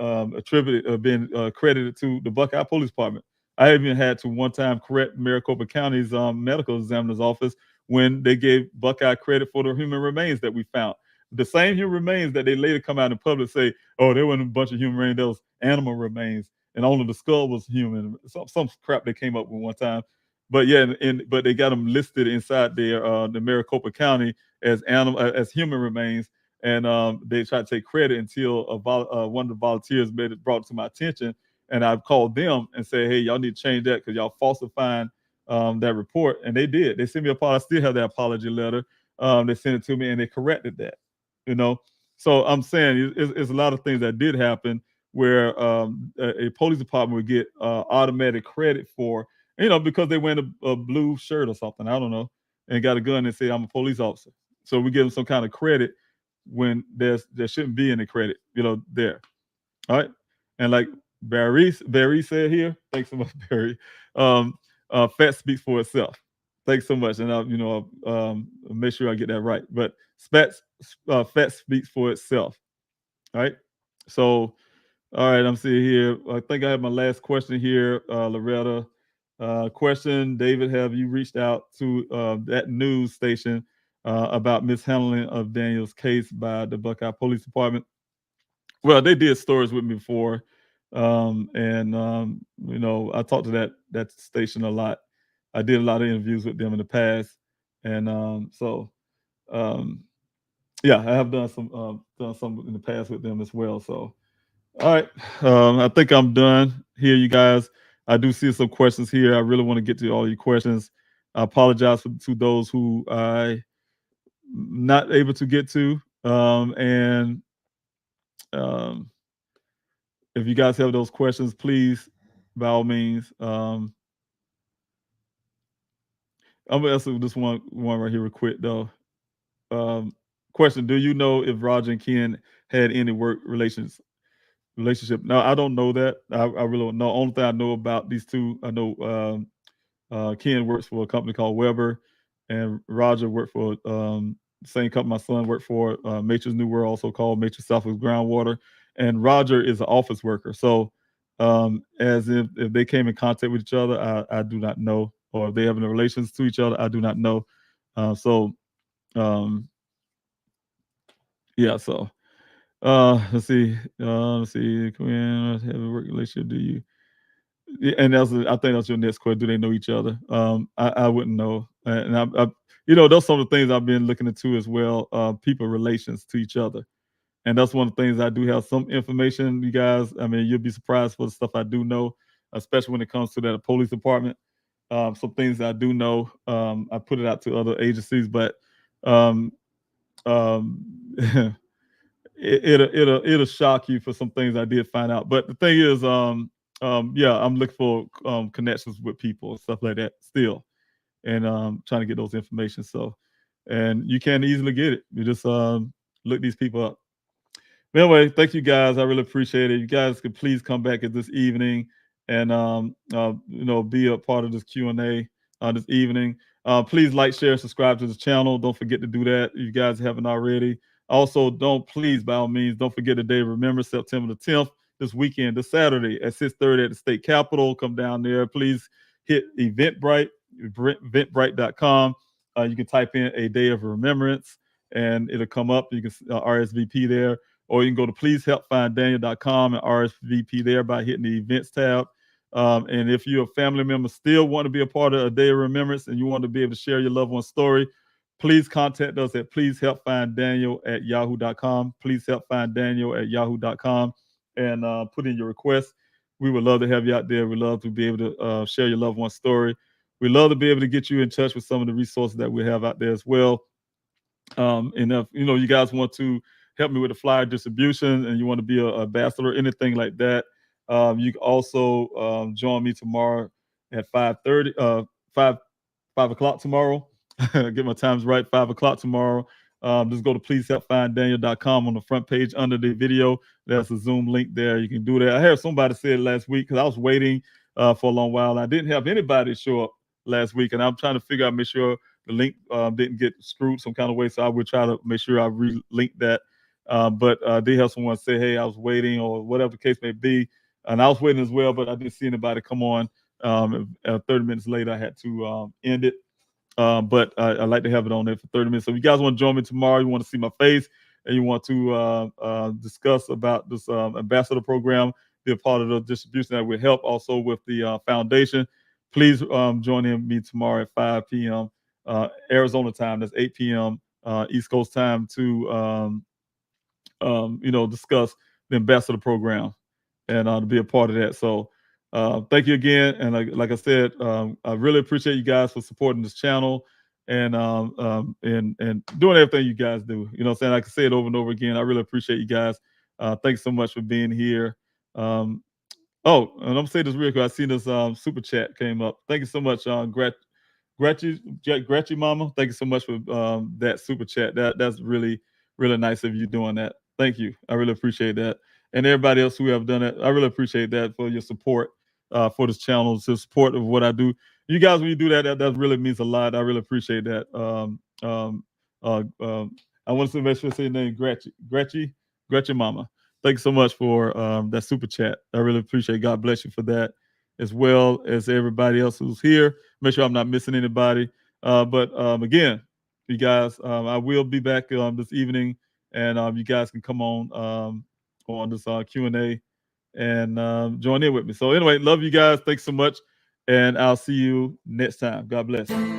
credited to the Buckeye Police Department. I even had to one time correct Maricopa County's medical examiner's office when they gave Buckeye credit for the human remains that we found. The same human remains that they later come out in public say, oh, there wasn't a bunch of human remains, there was animal remains, and only the skull was human. Some crap they came up with one time. But yeah, but they got them listed inside there, the Maricopa County as human remains, and they tried to take credit until one of the volunteers brought it to my attention, and I called them and said, hey, y'all need to change that because y'all falsifying that report, and they did. They sent me I still have that apology letter. They sent it to me, and they corrected that. So I'm saying it's a lot of things that did happen where a police department would get automatic credit for. Because they wear a blue shirt or something, I don't know, and got a gun and say I'm a police officer. So we give them some kind of credit when there shouldn't be any credit, there. All right. And like Barry said here, thanks so much, Barry. Fat speaks for itself. Thanks so much. And I'll make sure I get that right. But fat speaks for itself. All right. So, all right, I'm seeing here. I think I have my last question here, Loretta. Question, David, have you reached out to that news station about mishandling of Daniel's case by the Buckeye Police Department? Well, they did stories with me before, and I talked to that station a lot. I did a lot of interviews with them in the past, and yeah, I have done some in the past with them as well. So, all right, I think I'm done here, you guys. I do see some questions here. I really want to get to all your questions. I apologize to those who I'm not able to get to. And if you guys have those questions, please, by all means. I'm gonna answer this one right here real quick though. Question: do you know if Roger and Ken had any work relations? relationship. No, I don't know that. I really don't know. Only thing I know about these two, I know Ken works for a company called Weber, and Roger worked for the same company my son worked for, Matrix New World, also called Matrix Southwest Groundwater. And Roger is an office worker. So as if they came in contact with each other, I do not know. Or if they have any relations to each other, I do not know. Yeah, so let's see. Quinn, have a work relationship, do you? Yeah, and I think that's your next question. Do they know each other? I wouldn't know. And those some of the things I've been looking into as well. People relations to each other, and that's one of the things I do have some information. You guys, I mean, you'll be surprised for the stuff I do know, especially when it comes to that police department. Some things I do know. I put it out to other agencies, but um, it'll shock you for some things I did find out. But the thing is, yeah, I'm looking for connections with people and stuff like that still, and trying to get those information. So, and you can easily get it. You just look these people up. But anyway, thank you guys. I really appreciate it. You guys could please come back at this evening and be a part of this Q&A this evening. Please like, share, subscribe to the channel. Don't forget to do that if you guys haven't already. Also, please, by all means, don't forget the day of Remembrance, September the 10th, this weekend, this Saturday at 6:30 at the State Capitol. Come down there. Please hit Eventbrite, eventbrite.com. You can type in a day of remembrance and it'll come up. You can RSVP there. Or you can go to pleasehelpfinddaniel.com and RSVP there by hitting the events tab. And if you're a family member still want to be a part of a day of remembrance and you want to be able to share your loved one's story, please contact us at pleasehelpfinddaniel@yahoo.com. Pleasehelpfinddaniel@yahoo.com and put in your request. We would love to have you out there. We'd love to be able to share your loved one's story. We'd love to be able to get you in touch with some of the resources that we have out there as well. And if you guys want to help me with the flyer distribution and you want to be an ambassador, anything like that, you can also join me tomorrow at 5:30, 5 o'clock tomorrow. Get my times right, 5 o'clock tomorrow. Just go to pleasehelpfinddaniel.com on the front page under the video. There's a Zoom link there. You can do that. I heard somebody say it last week because I was waiting for a long while. I didn't have anybody show up last week, and I'm trying to figure out, make sure the link didn't get screwed some kind of way. So I would try to make sure I re-link that. But I did have someone say, hey, I was waiting or whatever the case may be. And I was waiting as well, but I didn't see anybody come on. 30 minutes later, I had to end it. But I like to have it on there for 30 minutes. So if you guys want to join me tomorrow, you want to see my face, and you want to discuss about this ambassador program, be a part of the distribution that will help also with the foundation, please join me tomorrow at 5 p.m. Arizona time. That's 8 p.m. East Coast time to discuss the ambassador program and to be a part of that. So thank you again. And like I said, I really appreciate you guys for supporting this channel and doing everything you guys do. You know what I'm saying? I can say it over and over again. I really appreciate you guys. Thanks so much for being here. And I'm gonna say this real quick. I seen this super chat came up. Thank you so much, Gretchy Mama. Thank you so much for that super chat. That's really, really nice of you doing that. Thank you. I really appreciate that. And everybody else who have done it, I really appreciate that for your support for this channel, the support of what I do. You guys, when you do that really means a lot. I really appreciate that. I want to make sure I say your name, Gretchy Mama. Thank you so much for that super chat. I really appreciate it. God bless you for that, as well as everybody else who's here. Make sure I'm not missing anybody. But again, you guys, I will be back this evening, and you guys can come on this Q&A and join in with me. So anyway, love you guys. Thanks so much, and I'll see you next time. God bless.